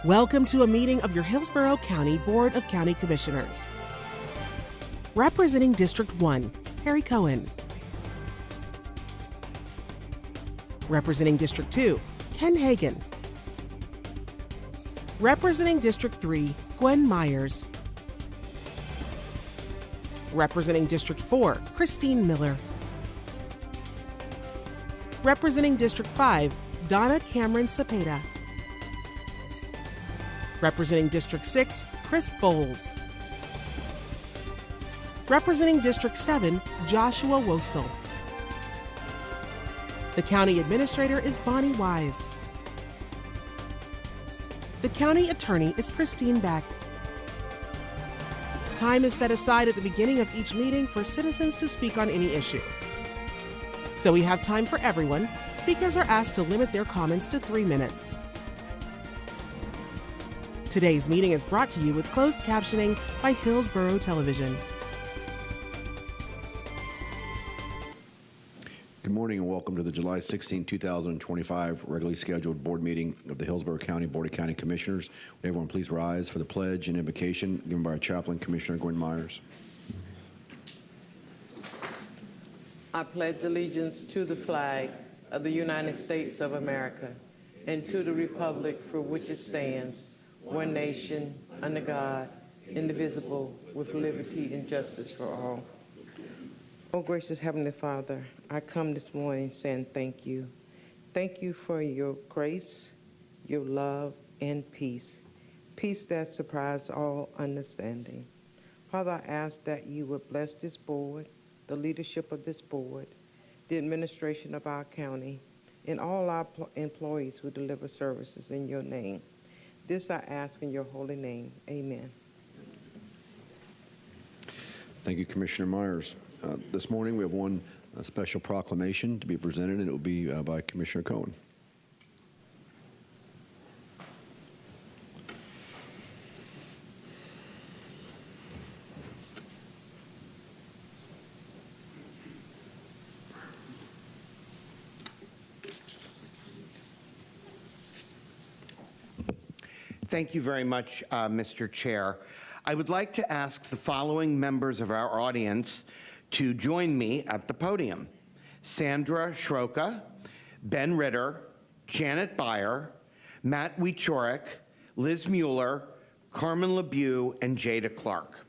Welcome to a meeting of your Hillsborough County Board of County Commissioners. Representing District 1, Harry Cohen. Representing District 2, Ken Hagan. Representing District 3, Gwen Myers. Representing District 4, Christine Miller. Representing District 5, Donna Cameron Cepeda. Representing District 6, Chris Bowles. Representing District 7, Joshua Wostel. The County Administrator is Bonnie Wise. The County Attorney is Christine Beck. Time is set aside at the beginning of each meeting for citizens to speak on any issue. So we have time for everyone. Speakers are asked to limit their comments to 3 minutes. Today's meeting is brought to you with closed captioning by Hillsborough Television. Good morning and welcome to the July 16, 2025 regularly scheduled board meeting of the Hillsborough County Board of County Commissioners. Would everyone please rise for the pledge and invocation given by our chaplain, Commissioner Gwen Myers. I pledge allegiance to the flag of the United States of America and to the republic for which it stands, one nation, under God, indivisible, with liberty and justice for all. Oh, gracious Heavenly Father, I come this morning saying thank you. Thank you for your grace, your love, and peace. Peace that surpasses all understanding. Father, I ask that you would bless this board, the leadership of this board, the administration of our county, and all our employees who deliver services in your name. This I ask in your holy name. Amen. Thank you, Commissioner Myers. This morning we have one special proclamation to be presented, and it will be by Commissioner Cohen. Thank you very much, Mr. Chair. I would like to ask the following members of our audience to join me at the podium: Sandra Schroka, Ben Ritter, Janet Beyer, Matt Wieczorek, Liz Mueller, Carmen LeBeau, and Jada Clark.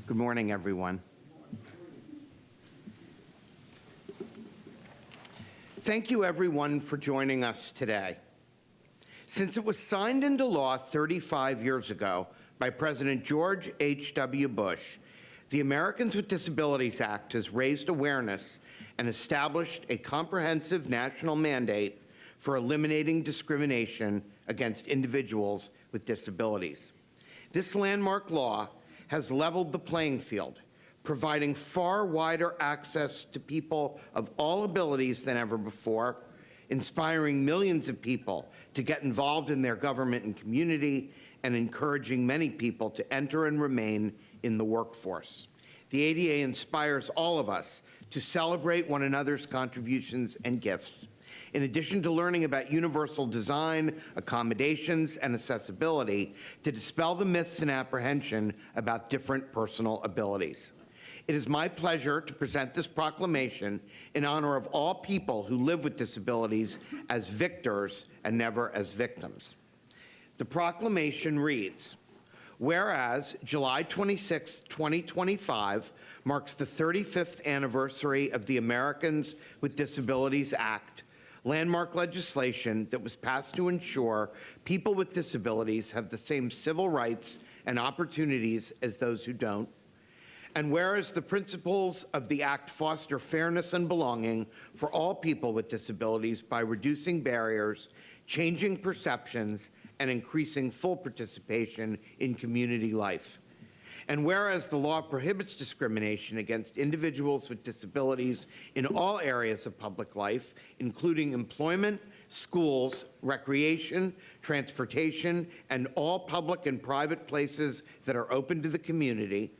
Good morning, everyone. Thank you, everyone, for joining us today. Since it was signed into law 35 years ago by President George H.W. Bush, the Americans with Disabilities Act has raised awareness and established a comprehensive national mandate for eliminating discrimination against individuals with disabilities. This landmark law has leveled the playing field, providing far wider access to people of all abilities than ever before, inspiring millions of people to get involved in their government and community, and encouraging many people to enter and remain in the workforce. The ADA inspires all of us to celebrate one another's contributions and gifts. In addition to learning about universal design, accommodations, and accessibility, to dispel the myths and apprehension about different personal abilities. It is my pleasure to present this proclamation in honor of all people who live with disabilities as victors and never as victims. The proclamation reads, whereas July 26, 2025 marks the 35th anniversary of the Americans with Disabilities Act, landmark legislation that was passed to ensure people with disabilities have the same civil rights and opportunities as those who don't. And whereas the principles of the Act foster fairness and belonging for all people with disabilities by reducing barriers, changing perceptions, and increasing full participation in community life. And whereas the law prohibits discrimination against individuals with disabilities in all areas of public life, including employment, schools, recreation, transportation, and all public and private places that are open to the community.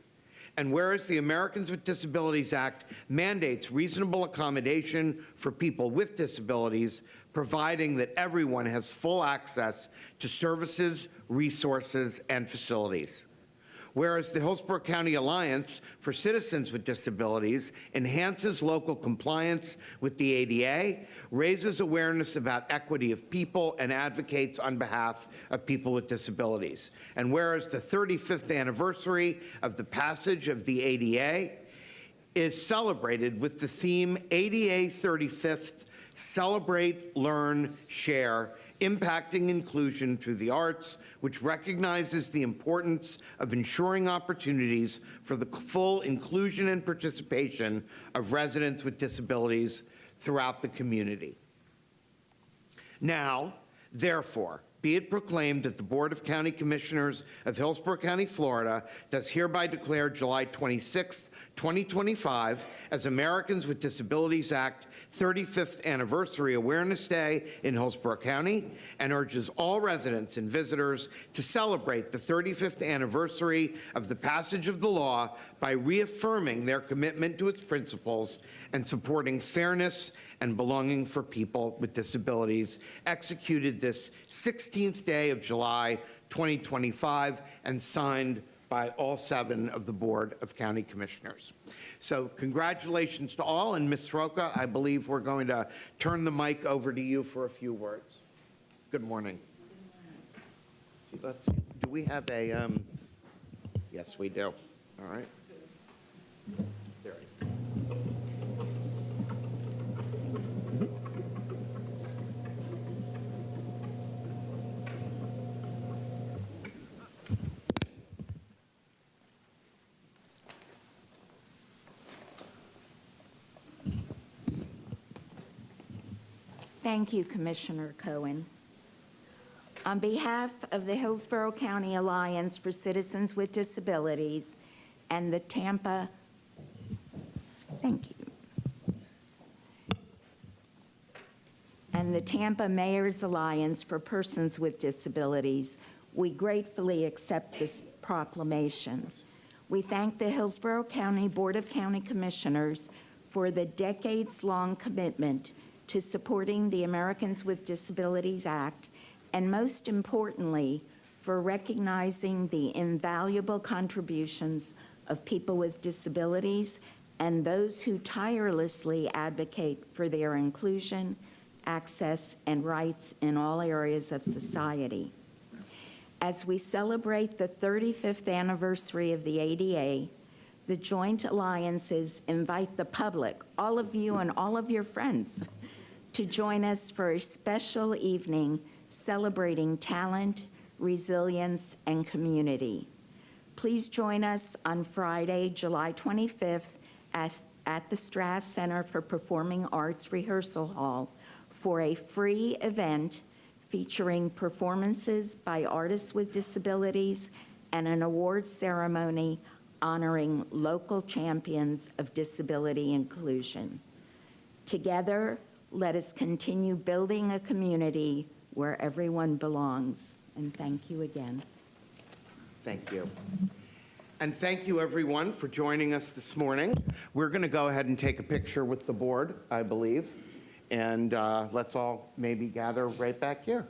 And whereas the Americans with Disabilities Act mandates reasonable accommodation for people with disabilities, providing that everyone has full access to services, resources, and facilities. Whereas the Hillsborough County Alliance for Citizens with Disabilities enhances local compliance with the ADA, raises awareness about equity of people, and advocates on behalf of people with disabilities. And whereas the 35th anniversary of the passage of the ADA is celebrated with the theme ADA 35th, Celebrate, Learn, Share, Impacting Inclusion Through the Arts, which recognizes the importance of ensuring opportunities for the full inclusion and participation of residents with disabilities throughout the community. Now, therefore, be it proclaimed that the Board of County Commissioners of Hillsborough County, Florida, does hereby declare July 26, 2025 as Americans with Disabilities Act 35th Anniversary Awareness Day in Hillsborough County, and urges all residents and visitors to celebrate the 35th anniversary of the passage of the law by reaffirming their commitment to its principles and supporting fairness and belonging for people with disabilities, executed this 16th day of July 2025 and signed by all 7 of the Board of County Commissioners. So congratulations to all, and Ms. Sroka, I believe we're going to turn the mic over to you for a few words. Good morning. Let's see, do we have a, yes, we do. All right. There. Thank you, Commissioner Cohen. On behalf of the Hillsborough County Alliance for Citizens with Disabilities and the Tampa, thank you, and the Tampa Mayor's Alliance for Persons with Disabilities, we gratefully accept this proclamation. We thank the Hillsborough County Board of County Commissioners for the decades-long commitment to supporting the Americans with Disabilities Act, and most importantly, for recognizing the invaluable contributions of people with disabilities and those who tirelessly advocate for their inclusion, access, and rights in all areas of society. As we celebrate the 35th anniversary of the ADA, the Joint Alliances invite the public, all of you and all of your friends, to join us for a special evening celebrating talent, resilience, and community. Please join us on Friday, July 25th at the Strass Center for Performing Arts Rehearsal Hall for a free event featuring performances by artists with disabilities and an awards ceremony honoring local champions of disability inclusion. Together, let us continue building a community where everyone belongs. And thank you again. Thank you. And thank you, everyone, for joining us this morning. We're going to go ahead and take a picture with the board, I believe. And let's all maybe gather right back here.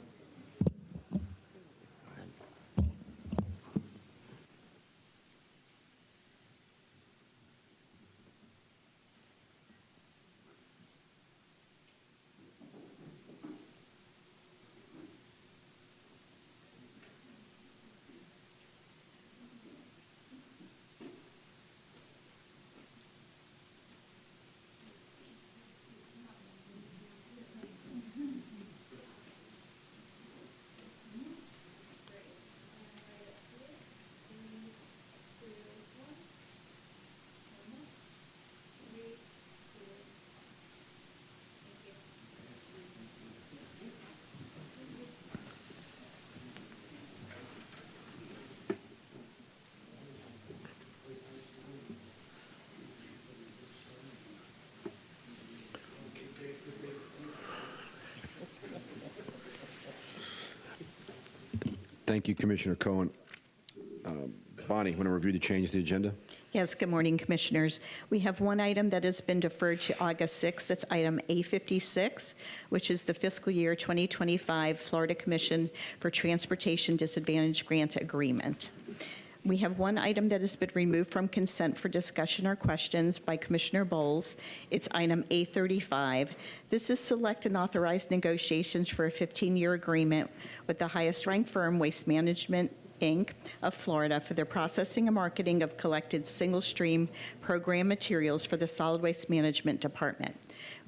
Thank you, Commissioner Cohen. Bonnie, want to review the changes to the agenda? Yes, good morning, Commissioners. We have one item that has been deferred to August 6th. It's item A56, which is the fiscal year 2025 Florida Commission for Transportation Disadvantage Grant Agreement. We have one item that has been removed from consent for discussion or questions by Commissioner Bowles. It's item A35. This is select and authorized negotiations for a 15-year agreement with the highest-ranked firm, Waste Management Inc. of Florida, for their processing and marketing of collected single-stream program materials for the Solid Waste Management Department.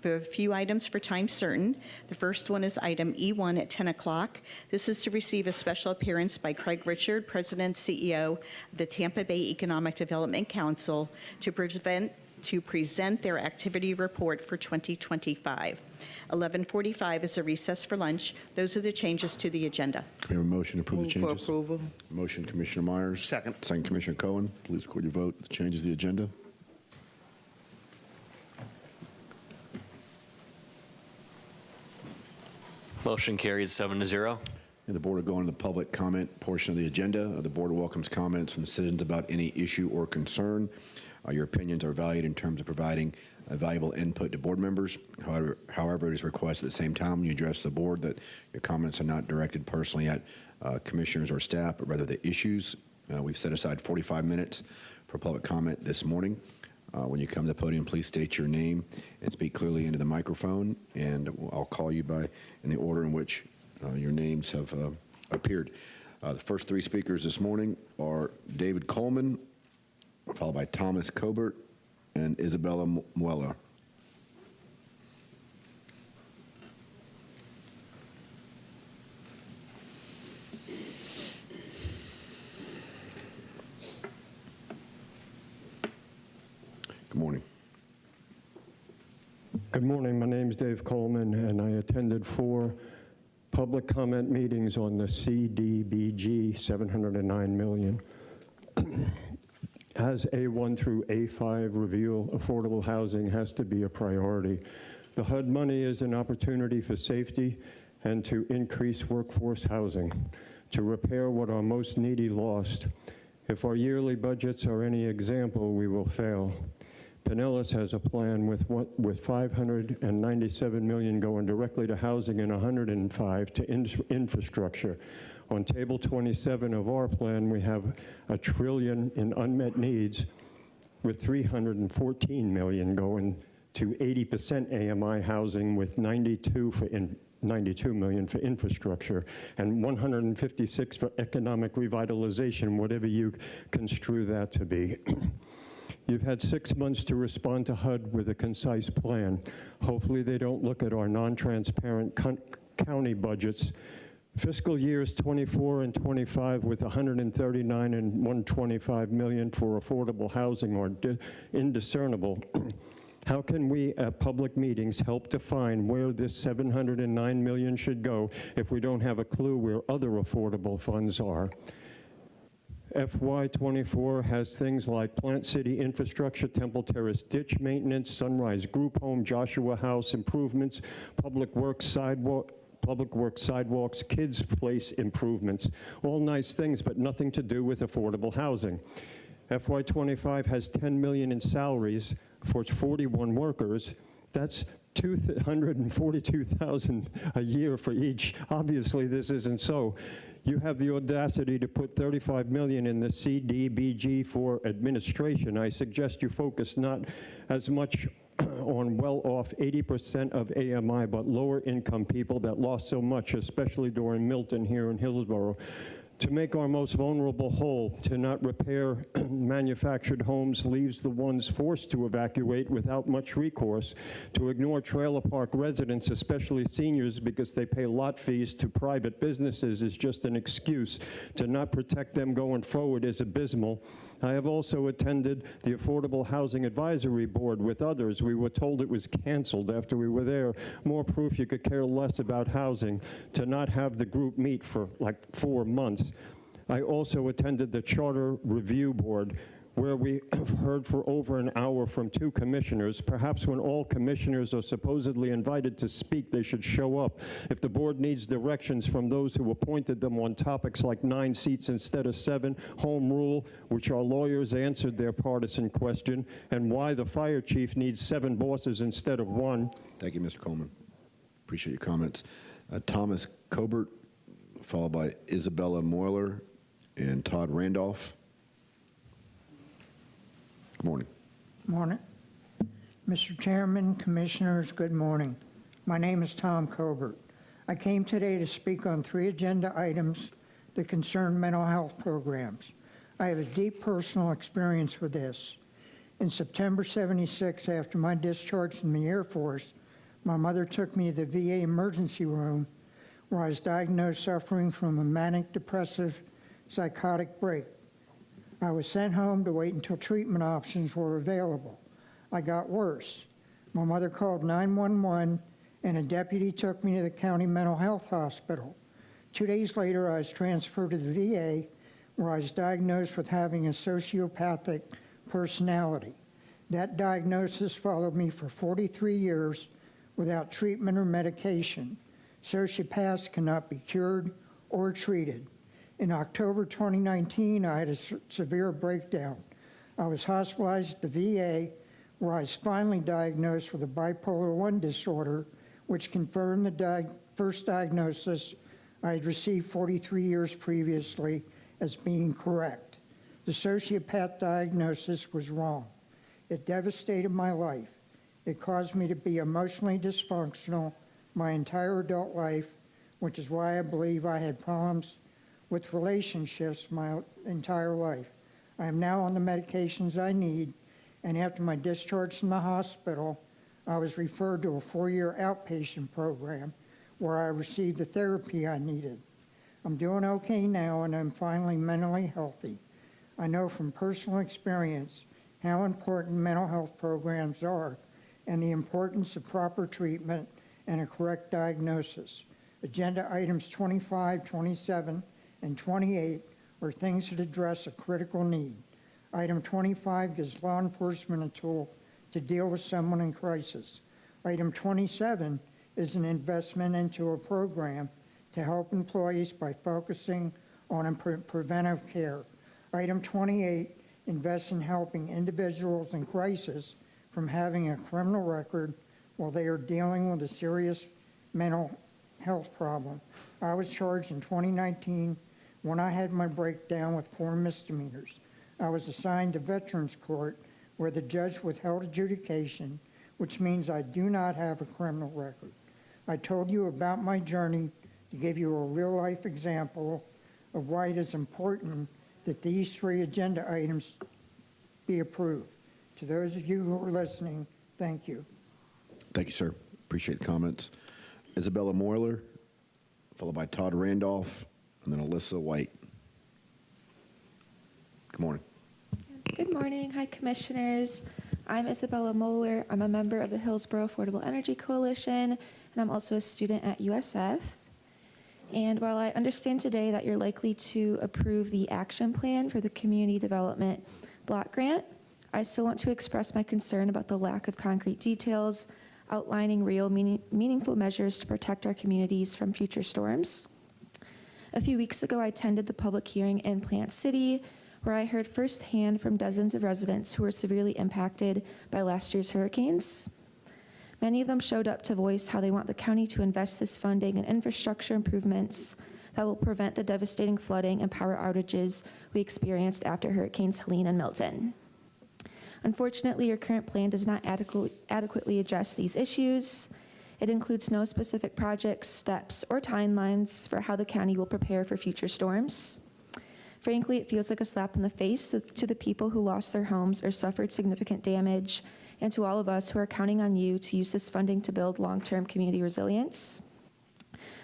We have a few items for time certain. The first one is item E1 at 10 o'clock. This is to receive a special appearance by Craig Richard, President, CEO of the Tampa Bay Economic Development Council, to present their activity report for 2025. 11:45 is a recess for lunch. Those are the changes to the agenda. We have a motion to approve the Move changes. for approval. Motion, Commissioner Myers. Second. Second, Commissioner Cohen. Please record your vote. The changes to the agenda. Motion carried 7-0. And the board will go into the public comment portion of the agenda. The board welcomes comments from citizens about any issue or concern. Your opinions are valued in terms of providing valuable input to board members. However, it is requested at the same time when you address the board that your comments are not directed personally at commissioners or staff, but rather the issues. We've set aside 45 minutes for public comment this morning. When you come to the podium, please state your name and speak clearly into the microphone, and I'll call you in the order in which your names have appeared. The first three speakers this morning are David Coleman, followed by Thomas Cobert and Isabella Mueller. Good morning. Good morning. My name is Dave Coleman, and I attended 4 public comment meetings on the CDBG, $709 million. As A1 through A5 reveal, affordable housing has to be a priority. The HUD money is an opportunity for safety and to increase workforce housing, to repair what our most needy lost. If our yearly budgets are any example, we will fail. Pinellas has a plan with $597 million going directly to housing and $105 to infrastructure. On table 27 of our plan, we have $1 trillion in unmet needs, with $314 million going to 80% AMI housing, with $92 million for infrastructure, and $156 for economic revitalization, whatever you construe that to be. You've had 6 months to respond to HUD with a concise plan. Hopefully they don't look at our non-transparent county budgets. Fiscal years 24 and 25 with 139 and 125 million for affordable housing are indiscernible. How can we at public meetings help define where this 709 million should go if we don't have a clue where other affordable funds are? FY24 has things like Plant City infrastructure, Temple Terrace ditch maintenance, Sunrise Group Home, Joshua House improvements, Public Works sidewalks, Kids Place improvements. All nice things, but nothing to do with affordable housing. FY25 has $10 million in salaries for 41 workers. That's $242,000 a year for each. Obviously, this isn't so. You have the audacity to put $35 million in the CDBG for administration. I suggest you focus not as much on well-off 80% of AMI, but lower-income people that lost so much, especially during Milton here in Hillsborough. To make our most vulnerable whole, to not repair manufactured homes leaves the ones forced to evacuate without much recourse. To ignore trailer park residents, especially seniors, because they pay lot fees to private businesses is just an excuse. To not protect them going forward is abysmal. I have also attended the Affordable Housing Advisory Board with others. We were told it was canceled after we were there. More proof you could care less about housing. To not have the group meet for like 4 months. I also attended the Charter Review Board, where we have heard for over an hour from 2 commissioners. Perhaps when all commissioners are supposedly invited to speak, they should show up. If the board needs directions from those who appointed them on topics like 9 seats instead of 7, home rule, which our lawyers answered their partisan question, and why the fire chief needs 7 bosses instead of 1. Thank you, Mr. Coleman. Appreciate your comments. Thomas Colbert, followed by Isabella Moyler and Todd Randolph. Good morning. Morning. Mr. Chairman, Commissioners, good morning. My name is Tom Colbert. I came today to speak on 3 agenda items that concern mental health programs. I have a deep personal experience with this. In September '76, after my discharge from the Air Force, my mother took me to the VA emergency room where I was diagnosed suffering from a manic depressive psychotic break. I was sent home to wait until treatment options were available. I got worse. My mother called 911 and a deputy took me to the county mental health hospital. 2 days later, I was transferred to the VA where I was diagnosed with having a sociopathic personality. That diagnosis followed me for 43 years without treatment or medication. Sociopaths cannot be cured or treated. In October 2019, I had a severe breakdown. I was hospitalized at the VA, where I was finally diagnosed with a bipolar I disorder, which confirmed the first diagnosis I had received 43 years previously as being correct. The sociopath diagnosis was wrong. It devastated my life. It caused me to be emotionally dysfunctional my entire adult life, which is why I believe I had problems with relationships my entire life. I am now on the medications I need, and after my discharge from the hospital, I was referred to a 4-year outpatient program where I received the therapy I needed. I'm doing okay now, and I'm finally mentally healthy. I know from personal experience how important mental health programs are and the importance of proper treatment and a correct diagnosis. Agenda items 25, 27, and 28 are things that address a critical need. Item 25 gives law enforcement a tool to deal with someone in crisis. Item 27 is an investment into a program to help employees by focusing on preventive care. Item 28 invests in helping individuals in crisis from having a criminal record while they are dealing with a serious mental health problem. I was charged in 2019 when I had my breakdown with 4 misdemeanors. I was assigned to Veterans Court where the judge withheld adjudication, which means I do not have a criminal record. I told you about my journey to give you a real-life example of why it is important that these 3 agenda items be approved. To those of you who are listening, thank you. Thank you, sir. Appreciate the comments. Isabella Moyler, followed by Todd Randolph, and then Alyssa White. Good morning. Good morning. Hi, Commissioners. I'm Isabella Moeller. I'm a member of the Hillsborough Affordable Energy Coalition, and I'm also a student at USF. And while I understand today that you're likely to approve the action plan for the Community Development Block Grant, I still want to express my concern about the lack of concrete details outlining real meaningful measures to protect our communities from future storms. A few weeks ago, I attended the public hearing in Plant City, where I heard firsthand from dozens of residents who were severely impacted by last year's hurricanes. Many of them showed up to voice how they want the county to invest this funding in infrastructure improvements that will prevent the devastating flooding and power outages we experienced after Hurricanes Helene and Milton. Unfortunately, your current plan does not adequately address these issues. It includes no specific projects, steps, or timelines for how the county will prepare for future storms. Frankly, it feels like a slap in the face to the people who lost their homes or suffered significant damage, and to all of us who are counting on you to use this funding to build long-term community resilience.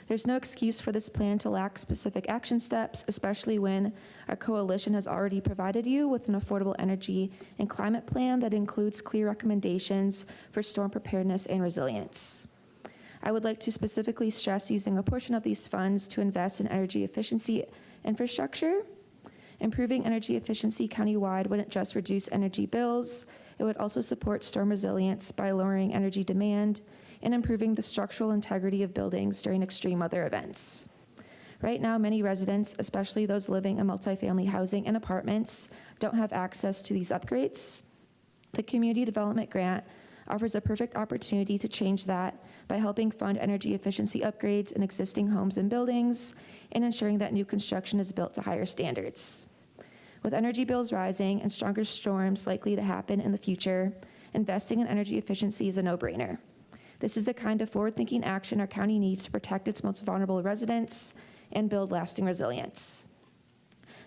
There's no excuse for this plan to lack specific action steps, especially when our coalition has already provided you with an affordable energy and climate plan that includes clear recommendations for storm preparedness and resilience. I would like to specifically stress using a portion of these funds to invest in energy efficiency infrastructure. Improving energy efficiency countywide wouldn't just reduce energy bills, it would also support storm resilience by lowering energy demand and improving the structural integrity of buildings during extreme weather events. Right now, many residents, especially those living in multifamily housing and apartments, don't have access to these upgrades. The Community Development Grant offers a perfect opportunity to change that by helping fund energy efficiency upgrades in existing homes and buildings and ensuring that new construction is built to higher standards. With energy bills rising and stronger storms likely to happen in the future, investing in energy efficiency is a no-brainer. This is the kind of forward-thinking action our county needs to protect its most vulnerable residents and build lasting resilience.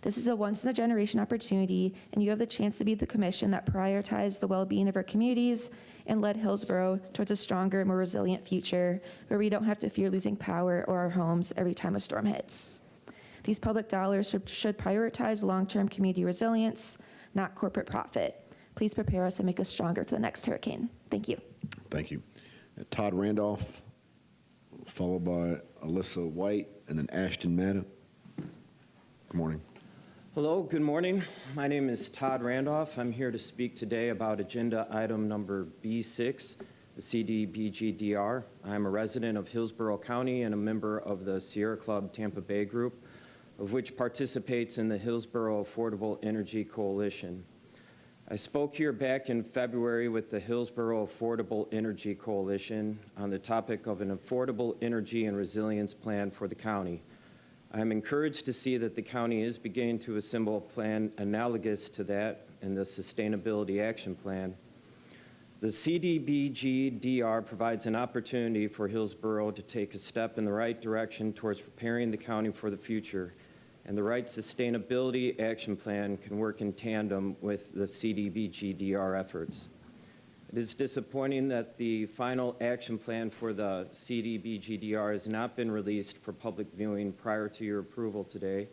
This is a once-in-a-generation opportunity, and you have the chance to be the commission that prioritized the well-being of our communities and led Hillsborough towards a stronger, more resilient future where we don't have to fear losing power or our homes every time a storm hits. These public dollars should prioritize long-term community resilience, not corporate profit. Please prepare us and make us stronger for the next hurricane. Thank you. Thank you. Todd Randolph, followed by Alyssa White, and then Ashton Maddow. Good morning. Hello, good morning. My name is Todd Randolph. I'm here to speak today about agenda item number B6, the CDBG-DR. I'm a resident of Hillsborough County and a member of the Sierra Club Tampa Bay group, of which participates in the Hillsborough Affordable Energy Coalition. I spoke here back in February with the Hillsborough Affordable Energy Coalition on the topic of an affordable energy and resilience plan for the county. I am encouraged to see that the county is beginning to assemble a plan analogous to that in the Sustainability Action Plan. The CDBG-DR provides an opportunity for Hillsborough to take a step in the right direction towards preparing the county for the future, and the right Sustainability Action Plan can work in tandem with the CDBG-DR efforts. It is disappointing that the final action plan for the CDBG-DR has not been released for public viewing prior to your approval today,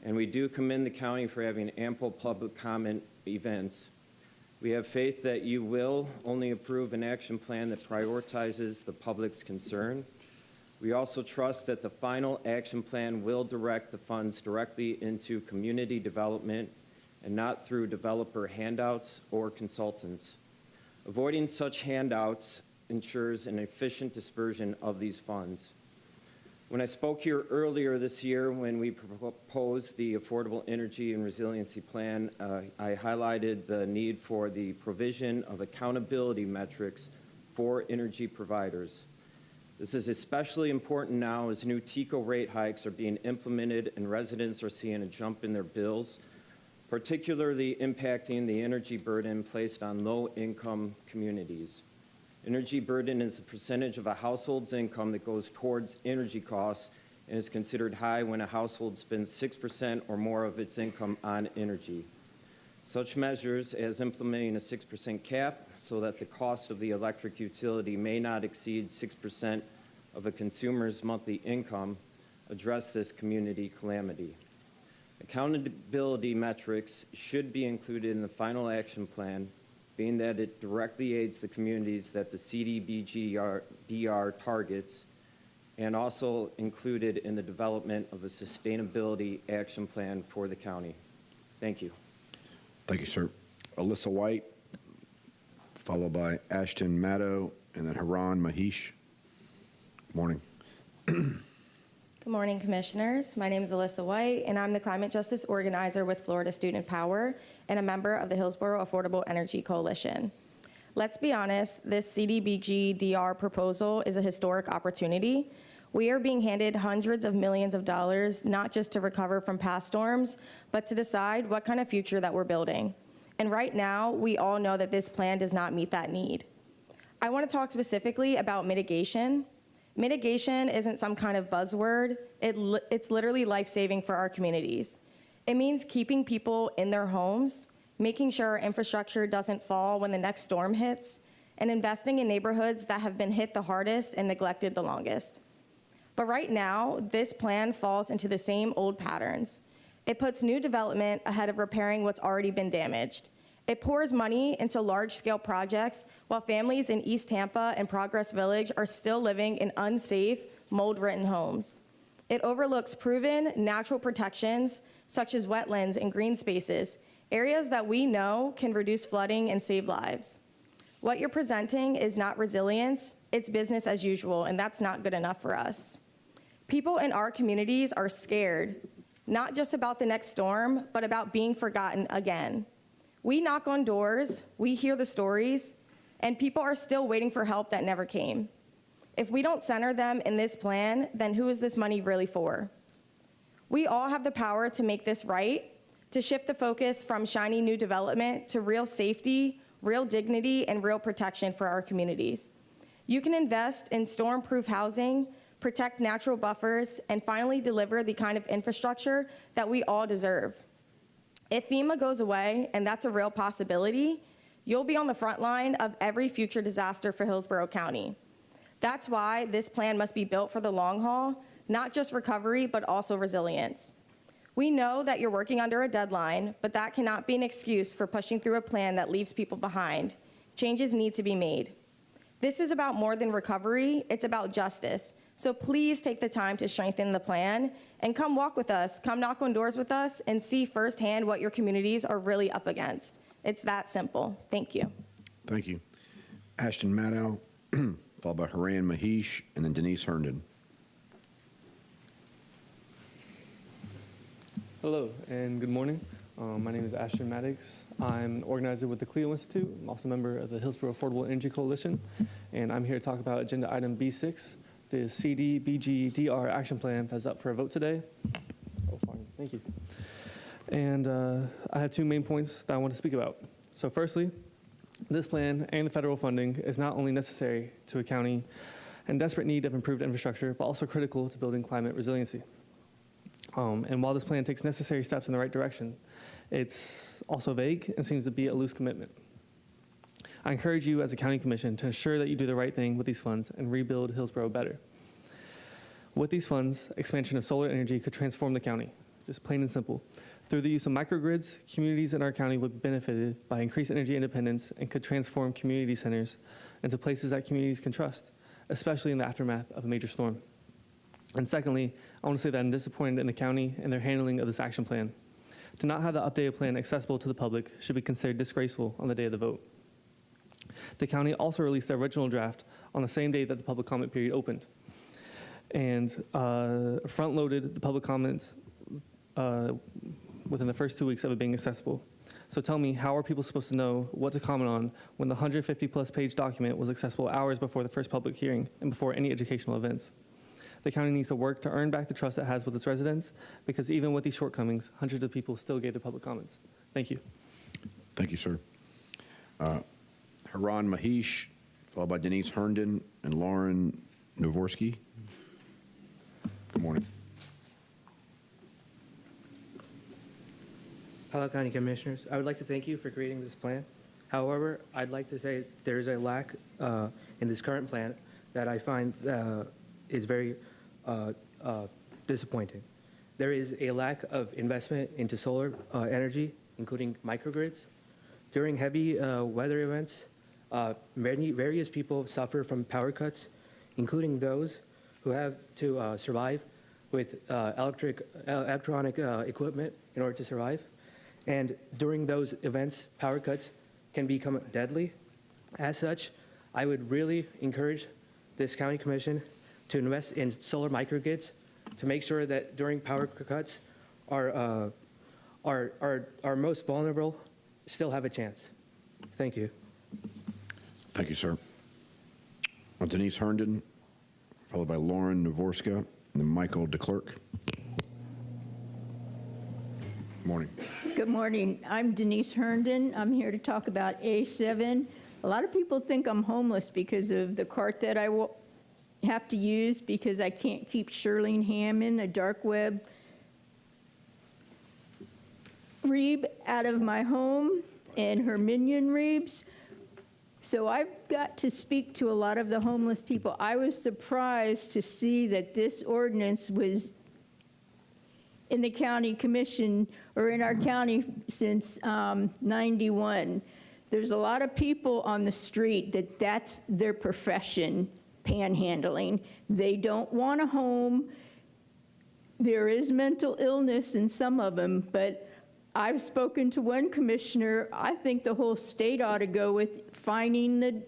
and we do commend the county for having ample public comment events. We have faith that you will only approve an action plan that prioritizes the public's concern. We also trust that the final action plan will direct the funds directly into community development and not through developer handouts or consultants. Avoiding such handouts ensures an efficient dispersion of these funds. When I spoke here earlier this year when we proposed the Affordable Energy and Resiliency Plan, I highlighted the need for the provision of accountability metrics for energy providers. This is especially important now as new TECO rate hikes are being implemented and residents are seeing a jump in their bills, particularly impacting the energy burden placed on low-income communities. Energy burden is the percentage of a household's income that goes towards energy costs and is considered high when a household spends 6% or more of its income on energy. Such measures as implementing a 6% cap so that the cost of the electric utility may not exceed 6% of a consumer's monthly income address this community calamity. Accountability metrics should be included in the final action plan, being that it directly aids the communities that the CDBG-DR targets, and also included in the development of a sustainability action plan for the county. Thank you. Thank you, sir. Alyssa White, followed by Ashton Maddow, and then Haran Mahish. Morning. Good morning, Commissioners. My name is Alyssa White, and I'm the Climate Justice Organizer with Florida Student Power and a member of the Hillsborough Affordable Energy Coalition. Let's be honest, this CDBG-DR proposal is a historic opportunity. We are being handed hundreds of millions of dollars, not just to recover from past storms, but to decide what kind of future that we're building. And right now, we all know that this plan does not meet that need. I want to talk specifically about mitigation. Mitigation isn't some kind of buzzword. It's literally life-saving for our communities. It means keeping people in their homes, making sure our infrastructure doesn't fall when the next storm hits, and investing in neighborhoods that have been hit the hardest and neglected the longest. But right now, this plan falls into the same old patterns. It puts new development ahead of repairing what's already been damaged. It pours money into large-scale projects while families in East Tampa and Progress Village are still living in unsafe, mold-ridden homes. It overlooks proven natural protections such as wetlands and green spaces, areas that we know can reduce flooding and save lives. What you're presenting is not resilience, it's business as usual, and that's not good enough for us. People in our communities are scared, not just about the next storm, but about being forgotten again. We knock on doors, we hear the stories, and people are still waiting for help that never came. If we don't center them in this plan, then who is this money really for? We all have the power to make this right, to shift the focus from shiny new development to real safety, real dignity, and real protection for our communities. You can invest in storm-proof housing, protect natural buffers, and finally deliver the kind of infrastructure that we all deserve. If FEMA goes away, and that's a real possibility, you'll be on the front line of every future disaster for Hillsborough County. That's why this plan must be built for the long haul, not just recovery, but also resilience. We know that you're working under a deadline, but that cannot be an excuse for pushing through a plan that leaves people behind. Changes need to be made. This is about more than recovery, it's about justice. So please take the time to strengthen the plan and come walk with us, come knock on doors with us, and see firsthand what your communities are really up against. It's that simple. Thank you. Thank you. Ashton Maddow, followed by Haran Mahish, and then Denise Herndon. Hello and good morning. My name is Ashton Maddox. I'm an organizer with the Clio Institute. I'm also a member of the Hillsborough Affordable Energy Coalition, and I'm here to talk about agenda item B6, the CDBG-DR action plan that's up for a vote today. Oh, fine. Thank you. And I have two main points that I want to speak about. So firstly, this plan and the federal funding is not only necessary to a county in desperate need of improved infrastructure, but also critical to building climate resiliency. And while this plan takes necessary steps in the right direction, it's also vague and seems to be a loose commitment. I encourage you as a county commission to ensure that you do the right thing with these funds and rebuild Hillsborough better. With these funds, expansion of solar energy could transform the county, just plain and simple. Through the use of microgrids, communities in our county would be benefited by increased energy independence and could transform community centers into places that communities can trust, especially in the aftermath of a major storm. And secondly, I want to say that I'm disappointed in the county and their handling of this action plan. To not have the updated plan accessible to the public should be considered disgraceful on the day of the vote. The county also released the original draft on the same day that the public comment period opened, and front-loaded the public comments within the first 2 weeks of it being accessible. So tell me, how are people supposed to know what to comment on when the 150-plus page document was accessible hours before the first public hearing and before any educational events? The county needs to work to earn back the trust it has with its residents, because even with these shortcomings, hundreds of people still gave their public comments. Thank you. Thank you, sir. Haran Mahish, followed by Denise Herndon and Lauren Novorsky. Good morning. Hello, County Commissioners. I would like to thank you for creating this plan. However, I'd like to say there is a lack in this current plan that I find is very disappointing. There is a lack of investment into solar energy, including microgrids. During heavy weather events, various people suffer from power cuts, including those who have to survive with electronic equipment in order to survive. And during those events, power cuts can become deadly. As such, I would really encourage this county commission to invest in solar microgrids to make sure that during power cuts, our most vulnerable still have a chance. Thank you. Thank you, sir. Denise Herndon, followed by Lauren Novorska, and then Michael DeClerc. Good morning. Good morning. I'm Denise Herndon. I'm here to talk about A7. A lot of people think I'm homeless because of the cart that I have to use because I can't keep Shirlene Hammond, a dark web rebe, out of my home and her minion rebes. So I've got to speak to a lot of the homeless people. I was surprised to see that this ordinance was in the county commission or in our county since 91. There's a lot of people on the street that's their profession, panhandling. They don't want a home. there is mental illness in some of them, but I've spoken to one commissioner. I think the whole state ought to go with fining the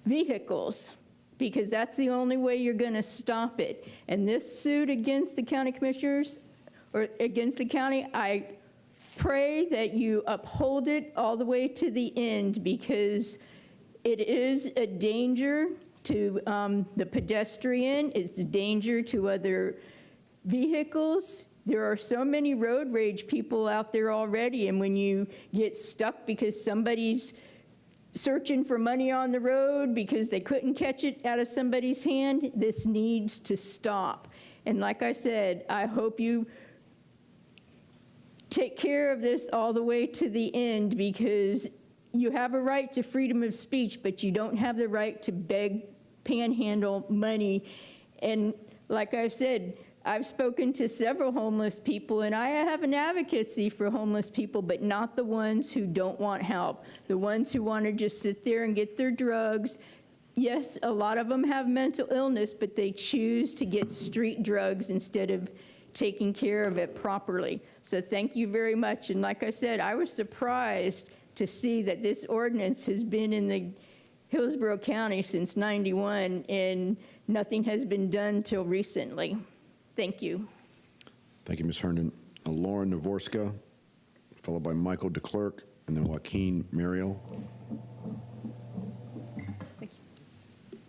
vehicles, because that's the only way you're going to stop it. And this suit against the county commissioners, or against the county, I pray that you uphold it all the way to the end, because it is a danger to the pedestrian, it's a danger to other vehicles. There are so many road rage people out there already, and when you get stuck because somebody's searching for money on the road because they couldn't catch it out of somebody's hand, this needs to stop. And like I said, I hope you take care of this all the way to the end, because you have a right to freedom of speech, but you don't have the right to beg, panhandle money. And like I've said, I've spoken to several homeless people, and I have an advocacy for homeless people, but not the ones who don't want help, the ones who want to just sit there and get their drugs. Yes, a lot of them have mental illness, but they choose to get street drugs instead of taking care of it properly. So thank you very much. And like I said, I was surprised to see that this ordinance has been in the Hillsborough County since '91, and nothing has been done till recently. Thank you. Thank you, Ms. Herndon. Lauren Navorska, followed by Michael DeClerc, and then Joaquin Muriel. Thank you.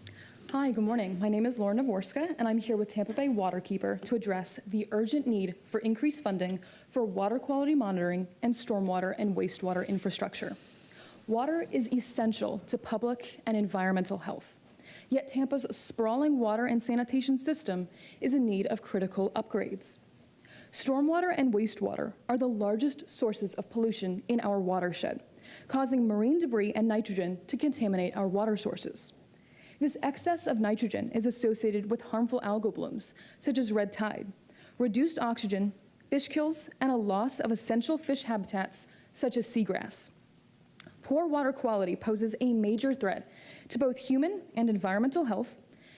Hi, good morning. My name is Lauren Navorska, and I'm here with Tampa Bay Waterkeeper to address the urgent need for increased funding for water quality monitoring and stormwater and wastewater infrastructure. Water is essential to public and environmental health. Yet Tampa's sprawling water and sanitation system is in need of critical upgrades. Stormwater and wastewater are the largest sources of pollution in our watershed, causing marine debris and nitrogen to contaminate our water sources. This excess of nitrogen is associated with harmful algal blooms, such as red tide, reduced oxygen, fish kills, and a loss of essential fish habitats, such as seagrass. Poor water quality poses a major threat to both human and environmental health,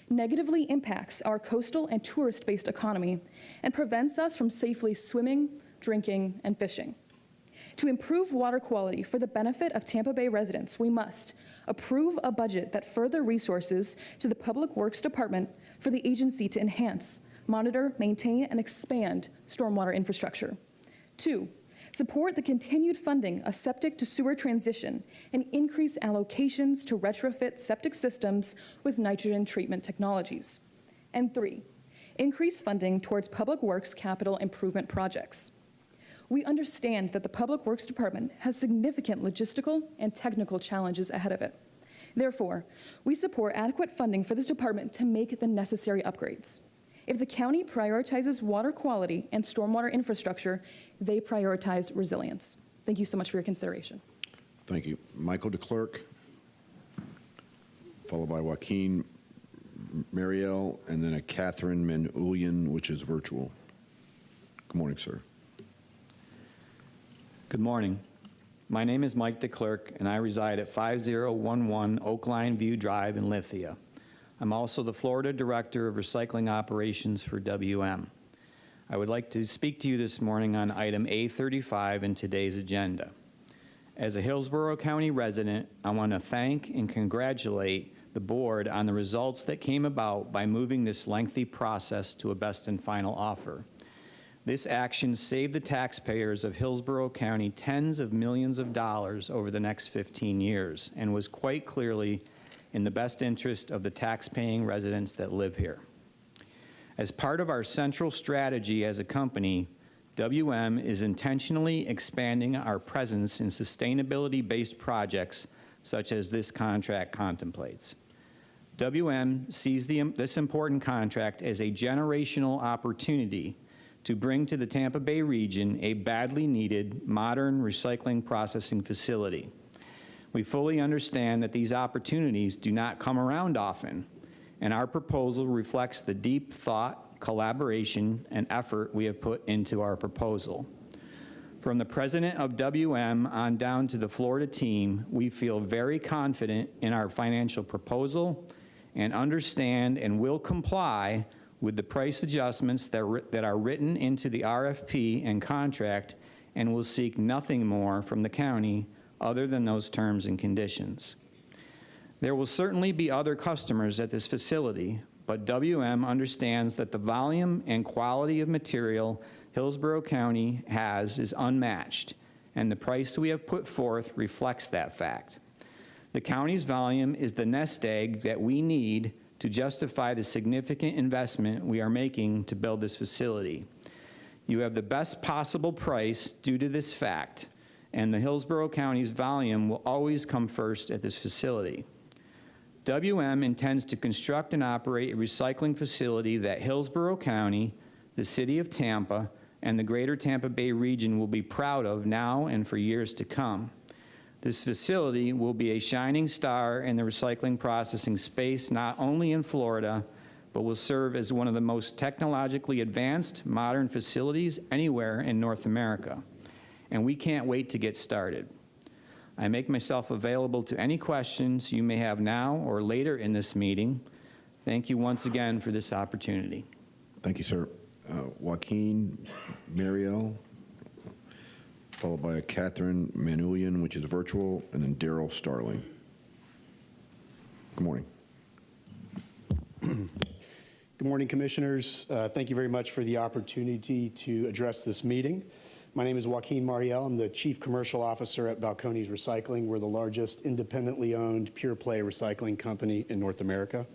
negatively impacts our coastal and tourist-based economy, and prevents us from safely swimming, drinking, and fishing. To improve water quality for the benefit of Tampa Bay residents, we must approve a budget that further resources to the Public Works Department for the agency to enhance, monitor, maintain, and expand stormwater infrastructure. 2, support the continued funding of septic to sewer transition and increase allocations to retrofit septic systems with nitrogen treatment technologies. And 3, increase funding towards public works capital improvement projects. We understand that the Public Works Department has significant logistical and technical challenges ahead of it. Therefore, we support adequate funding for this department to make the necessary upgrades. If the county prioritizes water quality and stormwater infrastructure, they prioritize resilience. Thank you so much for your consideration. Thank you. Michael DeClerc, followed by Joaquin Mariel, and then a Catherine Manulian, which is virtual. Good morning, sir. Good morning. My name is Mike DeClerc, and I reside at 5011 Oakline View Drive in Lithia. I'm also the Florida Director of Recycling Operations for WM. I would like to speak to you this morning on item A35 in today's agenda. As a Hillsborough County resident, I want to thank and congratulate the board on the results that came about by moving this lengthy process to a best and final offer. This action saved the taxpayers of Hillsborough County tens of millions of dollars over the next 15 years and was quite clearly in the best interest of the tax-paying residents that live here. As part of our central strategy as a company, WM is intentionally expanding our presence in sustainability-based projects such as this contract contemplates. WM sees this important contract as a generational opportunity to bring to the Tampa Bay region a badly needed modern recycling processing facility. We fully understand that these opportunities do not come around often, and our proposal reflects the deep thought, collaboration, and effort we have put into our proposal. From the president of WM on down to the Florida team, we feel very confident in our financial proposal and understand and will comply with the price adjustments that are written into the RFP and contract, and will seek nothing more from the county other than those terms and conditions. There will certainly be other customers at this facility, but WM understands that the volume and quality of material Hillsborough County has is unmatched, and the price we have put forth reflects that fact. The county's volume is the nest egg that we need to justify the significant investment we are making to build this facility. You have the best possible price due to this fact, and the Hillsborough County's volume will always come first at this facility. WM intends to construct and operate a recycling facility that Hillsborough County, the City of Tampa, and the Greater Tampa Bay region will be proud of now and for years to come. This facility will be a shining star in the recycling processing space, not only in Florida, but will serve as one of the most technologically advanced modern facilities anywhere in North America. And we can't wait to get started. I make myself available to any questions you may have now or later in this meeting. Thank you once again for this opportunity. Thank you, sir. Joaquin Mariel, followed by Catherine Manuelian, which is virtual, and then Daryl Starling. Good morning. Good morning, Commissioners. Thank you very much for the opportunity to address this meeting. My name is Joaquin Mariel. I'm the Chief Commercial Officer at Balcones Recycling. We're the largest independently owned pure-play recycling company in North America.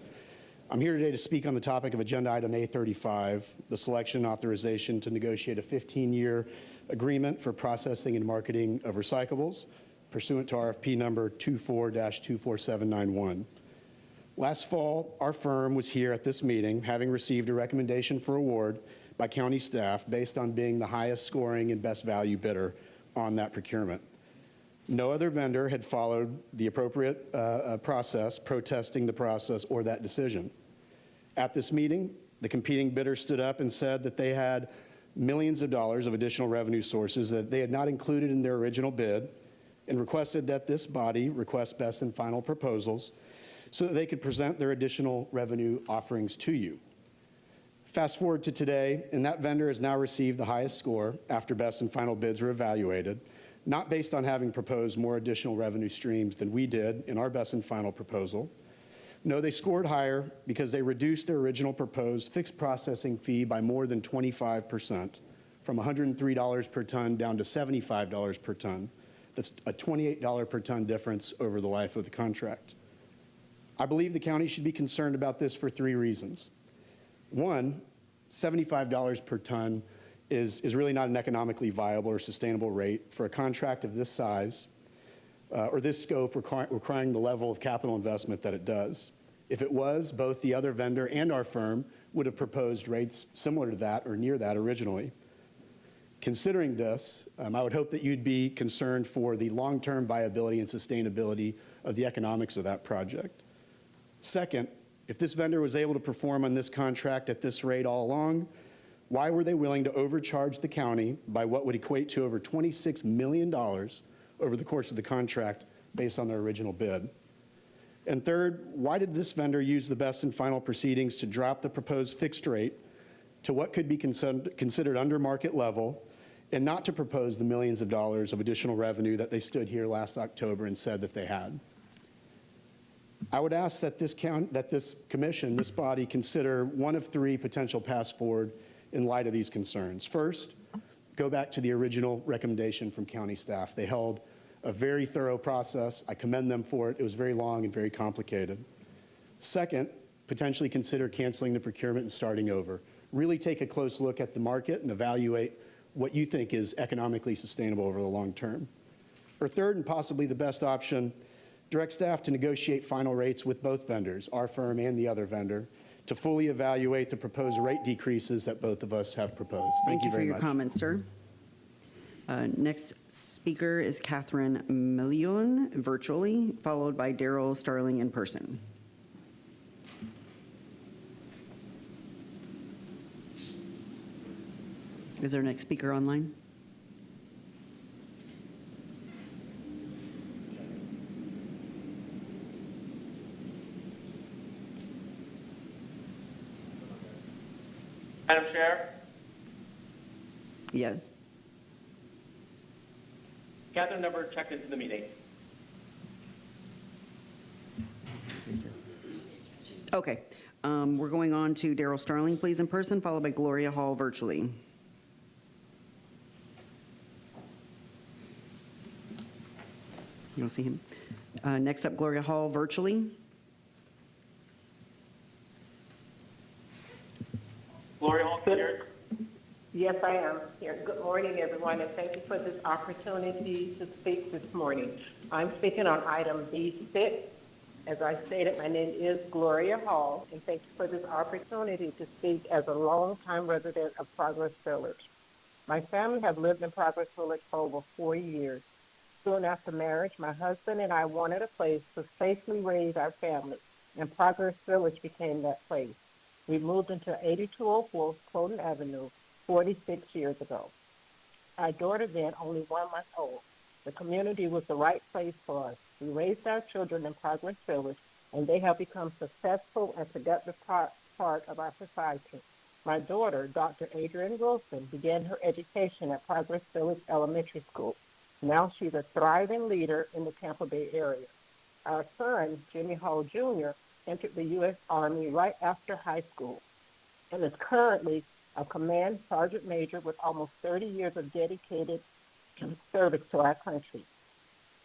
I'm here today to speak on the topic of Agenda Item A35, the selection and authorization to negotiate a 15-year agreement for processing and marketing of recyclables, pursuant to RFP number 24-24791. Last fall, our firm was here at this meeting, having received a recommendation for award by county staff based on being the highest scoring and best value bidder on that procurement. No other vendor had followed the appropriate process, protesting the process or that decision. At this meeting, the competing bidder stood up and said that they had millions of dollars of additional revenue sources that they had not included in their original bid, and requested that this body request best and final proposals so that they could present their additional revenue offerings to you. Fast forward to today, and that vendor has now received the highest score after best and final bids were evaluated, not based on having proposed more additional revenue streams than we did in our best and final proposal. No, they scored higher because they reduced their original proposed fixed processing fee by more than 25%, from $103 per ton down to $75 per ton. That's a $28 per ton difference over the life of the contract. I believe the county should be concerned about this for three reasons. One, $75 per ton is really not an economically viable or sustainable rate for a contract of this size or this scope requiring the level of capital investment that it does. If it was, both the other vendor and our firm would have proposed rates similar to that or near that originally. Considering this, I would hope that you'd be concerned for the long-term viability and sustainability of the economics of that project. Second, if this vendor was able to perform on this contract at this rate all along, why were they willing to overcharge the county by what would equate to over $26 million over the course of the contract based on their original bid? And third, why did this vendor use the best and final proceedings to drop the proposed fixed rate to what could be considered under market level and not to propose the millions of dollars of additional revenue that they stood here last October and said that they had? I would ask that this commission, this body, consider one of three potential paths forward in light of these concerns. First, go back to the original recommendation from county staff. They held a very thorough process. I commend them for it. It was very long and very complicated. Second, potentially consider canceling the procurement and starting over. Really take a close look at the market and evaluate what you think is economically sustainable over the long term. Or third, and possibly the best option, direct staff to negotiate final rates with both vendors, our firm and the other vendor, to fully evaluate the proposed rate decreases that both of us have proposed. Thank you very much. Thank you for your comments, sir. Next speaker is Catherine Million, virtually, followed by Daryl Starling in person. Is our next speaker online? Madam Chair, Yes. Catherine never checked into the meeting. Okay. We're going on to Daryl Starling, please, in person, followed by Gloria Hall virtually. You don't see him? Next up, Gloria Hall virtually. Gloria Hall, can you hear us? Yes, I am here. Good morning, everyone, and thank you for this opportunity to speak this morning. I'm speaking on item B6. As I stated, my name is Gloria Hall, and thank you for this opportunity to speak as a longtime resident of Progress Village. My family have lived in Progress Village for over 4 years. Soon after marriage, my husband and I wanted a place to safely raise our family, and Progress Village became that place. We moved into 8204 Cloten Avenue 46 years ago. Our daughter then only 1 month old. The community was the right place for us. We raised our children in Progress Village, and they have become successful and productive part of our society. My daughter, Dr. Adrienne Wilson, began her education at Progress Village Elementary School. Now she's a thriving leader in the Tampa Bay area. Our son, Jimmy Hall Jr., entered the U.S. Army right after high school and is currently a command sergeant major with almost 30 years of dedicated service to our country.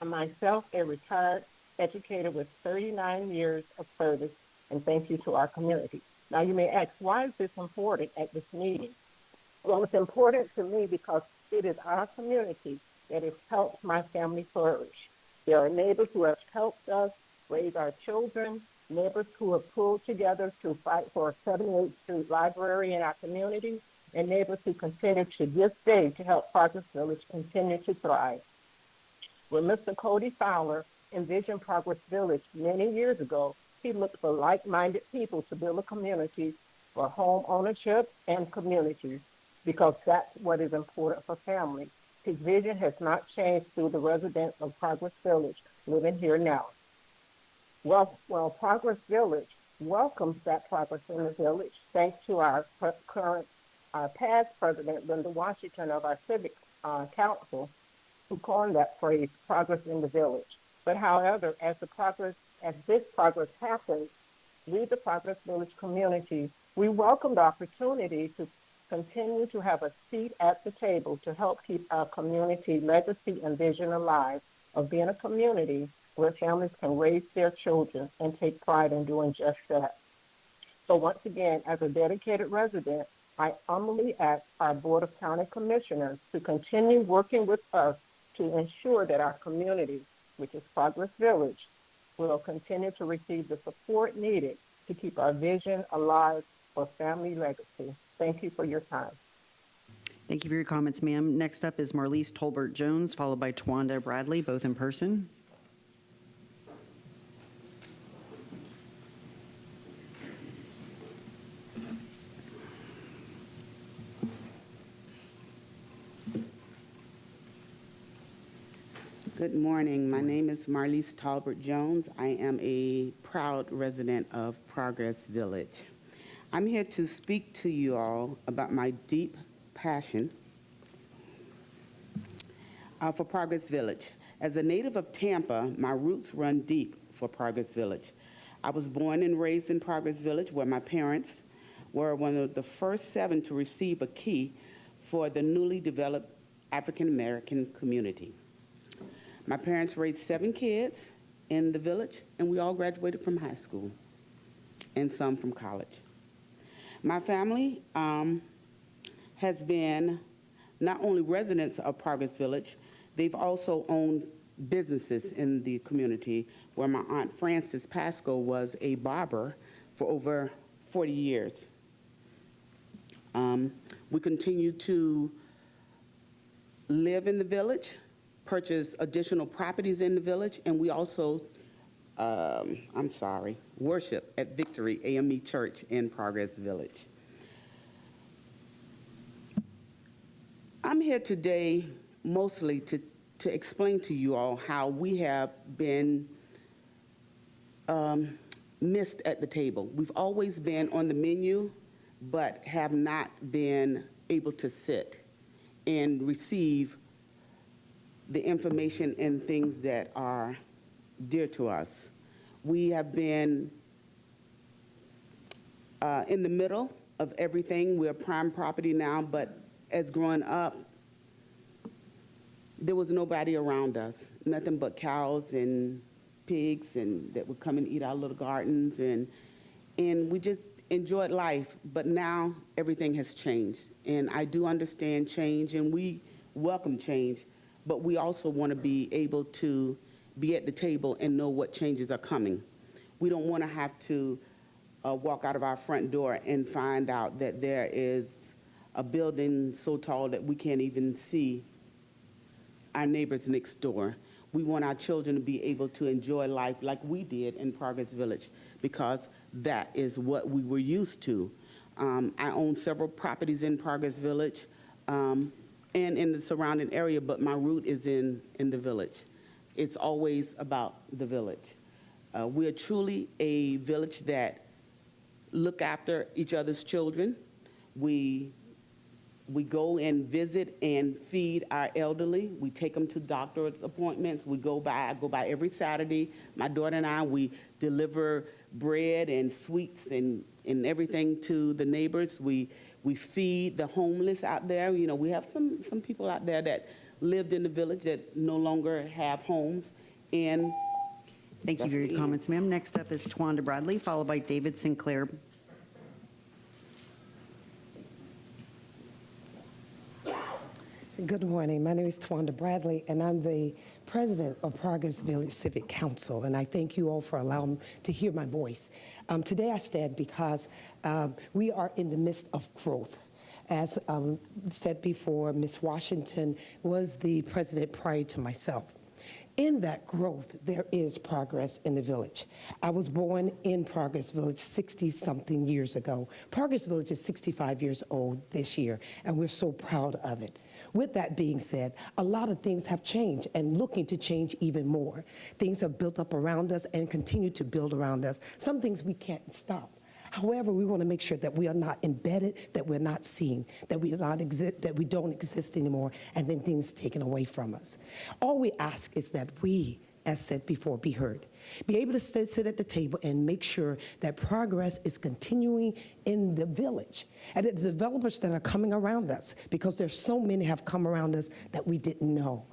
And myself, a retired educator with 39 years of service, and thank you to our community. Now you may ask, why is this important at this meeting? Well, it's important to me because it is our community that has helped my family flourish. There are neighbors who have helped us raise our children, neighbors who have pulled together to fight for a 78th Street library in our community, and neighbors who continue to this day to help Progress Village continue to thrive. When Mr. Cody Fowler envisioned Progress Village many years ago, he looked for like-minded people to build a community for home ownership and communities, because that's what is important for families. His vision has not changed through the residents of Progress Village living here now. Well, Progress Village welcomes that progress in the village, thanks to our past president, Linda Washington, of our civic council, who coined that phrase, progress in the village. But however, as this progress happens, we, the Progress Village community, we welcome the opportunity to continue to have a seat at the table to help keep our community legacy and vision alive of being a community where families can raise their children and take pride in doing just that. So once again, as a dedicated resident, I humbly ask our Board of County Commissioners to continue working with us to ensure that our community, which is Progress Village, will continue to receive the support needed to keep our vision alive for family legacy. Thank you for your time. Thank you for your comments, ma'am. Next up is Marlise Tolbert-Jones, followed by Twanda Bradley, both in person. Good morning. My name is Marlise Tolbert-Jones. I am a proud resident of Progress Village. I'm here to speak to you all about my deep passion for Progress Village. As a native of Tampa, my roots run deep for Progress Village. I was born and raised in Progress Village, where my parents were one of the first 7 to receive a key for the newly developed African American community. My parents raised 7 kids in the village, and we all graduated from high school, and some from college. My family has been not only residents of Progress Village, they've also owned businesses in the community, where my Aunt Frances Pasco was a barber for over 40 years. We continue to live in the village, purchase additional properties in the village, and we also, worship at Victory AME Church in Progress Village. I'm here today mostly to explain to you all how we have been missed at the table. We've always been on the menu but have not been able to sit and receive the information and things that are dear to us. We have been in the middle of everything. We're prime property now, but as growing up, there was nobody around us, nothing but cows and pigs and that would come and eat our little gardens, and we just enjoyed life. But now everything has changed, and I do understand change, and we welcome change, but we also want to be able to be at the table and know what changes are coming. We don't want to have to walk out of our front door and find out that there is a building so tall that we can't even see our neighbors next door. We want our children to be able to enjoy life like we did in Progress Village, because that is what we were used to. I own several properties in Progress Village and in the surrounding area, but my root is in the village. It's always about the village. We are truly a village that look after each other's children. We go and visit and feed our elderly. We take them to doctor's appointments. I go by every Saturday. My daughter and I, we deliver bread and sweets and everything to the neighbors. We feed the homeless out there. You know, we have some people out there that lived in the village that no longer have homes. And thank you for your comments, ma'am. Next up is Twanda Bradley, followed by David Sinclair. Good morning. My name is Twanda Bradley, and I'm the president of Progress Village Civic Council, and I thank you all for allowing me to hear my voice. Today I stand because we are in the midst of growth. As said before, Ms. Washington was the president prior to myself. In that growth, there is progress in the village. I was born in Progress Village 60-something years ago. Progress Village is 65 years old this year, and we're so proud of it. With that being said, a lot of things have changed and looking to change even more. Things have built up around us and continue to build around us. Some things we can't stop. However, we want to make sure that we are not embedded, that we're not seen, that we don't exist anymore, and then things taken away from us. All we ask is that we, as said before, be heard. Be able to sit at the table and make sure that progress is continuing in the village. And the developers that are coming around us, because there's so many have come around us that we didn't know.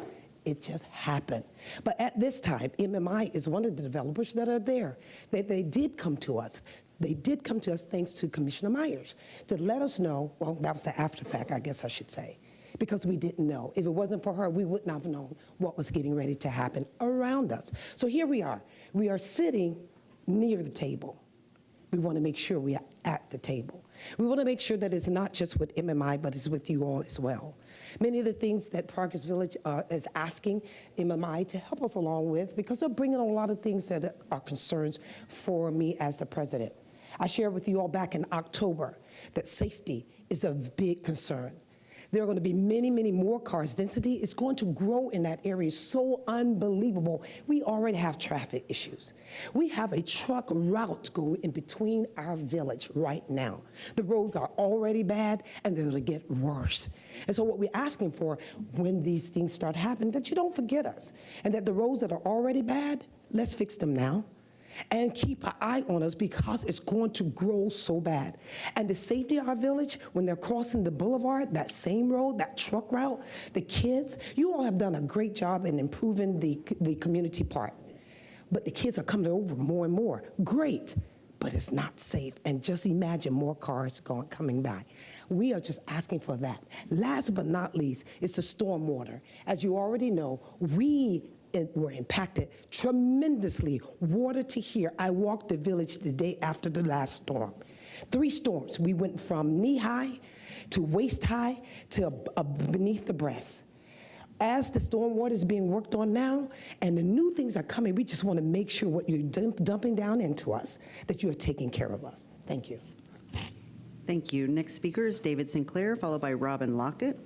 It just happened. But at this time, MMI is one of the developers that are there. They did come to us. They did come to us thanks to Commissioner Myers to let us know, well, that was the after fact, I guess I should say, because we didn't know. If it wasn't for her, we wouldn't have known what was getting ready to happen around us. So here we are. We are sitting near the table. We want to make sure we are at the table. We want to make sure that it's not just with MMI, but it's with you all as well. Many of the things that Progress Village is asking MMI to help us along with, because they're bringing on a lot of things that are concerns for me as the president. I shared with you all back in October that safety is a big concern. There are going to be many, many more cars. Density is going to grow in that area so unbelievable. We already have traffic issues. We have a truck route going in between our village right now. The roads are already bad, and they're going to get worse. And so what we're asking for when these things start happening, that you don't forget us, and that the roads that are already bad, let's fix them now. And keep an eye on us, because it's going to grow so bad. And the safety of our village, when they're crossing the boulevard, that same road, that truck route, the kids, you all have done a great job in improving the community part. But the kids are coming over more and more. Great, but it's not safe. And just imagine more cars coming by. We are just asking for that. Last but not least is the stormwater. As you already know, we were impacted tremendously, water to here. I walked the village the day after the last storm. 3 storms. We went from knee-high to waist-high to beneath the breast. As the stormwater is being worked on now, and the new things are coming, we just want to make sure what you're dumping down into us, that you are taking care of us. Thank you. Thank you. Next speaker is David Sinclair, followed by Robin Lockett.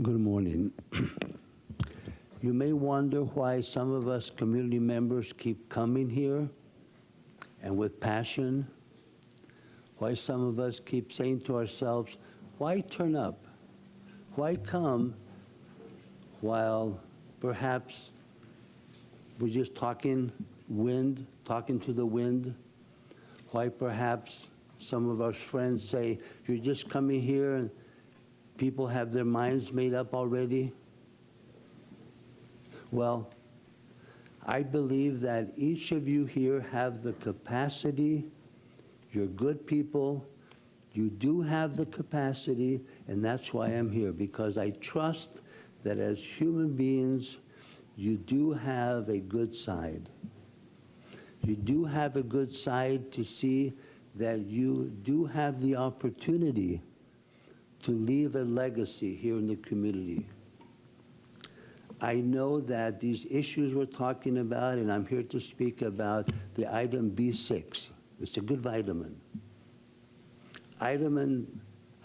Good morning. You may wonder why some of us community members keep coming here and with passion, why some of us keep saying to ourselves, why turn up? Why come while perhaps we're just talking to the wind? Why perhaps some of our friends say, you're just coming here and people have their minds made up already? Well, I believe that each of you here have the capacity. You're good people. You do have the capacity, and that's why I'm here, because I trust that as human beings, you do have a good side. You do have a good side to see that you do have the opportunity to leave a legacy here in the community. I know that these issues we're talking about, and I'm here to speak about the item B6. It's a good vitamin. Item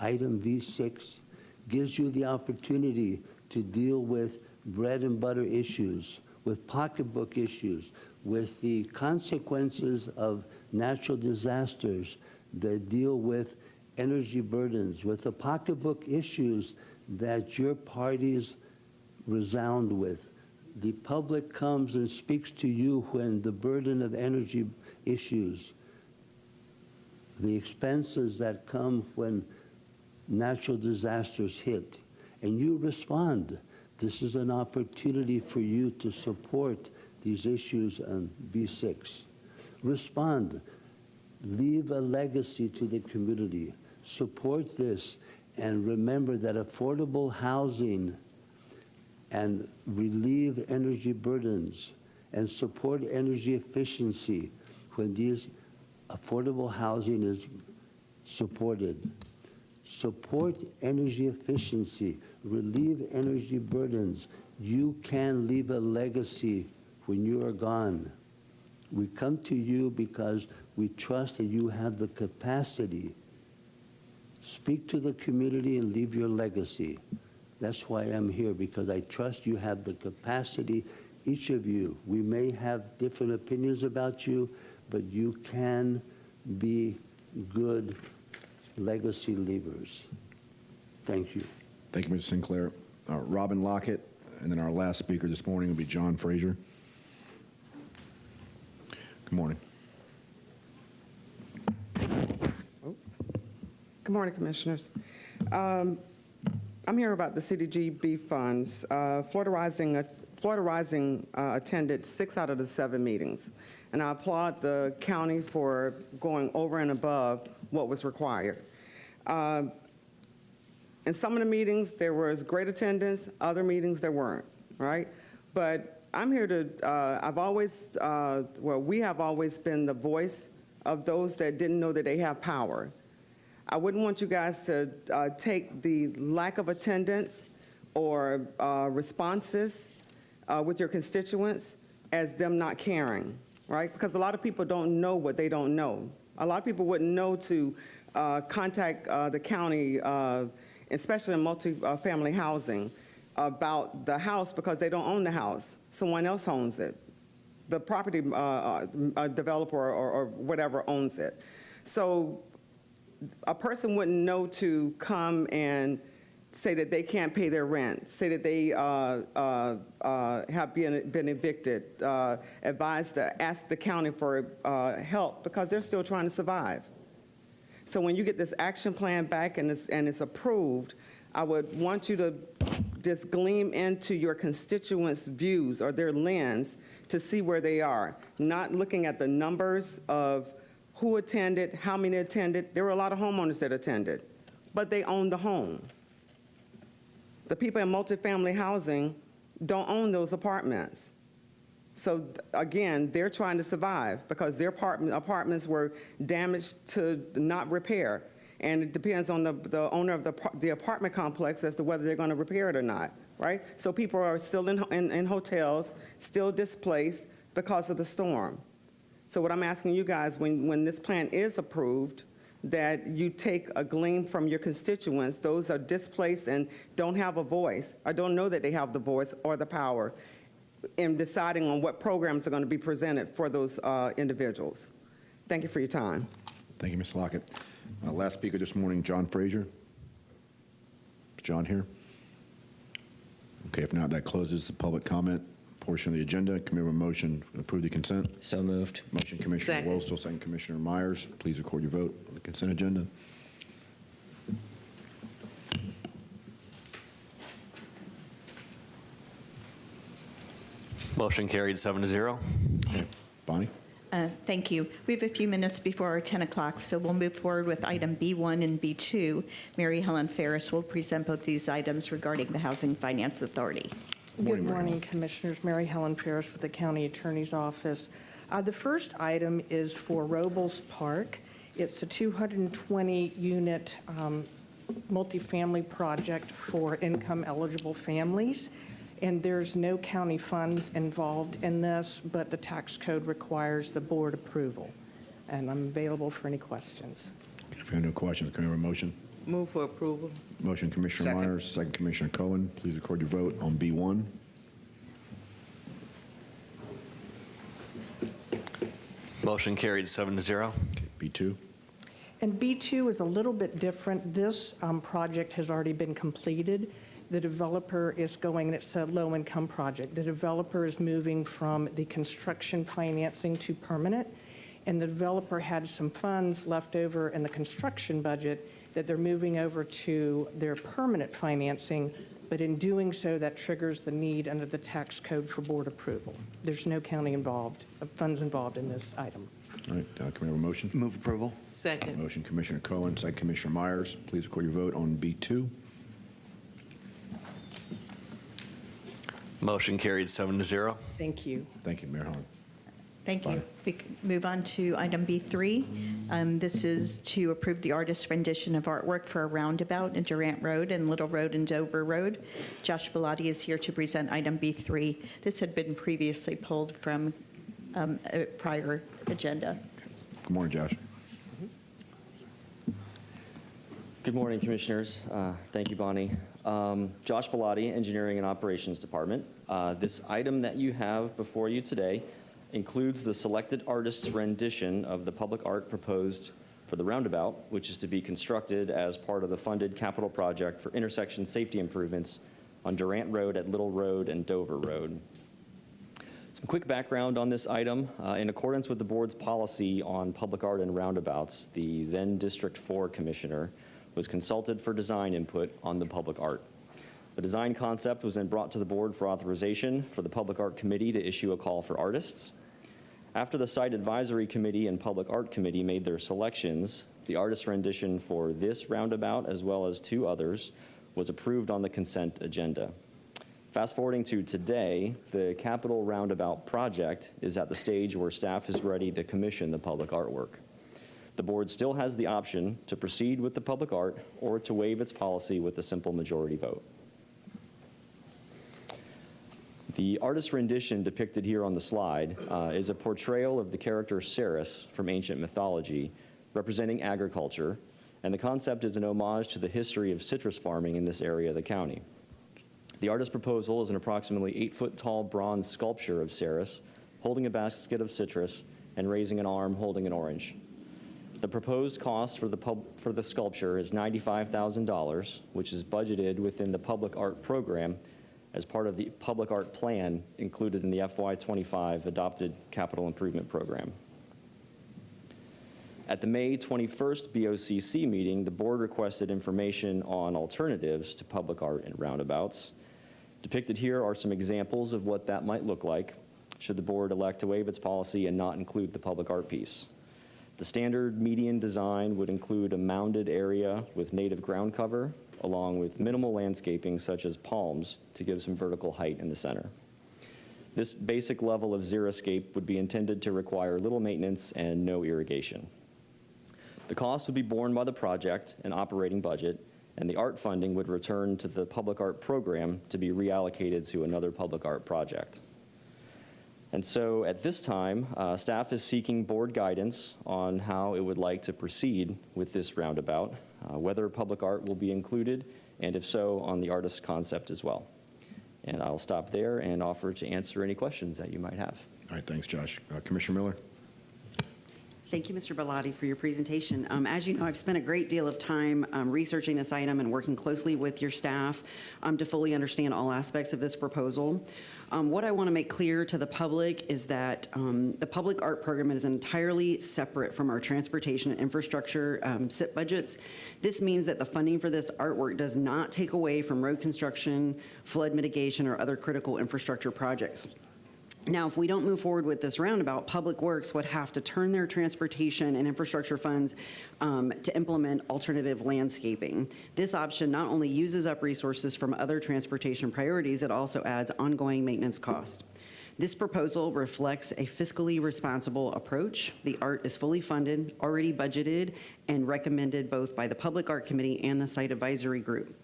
V6 gives you the opportunity to deal with bread and butter issues, with pocketbook issues, with the consequences of natural disasters that deal with energy burdens, with the pocketbook issues that your parties resound with. The public comes and speaks to you when the burden of energy issues, the expenses that come when natural disasters hit, and you respond. This is an opportunity for you to support these issues on B6. Respond. Leave a legacy to the community. Support this, and remember that affordable housing and relieve energy burdens and support energy efficiency when these affordable housing is supported. Support energy efficiency, relieve energy burdens. You can leave a legacy when you are gone. We come to you because we trust that you have the capacity. Speak to the community and leave your legacy. That's why I'm here, because I trust you have the capacity, each of you. We may have different opinions about you, but you can be good legacy leavers. Thank you. Thank you, Mr. Sinclair. Robin Lockett, and then our last speaker this morning will be John Frazier. Good morning. Oops. Good morning, Commissioners. I'm here about the CDBG funds. Florida Rising attended 6 out of the 7 meetings, and I applaud the county for going over and above what was required. In some of the meetings, there was great attendance, other meetings there weren't, right? But I'm here to, we have always been the voice of those that didn't know that they have power. I wouldn't want you guys to take the lack of attendance or responses with your constituents as them not caring, right? Because a lot of people don't know what they don't know. A lot of people wouldn't know to contact the county, especially in multi-family housing, about the house because they don't own the house. Someone else owns it. The property developer or whatever owns it. So a person wouldn't know to come and say that they can't pay their rent, say that they have been evicted, advised to ask the county for help because they're still trying to survive. So when you get this action plan back and it's approved, I would want you to just gleam into your constituents' views or their lens to see where they are, not looking at the numbers of who attended, how many attended. There were a lot of homeowners that attended, but they own the home. The people in multifamily housing don't own those apartments. So again, they're trying to survive because their apartments were damaged to not repair. And it depends on the owner of the apartment complex as to whether they're going to repair it or not, right? So people are still in hotels, still displaced because of the storm. So what I'm asking you guys, when this plan is approved, that you take a gleam from your constituents. Those are displaced and don't have a voice, or don't know that they have the voice or the power in deciding on what programs are going to be presented for those individuals. Thank you for your time. Thank you, Ms. Lockett. Last speaker this morning, John Frazier. Is John here? Okay, if not, that closes the public comment portion of the agenda. Can we have a motion to approve the consent? So moved. Motion, Commissioner Second. Wostel, second, Commissioner Myers. Please record your vote on the consent agenda. Motion carried 7-0. Bonnie? Thank you. We have a few minutes before our 10 o'clock, so we'll move forward with item B1 and B2. Mary Helen Ferris will present both these items regarding the Housing Finance Authority. Good morning, Commissioners. Mary Helen Ferris with the County Attorney's Office. The first item is for Robles Park. It's a 220-unit multifamily project for income-eligible families. And there's no county funds involved in this, but the tax code requires the board approval. And I'm available for any questions. If you have no questions, can we have a motion? Move for approval. Motion, Commissioner Second. Myers, second, Commissioner Cohen. Please record your vote on B1. Motion carried 7-0. B2. And B2 is a little bit different. This project has already been completed. The developer is going, and it's a low-income project. The developer is moving from the construction financing to permanent, and the developer had some funds left over in the construction budget that they're moving over to their permanent financing, but in doing so, that triggers the need under the tax code for board approval. There's no county involved, funds involved in this item. All right, can we have a motion? Move approval. Second. Motion, Commissioner Cohen, second, Commissioner Myers. Please record your vote on B2. Motion carried 7-0. Thank you. Thank you, Mayor Helen. Thank you. We can move on to item B3. This is to approve the artist's rendition of artwork for a roundabout in Durant Road and Little Road and Dover Road. Josh Bellotti is here to present item B3. This had been previously pulled from a prior agenda. Good morning, Josh. Good morning, Commissioners. Thank you, Bonnie. Josh Bellotti, Engineering and Operations Department. This item that you have before you today includes the selected artist's rendition of the public art proposed for the roundabout, which is to be constructed as part of the funded capital project for intersection safety improvements on Durant Road at Little Road and Dover Road. Some quick background on this item. In accordance with the board's policy on public art and roundabouts, the then District 4 Commissioner was consulted for design input on the public art. The design concept was then brought to the board for authorization for the Public Art Committee to issue a call for artists. After the Site Advisory Committee and Public Art Committee made their selections, the artist rendition for this roundabout, as well as 2 others, was approved on the consent agenda. Fast forwarding to today, the Capital Roundabout project is at the stage where staff is ready to commission the public artwork. The board still has the option to proceed with the public art or to waive its policy with a simple majority vote. The artist rendition depicted here on the slide is a portrayal of the character Ceres from ancient mythology, representing agriculture, and the concept is an homage to the history of citrus farming in this area of the county. The artist proposal is an approximately 8-foot-tall bronze sculpture of Ceres, holding a basket of citrus and raising an arm holding an orange. The proposed cost for the sculpture is $95,000, which is budgeted within the public art program as part of the public art plan included in the FY25 adopted capital improvement program. At the May 21st BOCC meeting, the board requested information on alternatives to public art and roundabouts. Depicted here are some examples of what that might look like should the board elect to waive its policy and not include the public art piece. The standard median design would include a mounded area with native ground cover, along with minimal landscaping such as palms to give some vertical height in the center. This basic level of xeriscape would be intended to require little maintenance and no irrigation. The cost would be borne by the project and operating budget, and the art funding would return to the public art program to be reallocated to another public art project. And so at this time, staff is seeking board guidance on how it would like to proceed with this roundabout, whether public art will be included, and if so, on the artist concept as well. And I'll stop there and offer to answer any questions that you might have. All right, thanks, Josh. Commissioner Miller? Thank you, Mr. Bellotti, for your presentation. As you know, I've spent a great deal of time researching this item and working closely with your staff to fully understand all aspects of this proposal. What I want to make clear to the public is that the public art program is entirely separate from our transportation and infrastructure SIP budgets. This means that the funding for this artwork does not take away from road construction, flood mitigation, or other critical infrastructure projects. Now, if we don't move forward with this roundabout, Public Works would have to turn their transportation and infrastructure funds to implement alternative landscaping. This option not only uses up resources from other transportation priorities, it also adds ongoing maintenance costs. This proposal reflects a fiscally responsible approach. The art is fully funded, already budgeted, and recommended both by the Public Art Committee and the Site Advisory Group.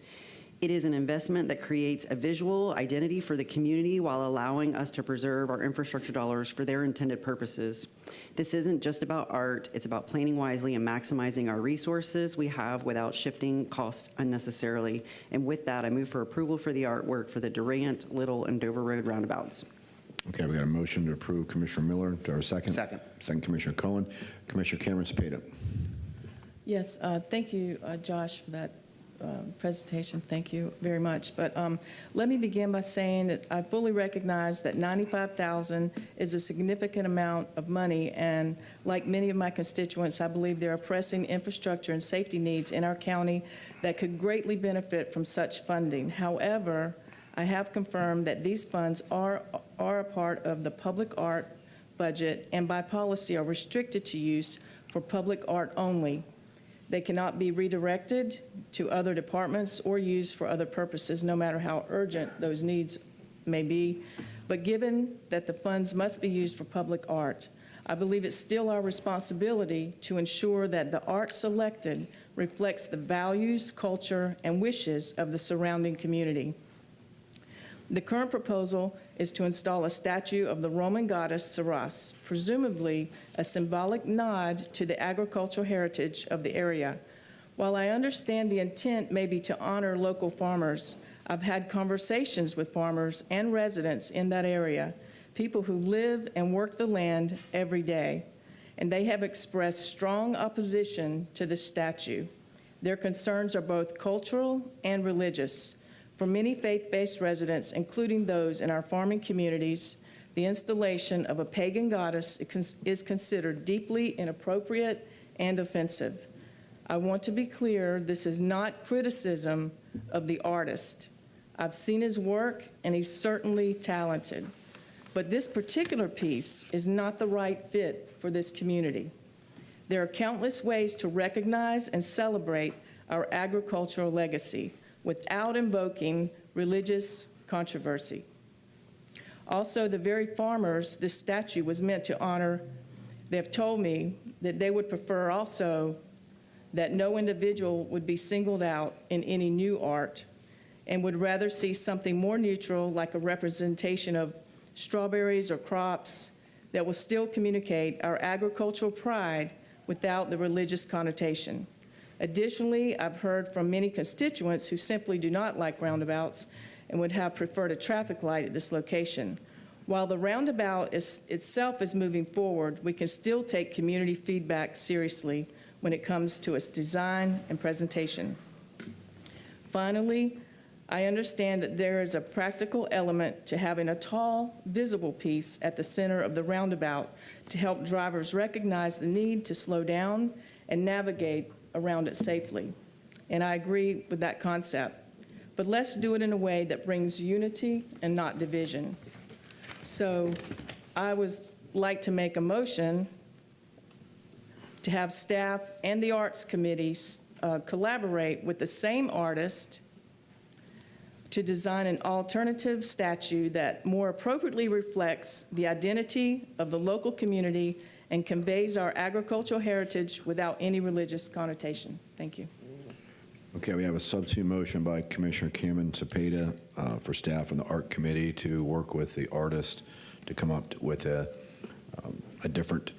It is an investment that creates a visual identity for the community while allowing us to preserve our infrastructure dollars for their intended purposes. This isn't just about art, it's about planning wisely and maximizing our resources we have without shifting costs unnecessarily. And with that, I move for approval for the artwork for the Durant, Little, and Dover Road roundabouts. Okay, we got a motion to approve Commissioner Miller. Do I have a second? Second. Second, Commissioner Cohen. Commissioner Cameron Cepeda. Yes, thank you, Josh, for that presentation. Thank you very much. But let me begin by saying that I fully recognize that $95,000 is a significant amount of money, and like many of my constituents, I believe there are pressing infrastructure and safety needs in our county that could greatly benefit from such funding. However, I have confirmed that these funds are a part of the public art budget and by policy are restricted to use for public art only. They cannot be redirected to other departments or used for other purposes, no matter how urgent those needs may be. But given that the funds must be used for public art, I believe it's still our responsibility to ensure that the art selected reflects the values, culture, and wishes of the surrounding community. The current proposal is to install a statue of the Roman goddess Ceres, presumably a symbolic nod to the agricultural heritage of the area. While I understand the intent may be to honor local farmers, I've had conversations with farmers and residents in that area, people who live and work the land every day, and they have expressed strong opposition to this statue. Their concerns are both cultural and religious. For many faith-based residents, including those in our farming communities, the installation of a pagan goddess is considered deeply inappropriate and offensive. I want to be clear, this is not criticism of the artist. I've seen his work, and he's certainly talented. But this particular piece is not the right fit for this community. There are countless ways to recognize and celebrate our agricultural legacy without invoking religious controversy. Also, the very farmers this statue was meant to honor, they have told me that they would prefer also that no individual would be singled out in any new art and would rather see something more neutral, like a representation of strawberries or crops that will still communicate our agricultural pride without the religious connotation. Additionally, I've heard from many constituents who simply do not like roundabouts and would have preferred a traffic light at this location. While the roundabout itself is moving forward, we can still take community feedback seriously when it comes to its design and presentation. Finally, I understand that there is a practical element to having a tall, visible piece at the center of the roundabout to help drivers recognize the need to slow down and navigate around it safely. And I agree with that concept. But let's do it in a way that brings unity and not division. So I would like to make a motion to have staff and the Arts Committee collaborate with the same artist to design an alternative statue that more appropriately reflects the identity of the local community and conveys our agricultural heritage without any religious connotation. Thank you. Okay, we have a substitute motion by Commissioner Cameron Cepeda for staff and the Art Committee to work with the artist to come up with a different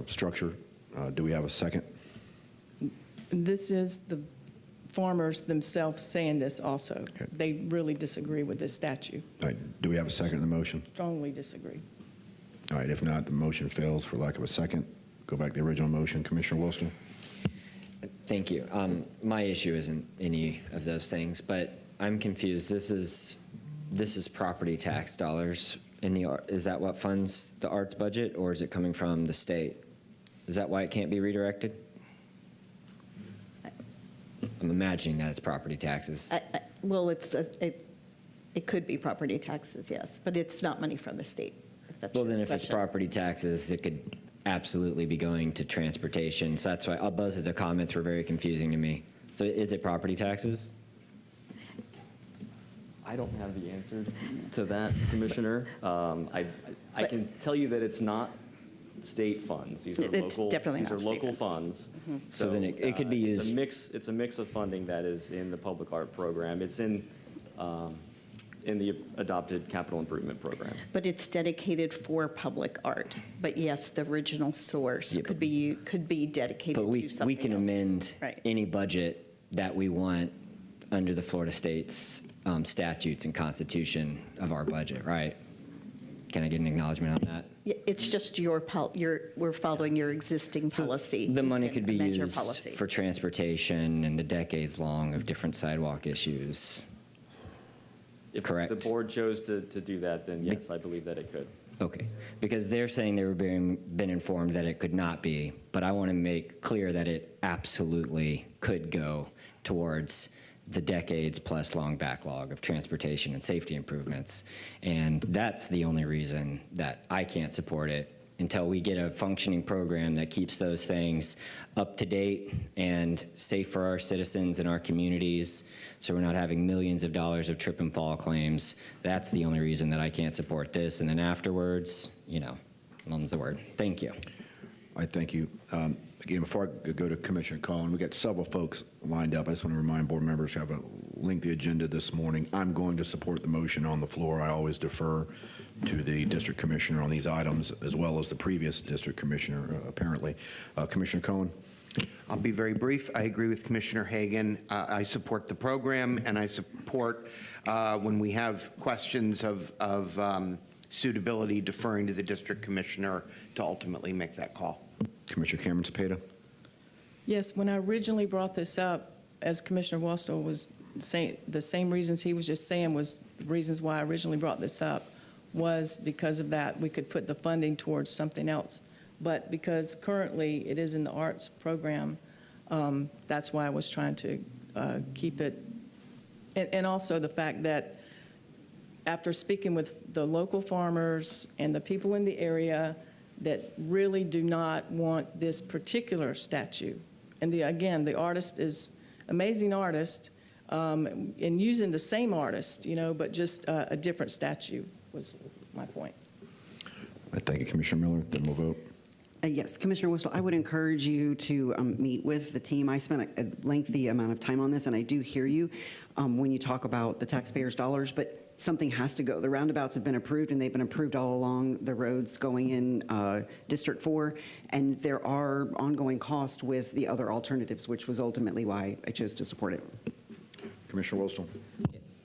structure. Do we have a second? This is the farmers themselves saying this also. They really disagree with this statute. All right, do we have a second in the motion? Strongly disagree. All right, if not, the motion fails for lack of a second. Go back to the original motion. Commissioner Wilson? Thank you. My issue isn't any of those things, but I'm confused. This is property tax dollars in the art. Is that what funds the arts budget, or is it coming from the state? Is that why it can't be redirected? I'm imagining that it's property taxes. Well, it could be property taxes, yes, but it's not money from the state. Well, then if it's property taxes, it could absolutely be going to transportation. So that's why both of the comments were very confusing to me. So is it property taxes? I don't have the answer to that, Commissioner. I can tell you that it's not state funds. These are It's local. definitely these not are state local funds. funds. So then it could be used. It's a mix of funding that is in the public art program. It's in the adopted capital improvement program. But it's dedicated for public art. But yes, the original source could be dedicated But to something we can else. amend Right. any budget that we want under the Florida state's statutes and constitution of our budget, right? Can I get an acknowledgement on that? Yeah, it's just we're following your existing policy. The money You can could be amend your used policy. for transportation and the decades long of different sidewalk issues. If Correct. the board chose to do that, then yes, I believe that it could. Okay, because they're saying they were been informed that it could not be, but I want to make clear that it absolutely could go towards the decades plus long backlog of transportation and safety improvements. And that's the only reason that I can't support it until we get a functioning program that keeps those things up to date and safe for our citizens and our communities, so we're not having millions of dollars of trip and fall claims. That's the only reason that I can't support this. And then afterwards, mum's the word. Thank you. I thank you. Again, before I go to Commissioner Collin, we got several folks lined up. I just want to remind board members who have a lengthy agenda this morning. I'm going to support the motion on the floor. I always defer to the district commissioner on these items, as well as the previous district commissioner, apparently. Commissioner Cohen? I'll be very brief. I agree with Commissioner Hagan. I support the program, and I support when we have questions of suitability, deferring to the district commissioner to ultimately make that call. Commissioner Cameron Cepeda? Yes, when I originally brought this up, as Commissioner Wostel was saying, the same reasons he was just saying was the reasons why I originally brought this up was because of that. We could put the funding towards something else. But because currently it is in the arts program, that's why I was trying to keep it. And also the fact that after speaking with the local farmers and the people in the area that really do not want this particular statue. And again, the artist is amazing artist, and using the same artist, but just a different statue was my point. I thank you, Commissioner Miller. Then we'll vote. Yes, Commissioner Whistle, I would encourage you to meet with the team. I spent a lengthy amount of time on this, and I do hear you when you talk about the taxpayers' dollars, but something has to go. The roundabouts have been approved, and they've been approved all along the roads going in District 4, and there are ongoing costs with the other alternatives, which was ultimately why I chose to support it. Commissioner Wostel?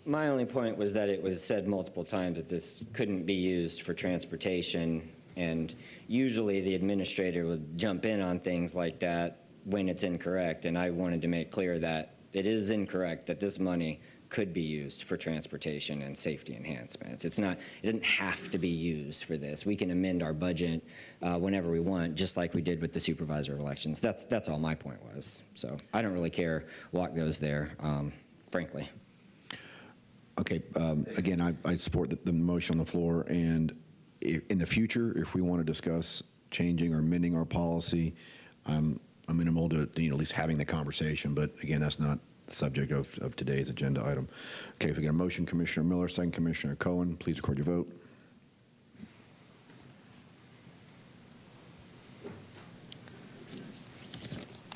My only point was that it was said multiple times that this couldn't be used for transportation, and usually the administrator would jump in on things like that when it's incorrect, and I wanted to make clear that it is incorrect that this money could be used for transportation and safety enhancements. It didn't have to be used for this. We can amend our budget whenever we want, just like we did with the supervisor elections. That's all my point was. So I don't really care what goes there, frankly. Okay, again, I support the motion on the floor, and in the future, if we want to discuss changing or amending our policy, I'm amenable to at least having the conversation, but again, that's not the subject of today's agenda item. Okay, if we get a motion, Commissioner Miller, second Commissioner Cohen, please record your vote.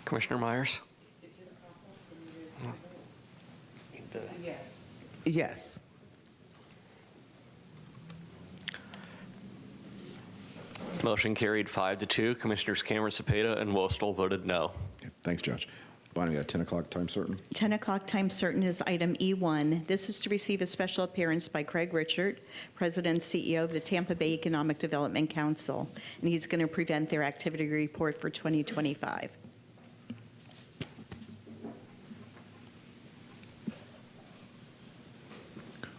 Commissioner Myers? Yes. Motion carried 5-2. Commissioners Cameron, Cepeda, and Wostel voted no. Okay, thanks, Josh. Bonnie, we got 10 o'clock time certain? 10 o'clock time certain is item E1. This is to receive a special appearance by Craig Richard, President and CEO of the Tampa Bay Economic Development Council, and he's going to present their activity report for 2025.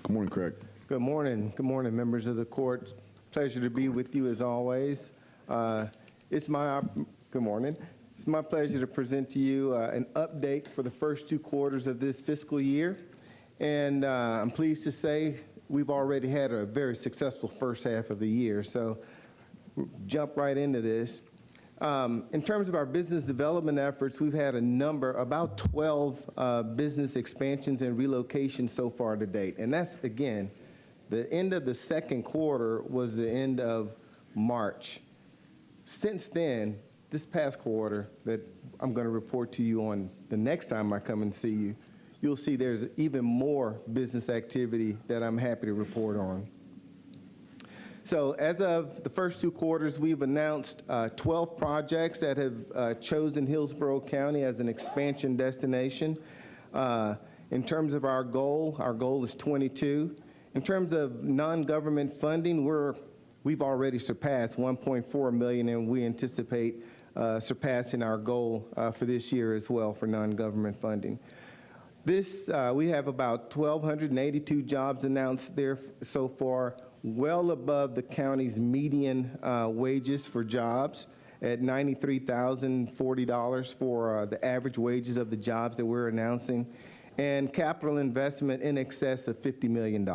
Good morning, Craig. Good morning. Good morning, members of the court. Pleasure to be with you as always. Good morning. It's my pleasure to present to you an update for the first 2 quarters of this fiscal year. And I'm pleased to say we've already had a very successful first half of the year. So we'll jump right into this. In terms of our business development efforts, we've had about 12 business expansions and relocations so far to date. And that's, again, the end of the second quarter was the end of March. Since then, this past quarter that I'm going to report to you on the next time I come and see you, you'll see there's even more business activity that I'm happy to report on. So as of the first 2 quarters, we've announced 12 projects that have chosen Hillsborough County as an expansion destination. In terms of our goal is 22. In terms of non-government funding, we've already surpassed $1.4 million, and we anticipate surpassing our goal for this year as well for non-government funding. We have about 1,282 jobs announced there so far, well above the county's median wages for jobs at $93,040 for the average wages of the jobs that we're announcing, and capital investment in excess of $50 million.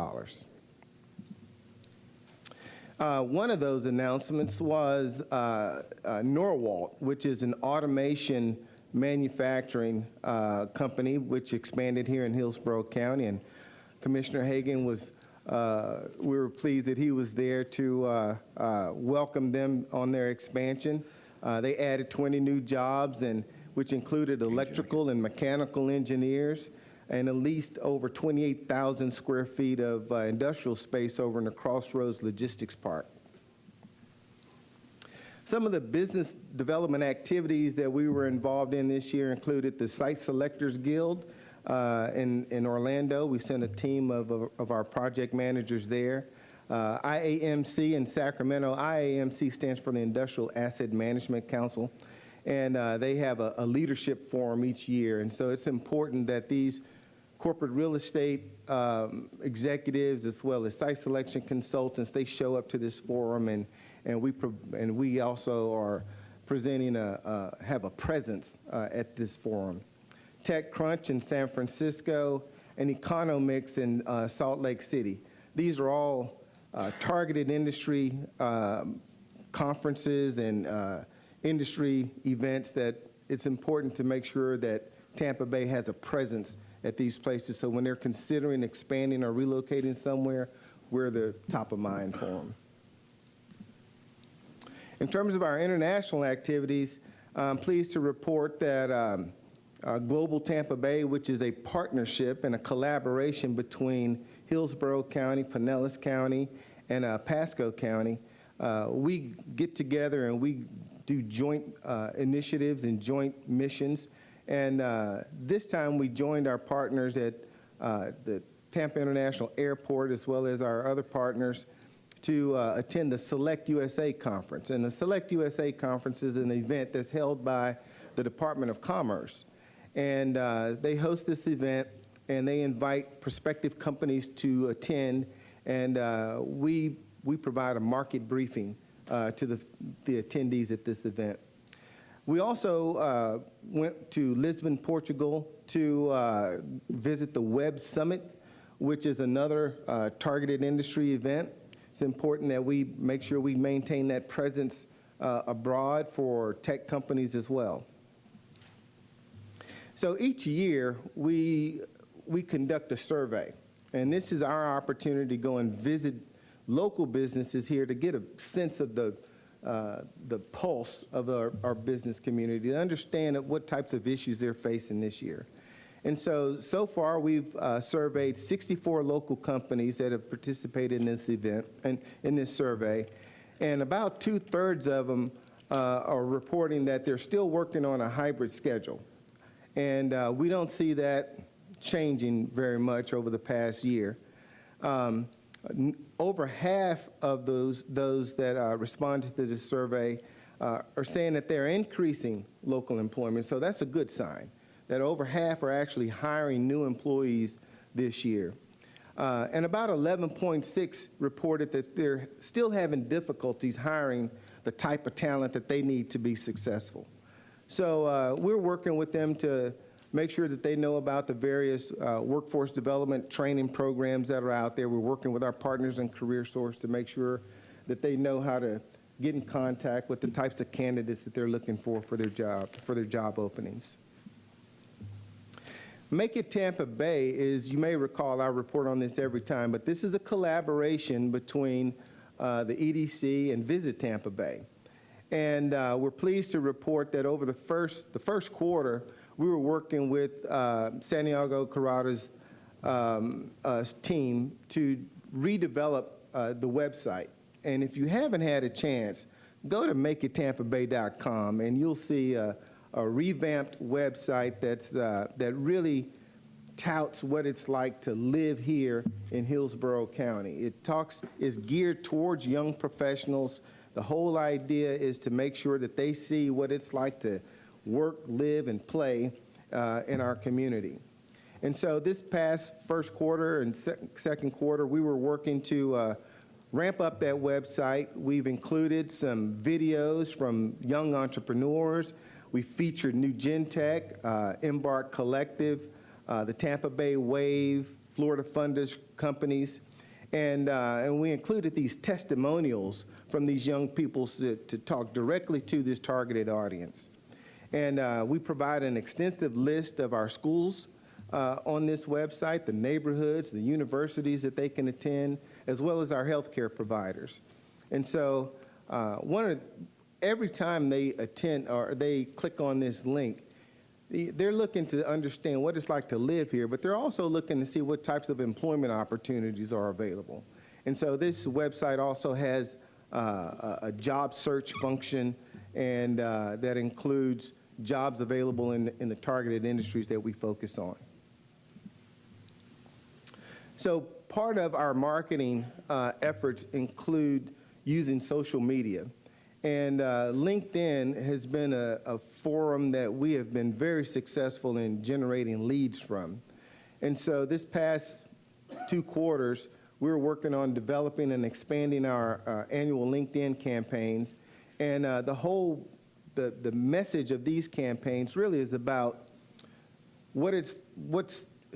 One of those announcements was Norwalt, which is an automation manufacturing company which expanded here in Hillsborough County. And Commissioner Hagan we were pleased that he was there to welcome them on their expansion. They added 20 new jobs, which included electrical and mechanical engineers, and at least over 28,000 square feet of industrial space over in the Crossroads Logistics Park. Some of the business development activities that we were involved in this year included the Site Selectors Guild in Orlando. We sent a team of our project managers there. IAMC in Sacramento. IAMC stands for the Industrial Asset Management Council, and they have a leadership forum each year. And so it's important that these corporate real estate executives, as well as site selection consultants, they show up to this forum, and we also are presenting have a presence at this forum. TechCrunch in San Francisco, and Economix in Salt Lake City. These are all targeted industry conferences and industry events that it's important to make sure that Tampa Bay has a presence at these places, so when they're considering expanding or relocating somewhere, we're the top of mind for them. In terms of our international activities, I'm pleased to report that Global Tampa Bay, which is a partnership and a collaboration between Hillsborough County, Pinellas County, and Pasco County, we get together and we do joint initiatives and joint missions. And this time we joined our partners at the Tampa International Airport, as well as our other partners, to attend the Select USA Conference. And the Select USA Conference is an event that's held by the Department of Commerce. And they host this event, and they invite prospective companies to attend, and we provide a market briefing to the attendees at this event. We also went to Lisbon, Portugal to visit the Web Summit, which is another targeted industry event. It's important that we make sure we maintain that presence abroad for tech companies as well. So each year we conduct a survey, and this is our opportunity to go and visit local businesses here to get a sense of the pulse of our business community, to understand what types of issues they're facing this year. And so far we've surveyed 64 local companies that have participated in this event and in this survey. And about 2/3 of them are reporting that they're still working on a hybrid schedule. And we don't see that changing very much over the past year. Over half of those that responded to this survey are saying that they're increasing local employment. So that's a good sign, that over half are actually hiring new employees this year. And about 11.6 reported that they're still having difficulties hiring the type of talent that they need to be successful. So we're working with them to make sure that they know about the various workforce development training programs that are out there. We're working with our partners in CareerSource to make sure that they know how to get in contact with the types of candidates that they're looking for their job openings. Make It Tampa Bay is, you may recall, I report on this every time, but this is a collaboration between the EDC and Visit Tampa Bay. And we're pleased to report that over the first quarter, we were working with Santiago Carrada's team to redevelop the website. And if you haven't had a chance, go to makeittampa.bay.com and you'll see a revamped website that really touts what it's like to live here in Hillsborough County. Is geared towards young professionals. The whole idea is to make sure that they see what it's like to work, live, and play in our community. And so this past first quarter and second quarter, we were working to ramp up that website. We've included some videos from young entrepreneurs. We featured New Gen Tech, Embark Collective, the Tampa Bay Wave, Florida Funders companies, and we included these testimonials from these young people to talk directly to this targeted audience. And we provide an extensive list of our schools on this website, the neighborhoods, the universities that they can attend, as well as our healthcare providers. And so every time they attend or they click on this link, they're looking to understand what it's like to live here, but they're also looking to see what types of employment opportunities are available. And so this website also has a job search function, and that includes jobs available in the targeted industries that we focus on. So part of our marketing efforts include using social media. And LinkedIn has been a forum that we have been very successful in generating leads from. And so this past 2 quarters, we were working on developing and expanding our annual LinkedIn campaigns. And the message of these campaigns really is about what's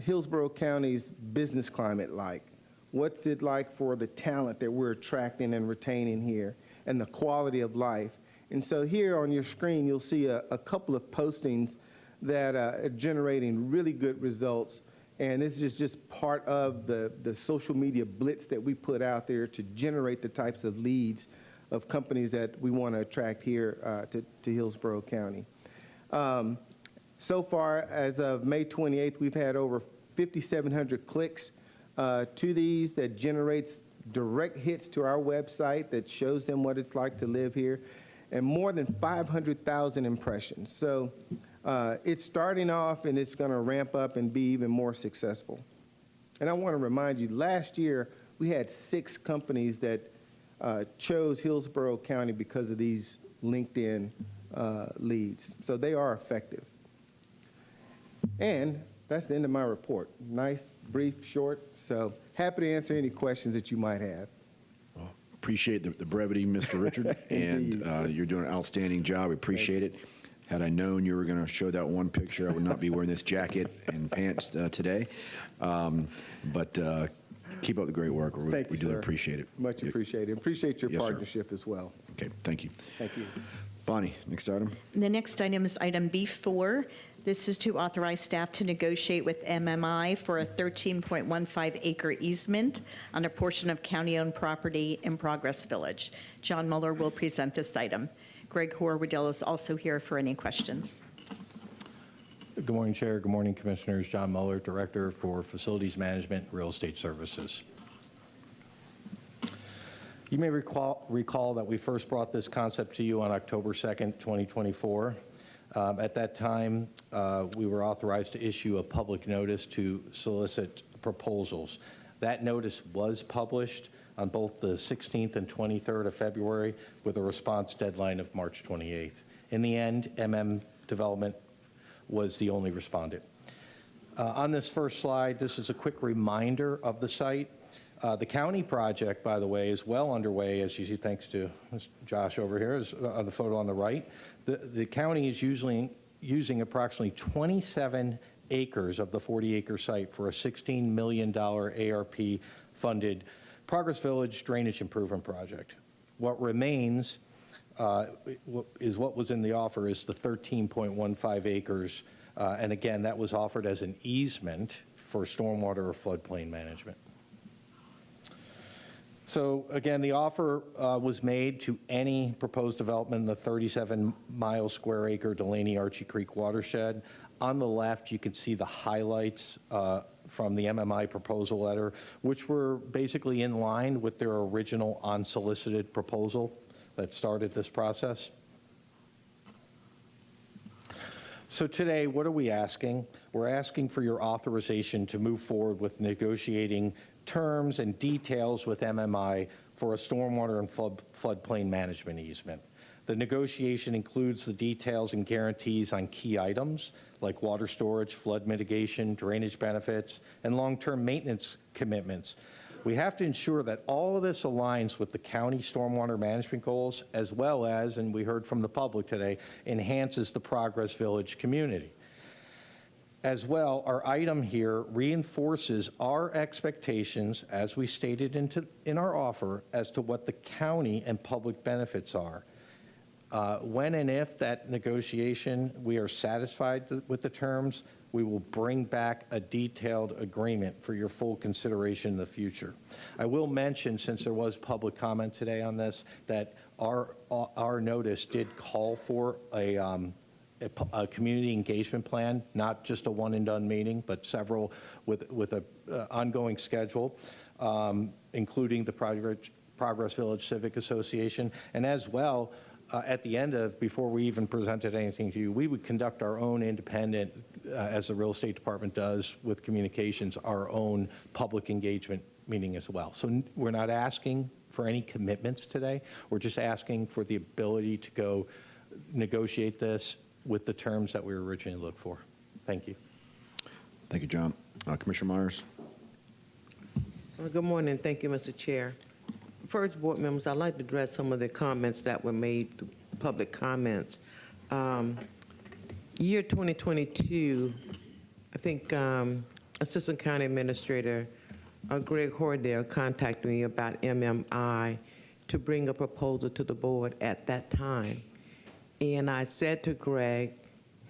Hillsborough County's business climate like? What's it like for the talent that we're attracting and retaining here, and the quality of life? And so here on your screen, you'll see a couple of postings that are generating really good results. And this is just part of the social media blitz that we put out there to generate the types of leads of companies that we want to attract here to Hillsborough County. So far, as of May 28th, we've had over 5,700 clicks to these that generates direct hits to our website that shows them what it's like to live here, and more than 500,000 impressions. So it's starting off, and it's going to ramp up and be even more successful. And I want to remind you, last year, we had 6 companies that chose Hillsborough County because of these LinkedIn leads. So they are effective. And that's the end of my report. Nice, brief, short. So happy to answer any questions that you might have. Well, appreciate the brevity, Mr. Richard, and you're doing an outstanding job. We appreciate it. Had I known you were going to show that one picture, I would not be wearing this jacket and pants today. But keep up the great work. We do appreciate it. Much appreciated. Appreciate your partnership as well. Okay, thank you. Thank you. Bonnie, next item. The next item is item B4. This is to authorize staff to negotiate with MMI for a 13.15-acre easement on a portion of county-owned property in Progress Village. John Muller will present this item. Greg Horwoodell is also here for any questions. Good morning, Chair. Good morning, Commissioners. John Muller, Director for Facilities Management and Real Estate Services. You may recall that we first brought this concept to you on October 2nd, 2024. At that time, we were authorized to issue a public notice to solicit proposals. That notice was published on both the 16th and 23rd of February with a response deadline of March 28th. In the end, Development was the only respondent. On this first slide, this is a quick reminder of the site. The county project, by the way, is well underway, as you see, thanks to Josh over here, is on the photo on the right. The county is usually using approximately 27 acres of the 40-acre site for a $16 million ARP-funded Progress Village Drainage Improvement Project. What remains is what was in the offer is the 13.15 acres, and again, that was offered as an easement for stormwater or floodplain management. So again, the offer was made to any proposed development in the 37-mile square acre Delaney Archie Creek watershed. On the left, you can see the highlights from the MMI proposal letter, which were basically in line with their original unsolicited proposal that started this process. So today, what are we asking? We're asking for your authorization to move forward with negotiating terms and details with MMI for a stormwater and floodplain management easement. The negotiation includes the details and guarantees on key items like water storage, flood mitigation, drainage benefits, and long-term maintenance commitments. We have to ensure that all of this aligns with the county stormwater management goals, as well as, and we heard from the public today, enhances the Progress Village community. As well, our item here reinforces our expectations, as we stated in our offer, as to what the county and public benefits are. When and if that negotiation, we are satisfied with the terms, we will bring back a detailed agreement for your full consideration in the future. I will mention, since there was public comment today on this, that our notice did call for a community engagement plan, not just a one-and-done meeting, but several with an ongoing schedule, including the Progress Village Civic Association, and as well, at the end of, before we even presented anything to you, we would conduct our own independent, as the real estate department does with communications, our own public engagement meeting as well. So we're not asking for any commitments today. We're just asking for the ability to go negotiate this with the terms that we originally looked for. Thank you. Thank you, John. Commissioner Myers. Good morning. Thank you, Mr. Chair. First, board members, I'd like to address some of the comments that were made, public comments. Year 2022, I think Assistant County Administrator Greg Hordale contacted me about MMI to bring a proposal to the board at that time. And I said to Greg,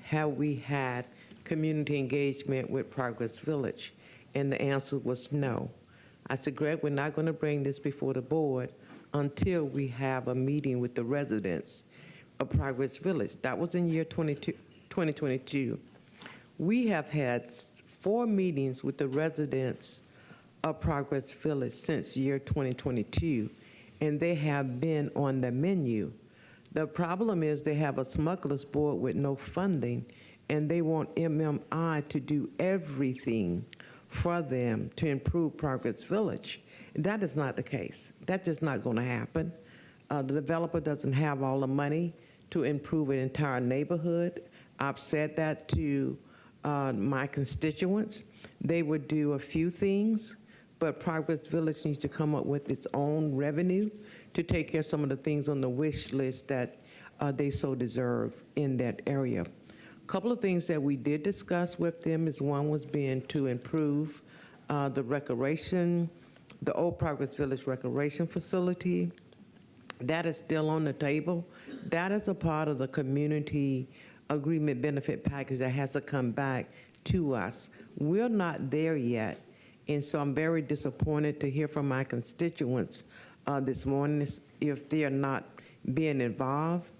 have we had community engagement with Progress Village? And the answer was no. I said, Greg, we're not going to bring this before the board until we have a meeting with the residents of Progress Village. That was in year 2022. We have had 4 meetings with the residents of Progress Village since year 2022, and they have been on the menu. The problem is they have a smuggler's board with no funding, and they want MMI to do everything for them to improve Progress Village. That is not the case. That's just not going to happen. The developer doesn't have all the money to improve an entire neighborhood. I've said that to my constituents. They would do a few things, but Progress Village needs to come up with its own revenue to take care of some of the things on the wish list that they so deserve in that area. Couple of things that we did discuss with them is one was being to improve the recreation, the old Progress Village recreation facility. That is still on the table. That is a part of the community agreement benefit package that has to come back to us. We're not there yet, and so I'm very disappointed to hear from my constituents this morning if they're not being involved.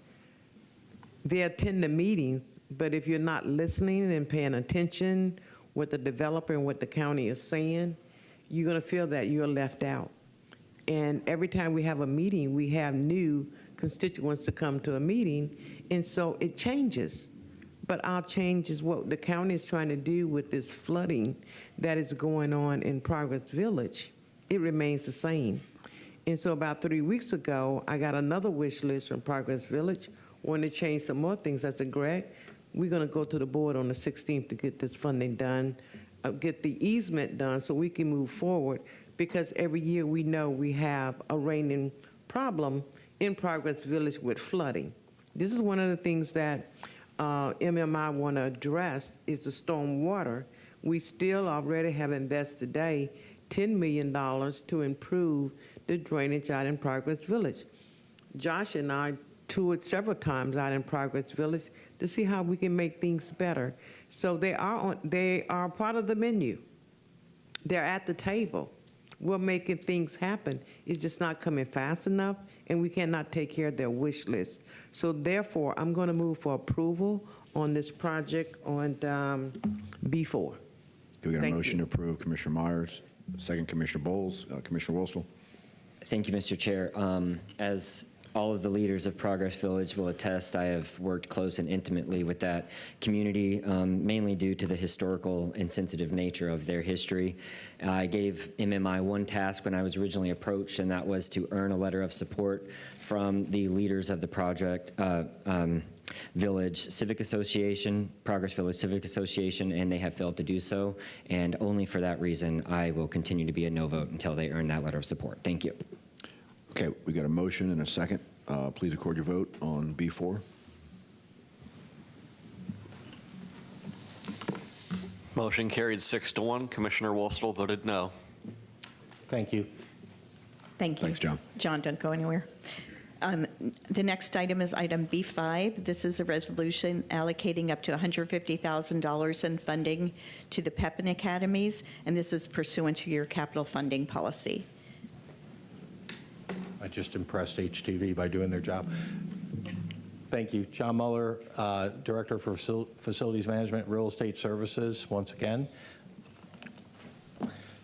They attend the meetings, but if you're not listening and paying attention what the developer and what the county is saying, you're going to feel that you're left out. And every time we have a meeting, we have new constituents to come to a meeting, and so it changes. But our change is what the county is trying to do with this flooding that is going on in Progress Village. It remains the same. And so about 3 weeks ago, I got another wish list from Progress Village, wanting to change some more things. I said, Greg, we're going to go to the board on the 16th to get this funding done, get the easement done so we can move forward, because every year we know we have a raining problem in Progress Village with flooding. This is one of the things that MMI want to address is the storm water. We still already have invested today $10 million to improve the drainage out in Progress Village. Josh and I toured several times out in Progress Village to see how we can make things better. So they are part of the menu. They're at the table. We're making things happen. It's just not coming fast enough, and we cannot take care of their wish list. So therefore, I'm going to move for approval on this project on B4. Do we get a Thank motion you. to approve? Commissioner Myers, second Commissioner Bowles, Commissioner Wolstel. Thank you, Mr. Chair. As all of the leaders of Progress Village will attest, I have worked close and intimately with that community, mainly due to the historical and sensitive nature of their history. I gave MMI one task when I was originally approached, and that was to earn a letter of support from the leaders of the project Village Civic Association, Progress Village Civic Association, and they have failed to do so. And only for that reason, I will continue to be a no vote until they earn that letter of support. Thank you. Okay, we got a motion and a second. Please record your vote on B4. Motion carried 6-1. Commissioner Wolstel voted no. Thank you. Thank you. Thanks, John. John, don't go anywhere. The next item is item B5. This is a resolution allocating up to $150,000 in funding to the Pepin Academies, and this is pursuant to your capital funding policy. I just impressed HTV by doing their job. Thank you. John Muller, Director for Facilities Management, Real Estate Services, once again.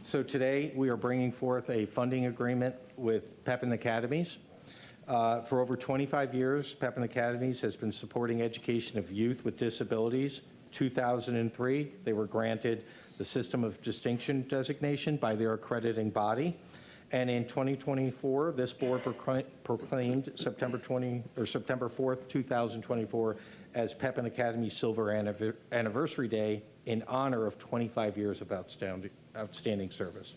So today we are bringing forth a funding agreement with Pepin Academies. For over 25 years, Pepin Academies has been supporting education of youth with disabilities. 2003, they were granted the System of Distinction designation by their accrediting body. And in 2024, this board proclaimed September 4th, 2024 as Pepin Academy Silver Anniversary Day in honor of 25 years of outstanding service.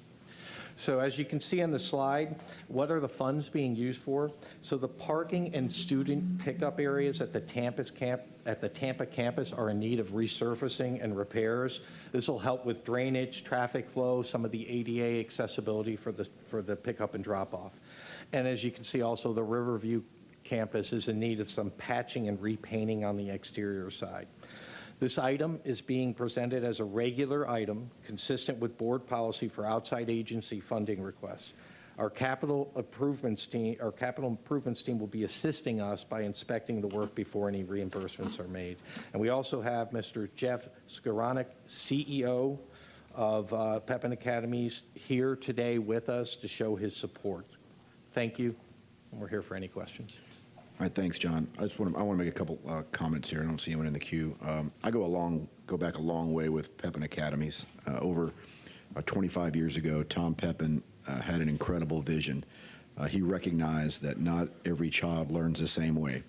So as you can see on the slide, what are the funds being used for? So the parking and student pickup areas at the Tampa campus are in need of resurfacing and repairs. This will help with drainage, traffic flow, some of the ADA accessibility for the pickup and drop off. And as you can see also, the Riverview campus is in need of some patching and repainting on the exterior side. This item is being presented as a regular item consistent with board policy for outside agency funding requests. Our capital improvements team will be assisting us by inspecting the work before any reimbursements are made. And we also have Mr. Jeff Skoranek, CEO of Pepin Academies, here today with us to show his support. Thank you, and we're here for any questions. All right, thanks, John. I want to make a couple comments here. I don't see anyone in the queue. I go back a long way with Pepin Academies. Over 25 years ago, Tom Pepin had an incredible vision. He recognized that not every child learns the same way.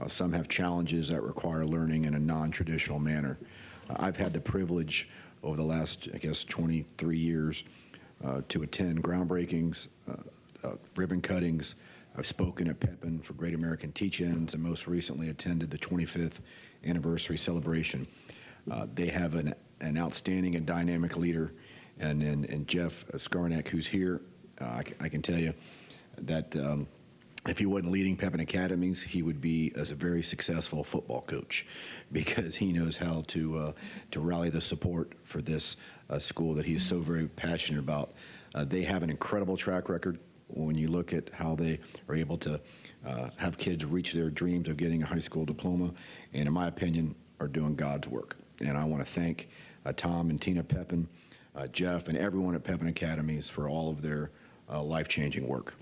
Some have challenges that require learning in a non-traditional manner. I've had the privilege over the last, 23 years to attend groundbreakings, ribbon cuttings. I've spoken at Pepin for Great American Teach-Ins and most recently attended the 25th anniversary celebration. They have an outstanding and dynamic leader, and Jeff Skoranek, who's here. I can tell you that if he wasn't leading Pepin Academies, he would be as a very successful football coach, because he knows how to rally the support for this school that he's so very passionate about. They have an incredible track record. When you look at how they are able to have kids reach their dreams of getting a high school diploma, and in my opinion, are doing God's work. And I want to thank Tom and Tina Pepin, Jeff, and everyone at Pepin Academies for all of their life-changing work.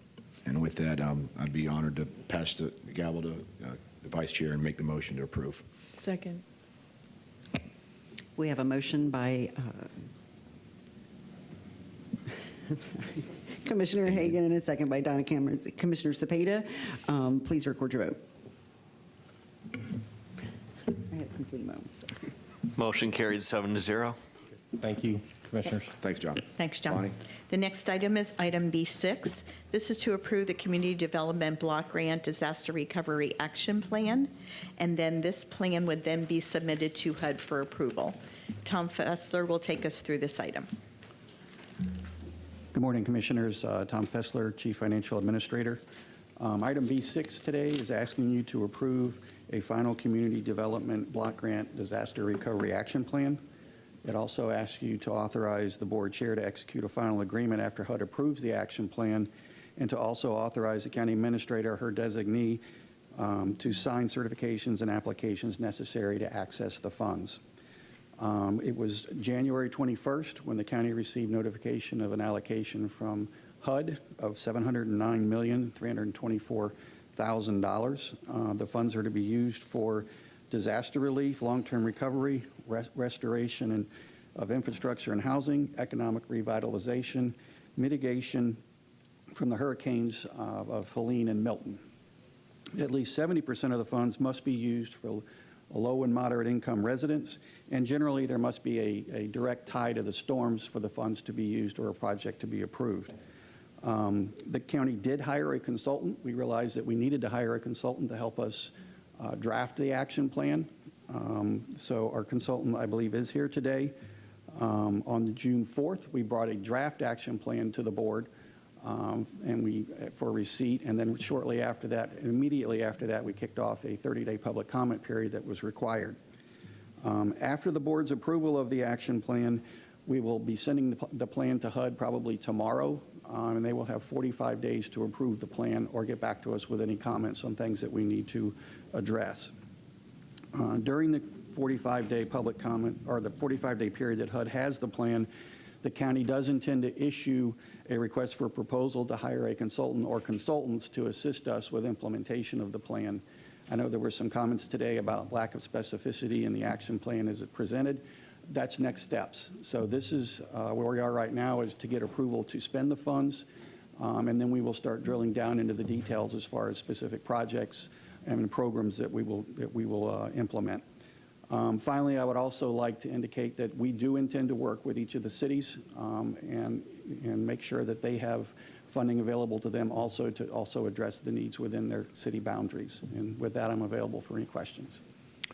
And with that, I'd be honored to pass the gavel to the Vice Chair and make the motion to approve. Second. We have a motion by Commissioner Hagan and a second by Donna Cameron. Commissioner Cepeda, please record your vote. I had complete moment. Motion carried 7-0. Thank you, Commissioners. Thanks, John. Thanks, John. Bonnie? The next item is item B6. This is to approve the Community Development Block Grant Disaster Recovery Action Plan, and then this plan would then be submitted to HUD for approval. Tom Fessler will take us through this item. Good morning, Commissioners. Tom Fessler, Chief Financial Administrator. Item B6 today is asking you to approve a final Community Development Block Grant Disaster Recovery Action Plan. It also asks you to authorize the Board Chair to execute a final agreement after HUD approves the action plan, and to also authorize the County Administrator or her designee to sign certifications and applications necessary to access the funds. It was January 21st when the county received notification of an allocation from HUD of $709,324,000. The funds are to be used for disaster relief, long-term recovery, restoration of infrastructure and housing, economic revitalization, mitigation from the hurricanes of Helene and Milton. At least 70% of the funds must be used for low and moderate income residents, and generally there must be a direct tie to the storms for the funds to be used or a project to be approved. The county did hire a consultant. We realized that we needed to hire a consultant to help us draft the action plan. So our consultant, I believe, is here today. On June 4th, we brought a draft action plan to the board for receipt, and then shortly after that, immediately after that, we kicked off a 30-day public comment period that was required. After the board's approval of the action plan, we will be sending the plan to HUD probably tomorrow, and they will have 45 days to approve the plan or get back to us with any comments on things that we need to address. During the 45-day public comment, or the 45-day period that HUD has the plan, the county does intend to issue a request for a proposal to hire a consultant or consultants to assist us with implementation of the plan. I know there were some comments today about lack of specificity in the action plan as it presented. That's next steps. So this is where we are right now, is to get approval to spend the funds, and then we will start drilling down into the details as far as specific projects and programs that we will implement. Finally, I would also like to indicate that we do intend to work with each of the cities and make sure that they have funding available to them also to also address the needs within their city boundaries. And with that, I'm available for any questions.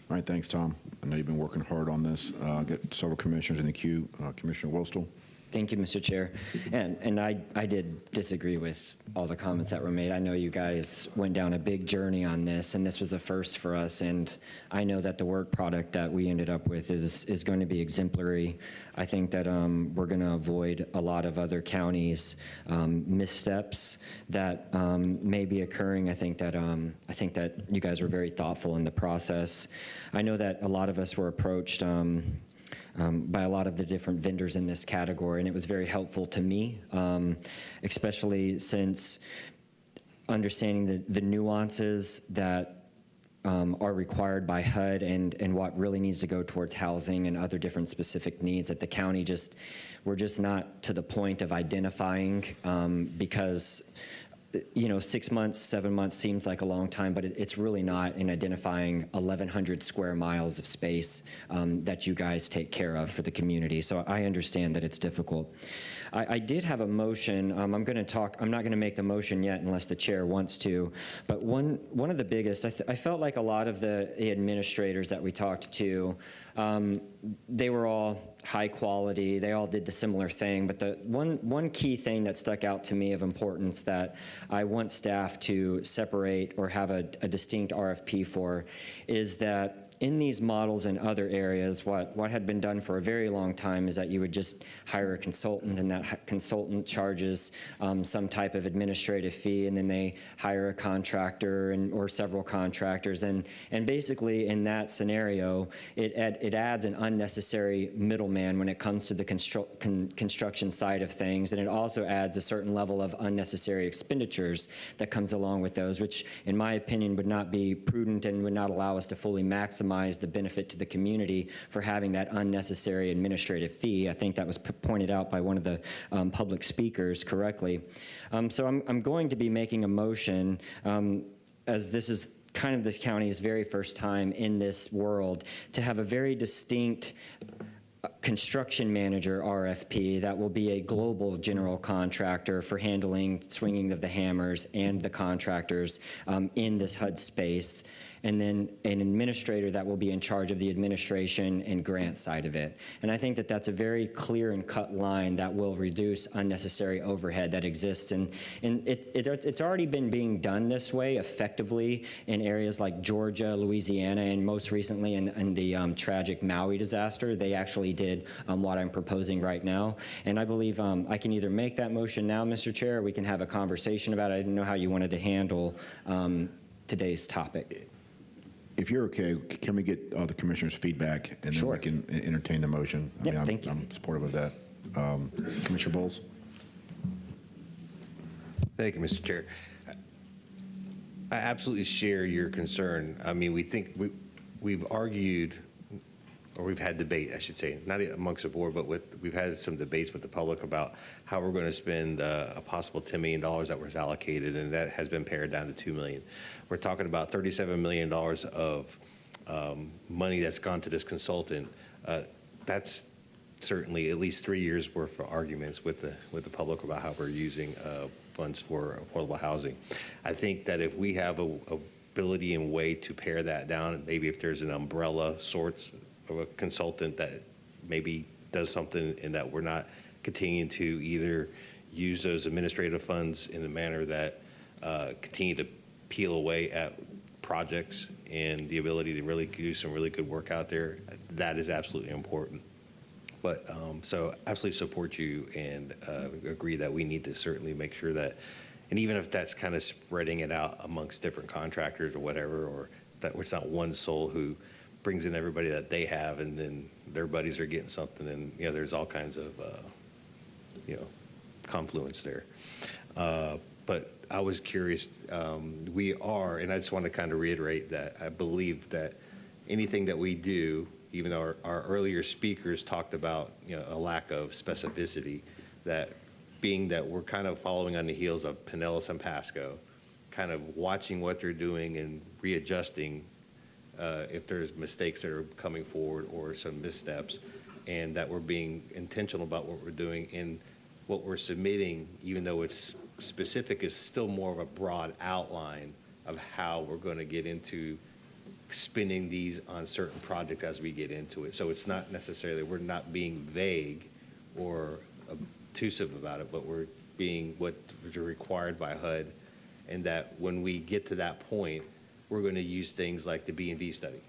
All right, thanks, Tom. I know you've been working hard on this. I've got several commissioners in the queue. Commissioner Wostel. Thank you, Mr. Chair. And I did disagree with all the comments that were made. I know you guys went down a big journey on this, and this was a first for us. And I know that the work product that we ended up with is going to be exemplary. I think that we're going to avoid a lot of other counties' missteps that may be occurring. I think that you guys were very thoughtful in the process. I know that a lot of us were approached by a lot of the different vendors in this category, and it was very helpful to me, especially since understanding the nuances that are required by HUD and what really needs to go towards housing and other different specific needs that the county we're just not to the point of identifying because 6 months, 7 months seems like a long time, but it's really not in identifying 1,100 square miles of space that you guys take care of for the community. So I understand that it's difficult. I did have a motion. I'm not going to make the motion yet unless the chair wants to, but one of the biggest, I felt like a lot of the administrators that we talked to, they were all high quality. They all did the similar thing, but the one key thing that stuck out to me of importance that I want staff to separate or have a distinct RFP for is that in these models in other areas, what had been done for a very long time is that you would just hire a consultant, and that consultant charges some type of administrative fee, and then they hire a contractor or several contractors. And basically, in that scenario, it adds an unnecessary middleman when it comes to the construction side of things, and it also adds a certain level of unnecessary expenditures that comes along with those, which, in my opinion, would not be prudent and would not allow us to fully maximize the benefit to the community for having that unnecessary administrative fee. I think that was pointed out by one of the public speakers correctly. So I'm going to be making a motion, as this is kind of the county's very first time in this world, to have a very distinct construction manager RFP that will be a global general contractor for handling swinging of the hammers and the contractors in this HUD space, and then an administrator that will be in charge of the administration and grant side of it. And I think that that's a very clear and cut line that will reduce unnecessary overhead that exists. And it's already been being done this way effectively in areas like Georgia, Louisiana, and most recently in the tragic Maui disaster. They actually did what I'm proposing right now. And I believe I can either make that motion now, Mr. Chair, or we can have a conversation about it. I didn't know how you wanted to handle today's topic. If you're okay, can we get all the commissioners' feedback, and then we can entertain the motion? Thank you. I'm supportive of that. Commissioner Bowles? Thank you, Mr. Chair. I absolutely share your concern. I mean, we've argued, or we've had debate, I should say, not amongst the board, but we've had some debates with the public about how we're going to spend a possible $10 million that was allocated, and that has been pared down to $2 million. We're talking about $37 million of money that's gone to this consultant. That's certainly at least 3 years worth of arguments with the public about how we're using funds for affordable housing. I think that if we have a ability and way to pare that down, maybe if there's an umbrella sorts of a consultant that maybe does something, and that we're not continuing to either use those administrative funds in a manner that continue to peel away at projects and the ability to really do some really good work out there, that is absolutely important. But so absolutely support you, and agree that we need to certainly make sure that, and even if that's kind of spreading it out amongst different contractors or whatever, or that it's not one soul who brings in everybody that they have, and then their buddies are getting something, and there's all kinds of confluence there. But I was curious, we are, and I just want to kind of reiterate that I believe that anything that we do, even though our earlier speakers talked about a lack of specificity, that being that we're kind of following on the heels of Pinellas and Pasco, kind of watching what they're doing and readjusting if there's mistakes that are coming forward or some missteps, and that we're being intentional about what we're doing, and what we're submitting, even though it's specific, is still more of a broad outline of how we're going to get into spending these on certain projects as we get into it. So it's not necessarily, we're not being vague or obtrusive about it, but we're being what is required by HUD, and that when we get to that point, we're going to use things like the B&V study,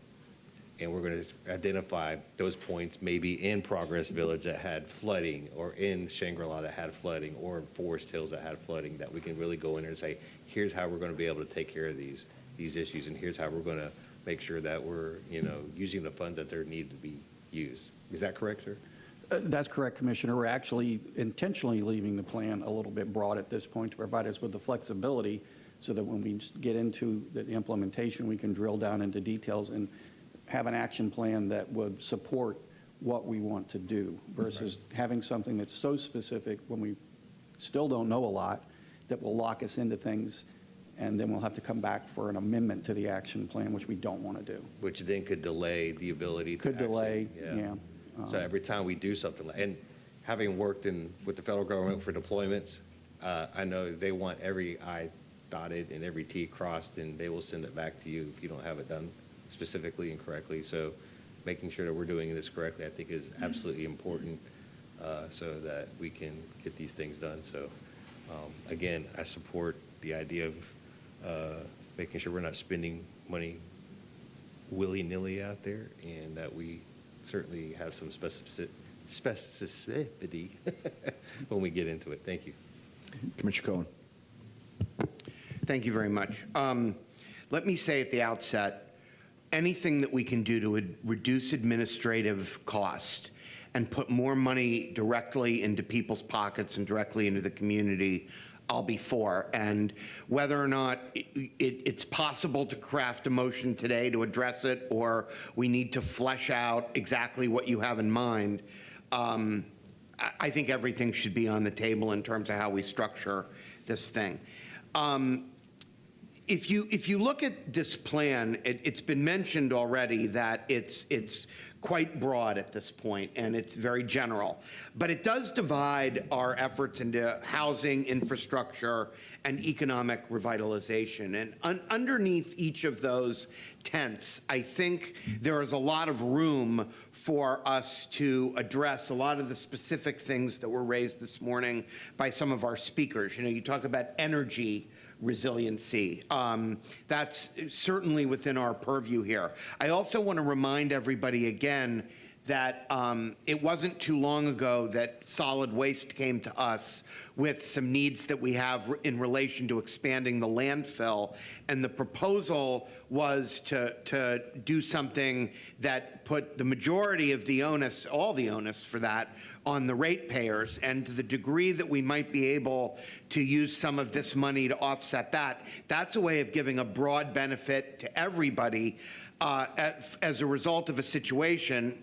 and we're going to identify those points maybe in Progress Village that had flooding, or in Shangri-La that had flooding, or in Forest Hills that had flooding, that we can really go in there and say, here's how we're going to be able to take care of these issues, and here's how we're going to make sure that we're using the funds that they're needed to be used. Is that correct, sir? That's correct, Commissioner. We're actually intentionally leaving the plan a little bit broad at this point to provide us with the flexibility so that when we get into the implementation, we can drill down into details and have an action plan that would support what we want to do versus having something that's so specific when we still don't know a lot that will lock us into things, and then we'll have to come back for an amendment to the action plan, which we don't want to do. Which then could delay the ability to Could delay, yeah. So every time we do something, and having worked with the federal government for deployments, I know they want every I dotted and every T crossed, and they will send it back to you if you don't have it done specifically and correctly. So making sure that we're doing this correctly, I think, is absolutely important, so that we can get these things done. So again, I support the idea of making sure we're not spending money willy-nilly out there, and that we certainly have some specificity when we get into it. Thank you. Commissioner Cohen. Thank you very much. Let me say at the outset, anything that we can do to reduce administrative cost and put more money directly into people's pockets and directly into the community, I'll be for. And whether or not it's possible to craft a motion today to address it, or we need to flesh out exactly what you have in mind, I think everything should be on the table in terms of how we structure this thing. If you look at this plan, it's been mentioned already that it's quite broad at this point, and it's very general. But it does divide our efforts into housing, infrastructure, and economic revitalization. And underneath each of those tents, I think there is a lot of room for us to address a lot of the specific things that were raised this morning by some of our speakers. You know, you talk about energy resiliency. That's certainly within our purview here. I also want to remind everybody again that it wasn't too long ago that solid waste came to us with some needs that we have in relation to expanding the landfill, and the proposal was to do something that put the majority of the onus, all the onus for that, on the ratepayers. And to the degree that we might be able to use some of this money to offset that, that's a way of giving a broad benefit to everybody as a result of a situation,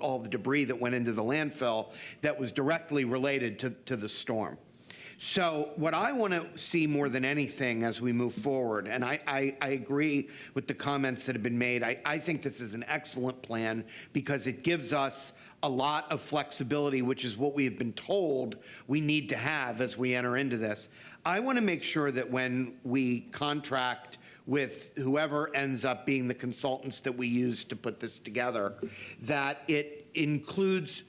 all the debris that went into the landfill that was directly related to the storm. So what I want to see more than anything as we move forward, and I agree with the comments that have been made, I think this is an excellent plan because it gives us a lot of flexibility, which is what we have been told we need to have as we enter into this. I want to make sure that when we contract with whoever ends up being the consultants that we use to put this together, that it includes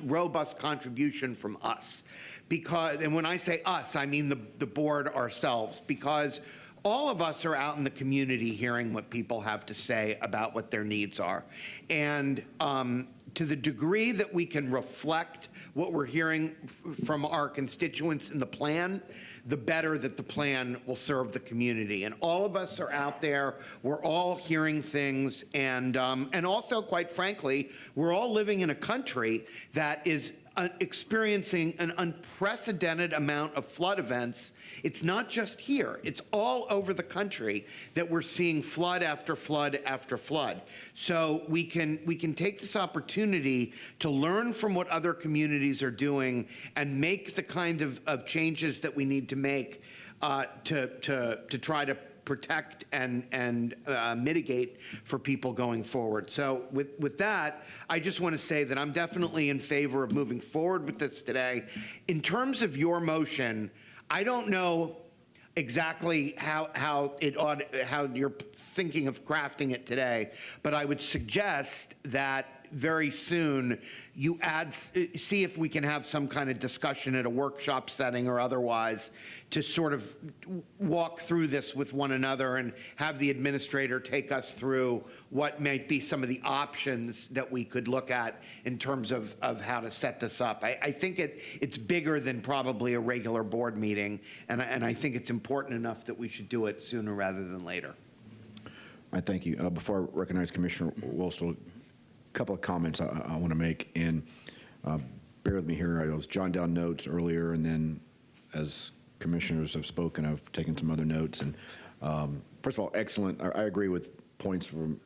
robust contribution from us. Because, and when I say us, I mean the board ourselves, because all of us are out in the community hearing what people have to say about what their needs are. And to the degree that we can reflect what we're hearing from our constituents in the plan, the better that the plan will serve the community. And all of us are out there, we're all hearing things, and also, quite frankly, we're all living in a country that is experiencing an unprecedented amount of flood events. It's not just here, it's all over the country that we're seeing flood after flood after flood. So we can take this opportunity to learn from what other communities are doing and make the kind of changes that we need to make to try to protect and mitigate for people going forward. So with that, I just want to say that I'm definitely in favor of moving forward with this today. In terms of your motion, I don't know exactly how you're thinking of crafting it today, but I would suggest that very soon you see if we can have some kind of discussion at a workshop setting or otherwise to sort of walk through this with one another and have the administrator take us through what might be some of the options that we could look at in terms of how to set this up. I think it's bigger than probably a regular board meeting, and I think it's important enough that we should do it sooner rather than later. I thank you. Before I recognize Commissioner Wolstel, couple of comments I want to make, and bear with me here. I was jotting down notes earlier, and then as commissioners have spoken, I've taken some other notes. And first of all, excellent. I agree with points from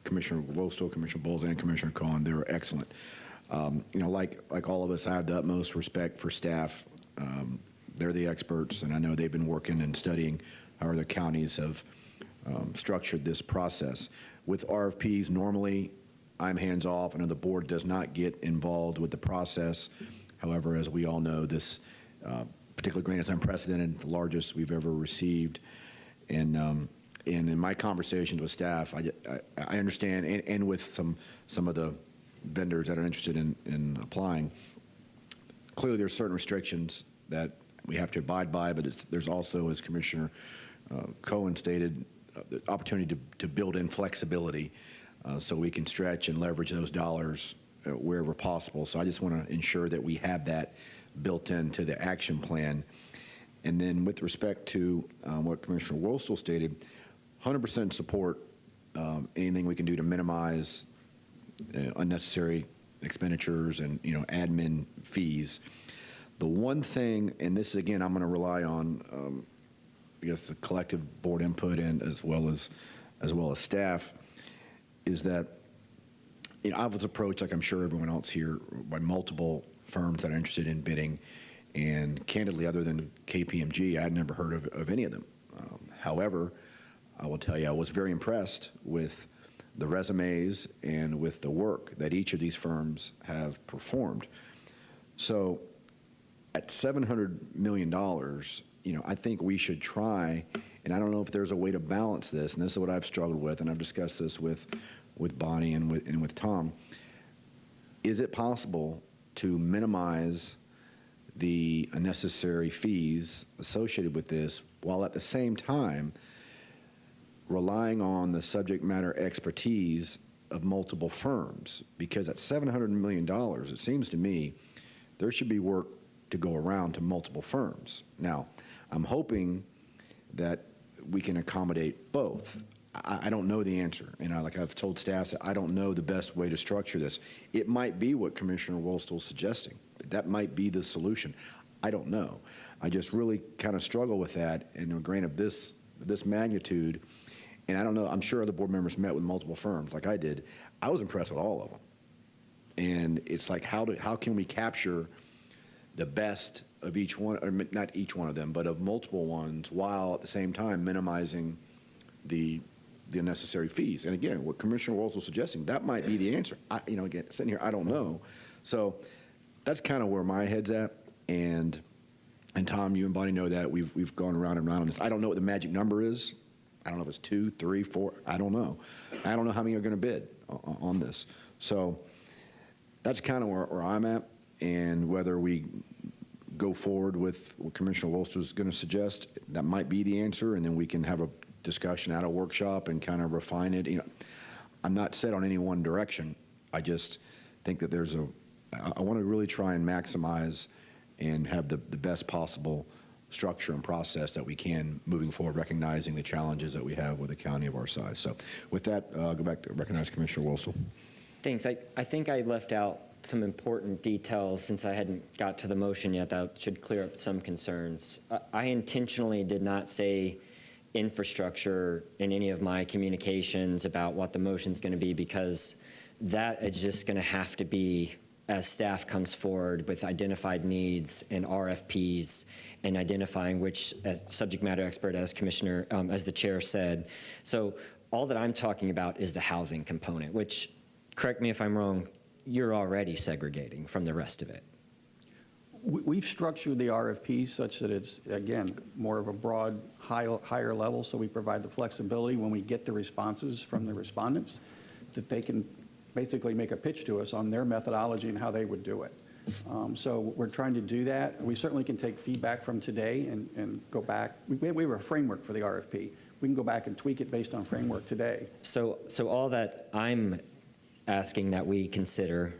Commissioner Wolstel, Commissioner Bowles, and Commissioner Cohen. They were excellent. You know, like all of us, I have the utmost respect for staff. They're the experts, and I know they've been working and studying how other counties have structured this process. With RFPs, normally I'm hands-off. I know the board does not get involved with the process. However, as we all know, this particular grant is unprecedented, the largest we've ever received. And in my conversations with staff, I understand, and with some of the vendors that are interested in applying, clearly there's certain restrictions that we have to abide by, but there's also, as Commissioner Cohen stated, the opportunity to build in flexibility so we can stretch and leverage those dollars wherever possible. So I just want to ensure that we have that built into the action plan. And then with respect to what Commissioner Wolstel stated, 100% support anything we can do to minimize unnecessary expenditures and admin fees. The one thing, and this again, I'm going to rely on, I guess, the collective board input and as well as staff, is that I was approached, like I'm sure everyone else here, by multiple firms that are interested in bidding, and candidly, other than KPMG, I'd never heard of any of them. However, I will tell you, I was very impressed with the resumes and with the work that each of these firms have performed. So at $700 million, I think we should try, and I don't know if there's a way to balance this, and this is what I've struggled with, and I've discussed this with Bonnie and with Tom. Is it possible to minimize the unnecessary fees associated with this while at the same time relying on the subject matter expertise of multiple firms? Because at $700 million, it seems to me there should be work to go around to multiple firms. Now, I'm hoping that we can accommodate both. I don't know the answer, and like I've told staff, I don't know the best way to structure this. It might be what Commissioner Wolstel's suggesting. That might be the solution. I don't know. I just really kind of struggle with that, and granted this magnitude, and I don't know, I'm sure other board members met with multiple firms like I did. I was impressed with all of them. And it's like, how can we capture the best of each one, or not each one of them, but of multiple ones, while at the same time minimizing the unnecessary fees? And again, what Commissioner Waltz was suggesting, that might be the answer. Again, sitting here, I don't know. So that's kind of where my head's at. And Tom, you and Bonnie know that we've gone around and around on this. I don't know what the magic number is. I don't know if it's 2, 3, 4. I don't know. I don't know how many are going to bid on this. So that's kind of where I'm at. And whether we go forward with what Commissioner Wolster is going to suggest, that might be the answer, and then we can have a discussion at a workshop and kind of refine it. I'm not set on any one direction. I just think that I want to really try and maximize and have the best possible structure and process that we can moving forward, recognizing the challenges that we have with a county of our size. So with that, I'll go back to recognize Commissioner Wolstel. Thanks. I think I left out some important details since I hadn't got to the motion yet that should clear up some concerns. I intentionally did not say infrastructure in any of my communications about what the motion's going to be, because that is just going to have to be as staff comes forward with identified needs and RFPs and identifying which subject matter expert, as Commissioner, as the chair said. So all that I'm talking about is the housing component, which, correct me if I'm wrong, you're already segregating from the rest of it. We've structured the RFP such that it's, again, more of a broad, higher level, so we provide the flexibility when we get the responses from the respondents that they can basically make a pitch to us on their methodology and how they would do it. So we're trying to do that. We certainly can take feedback from today and go back. We have a framework for the RFP. We can go back and tweak it based on framework today. So all that I'm asking that we consider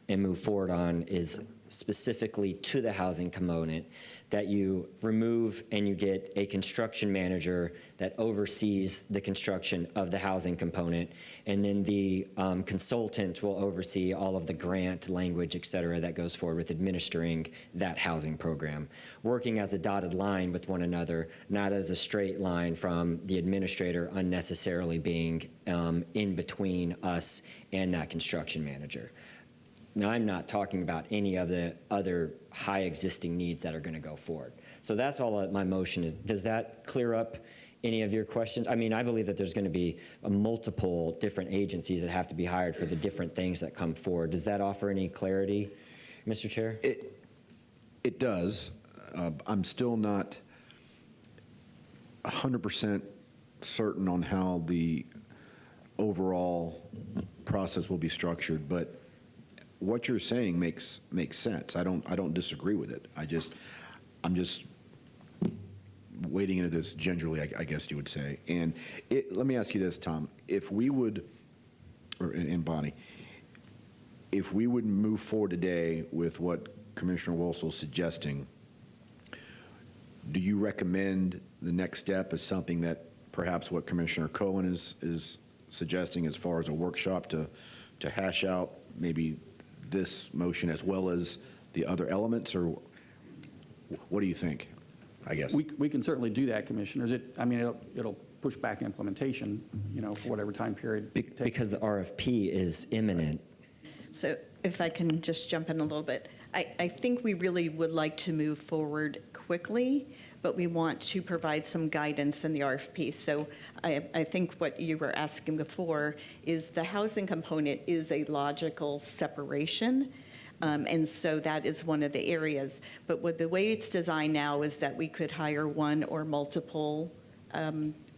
and move forward on is specifically to the housing component, that you remove and you get a construction manager that oversees the construction of the housing component, and then the consultant will oversee all of the grant language, et cetera, that goes forward with administering that housing program, working as a dotted line with one another, not as a straight line from the administrator unnecessarily being in between us and that construction manager. Now, I'm not talking about any of the other high existing needs that are going to go forward. So that's all my motion is. Does that clear up any of your questions? I mean, I believe that there's going to be multiple different agencies that have to be hired for the different things that come forward. Does that offer any clarity, Mr. Chair? It does. I'm still not 100% certain on how the overall process will be structured, but what you're saying makes sense. I don't disagree with it. I'm just wading into this gingerly, I guess you would say. And let me ask you this, Tom. If we would, and Bonnie, if we would move forward today with what Commissioner Wolsel is suggesting, do you recommend the next step as something that perhaps what Commissioner Cohen is suggesting as far as a workshop to hash out maybe this motion as well as the other elements, or what do you think, I guess? We can certainly do that, Commissioners. It'll push back implementation, for whatever time period it takes. Because the RFP is imminent. So if I can just jump in a little bit, I think we really would like to move forward quickly, but we want to provide some guidance in the RFP. So I think what you were asking before is the housing component is a logical separation. And so that is one of the areas. But with the way it's designed now is that we could hire one or multiple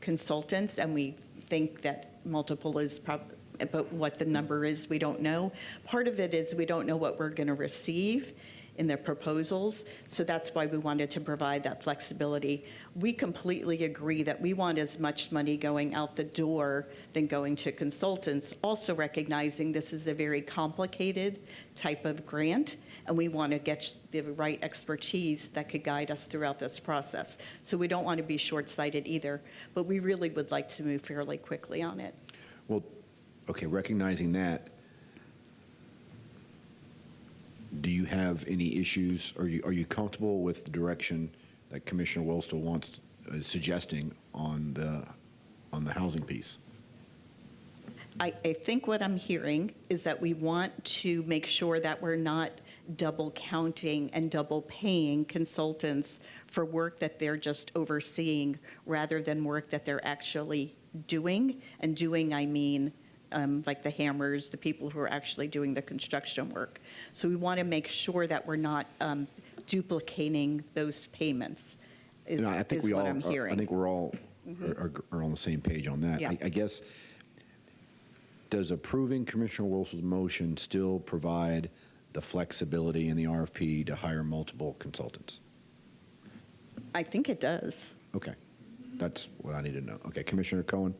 consultants, and we think that multiple is probably, but what the number is, we don't know. Part of it is we don't know what we're going to receive in their proposals, so that's why we wanted to provide that flexibility. We completely agree that we want as much money going out the door than going to consultants, also recognizing this is a very complicated type of grant, and we want to get the right expertise that could guide us throughout this process. So we don't want to be short-sighted either, but we really would like to move fairly quickly on it. Well, okay, recognizing that, do you have any issues? Are you comfortable with the direction that Commissioner Wolstel is suggesting on the housing piece? I think what I'm hearing is that we want to make sure that we're not double counting and double paying consultants for work that they're just overseeing rather than work that they're actually doing. And doing, I mean, like the hammers, the people who are actually doing the construction work. So we want to make sure that we're not duplicating those payments, is what I'm hearing. I think we're all are on the same page on that. Yeah. I guess, does approving Commissioner Wolsel's motion still provide the flexibility in the RFP to hire multiple consultants? I think it does. Okay. That's what I need to know. Okay, Commissioner Cohen?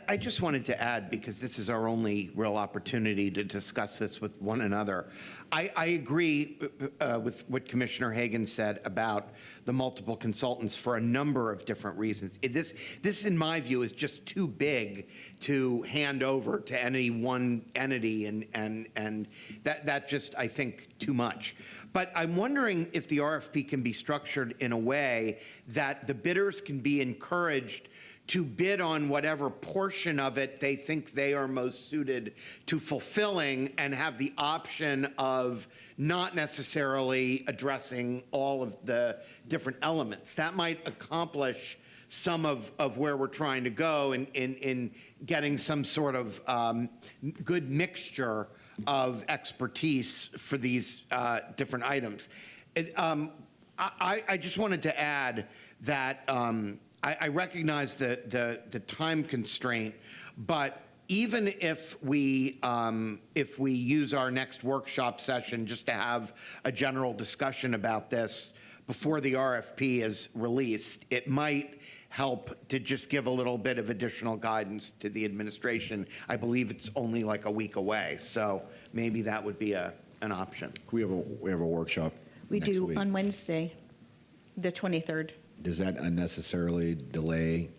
I just wanted to add, because this is our only real opportunity to discuss this with one another. I agree with what Commissioner Hagan said about the multiple consultants for a number of different reasons. This, in my view, is just too big to hand over to any one entity, and that just, I think, too much. But I'm wondering if the RFP can be structured in a way that the bidders can be encouraged to bid on whatever portion of it they think they are most suited to fulfilling, and have the option of not necessarily addressing all of the different elements. That might accomplish some of where we're trying to go in getting some sort of good mixture of expertise for these different items. I just wanted to add that I recognize the time constraint, but even if we use our next workshop session just to have a general discussion about this before the RFP is released, it might help to just give a little bit of additional guidance to the administration. I believe it's only like a week away, so maybe that would be an option. We have a workshop We next do week. on Wednesday, the 23rd. Does that unnecessarily delay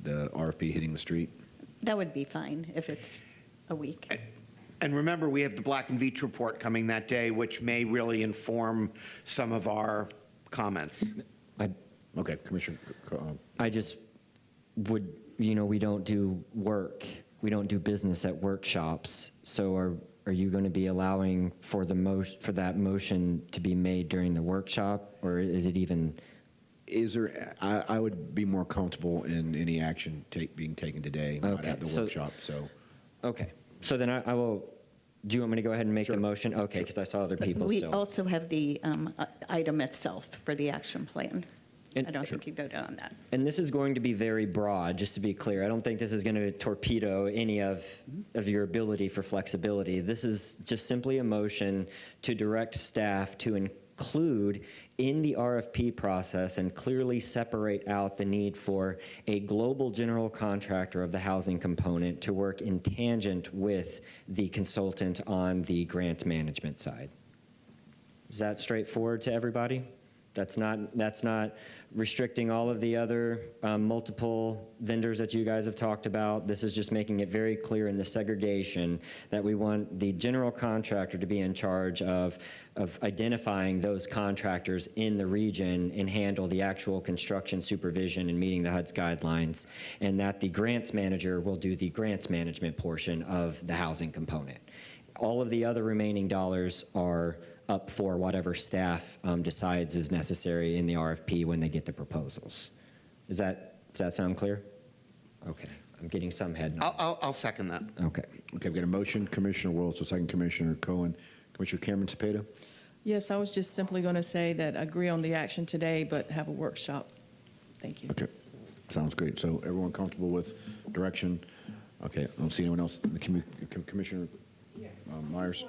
the RFP hitting the street? That would be fine if it's a week. And remember, we have the Black and Veatch report coming that day, which may really inform some of our comments. Okay, Commissioner. I just would, we don't do work. We don't do business at workshops. So are you going to be allowing for that motion to be made during the workshop, or is it even? I would be more comfortable in any action being taken today, not at the workshop. So. Okay. So then I will. Do you want me to go ahead and make the motion? Okay, because I saw other people We still. also have the item itself for the action plan. I don't think you voted on that. And this is going to be very broad, just to be clear. I don't think this is going to torpedo any of your ability for flexibility. This is just simply a motion to direct staff to include in the RFP process and clearly separate out the need for a global general contractor of the housing component to work in tangent with the consultant on the grant management side. Is that straightforward to everybody? That's not restricting all of the other multiple vendors that you guys have talked about. This is just making it very clear in the segregation that we want the general contractor to be in charge of identifying those contractors in the region and handle the actual construction supervision and meeting the HUD's guidelines, and that the grants manager will do the grants management portion of the housing component. All of the other remaining dollars are up for whatever staff decides is necessary in the RFP when they get the proposals. Does that sound clear? Okay, I'm getting some head nod. I'll second that. Okay. Okay, we've got a motion, Commissioner Wills, a second Commissioner Cohen. Commissioner Cameron Cepeda? Yes, I was just simply going to say that I agree on the action today, but have a workshop. Thank you. Okay, sounds great. So everyone comfortable with direction? Okay, I don't see anyone else. Commissioner Myers?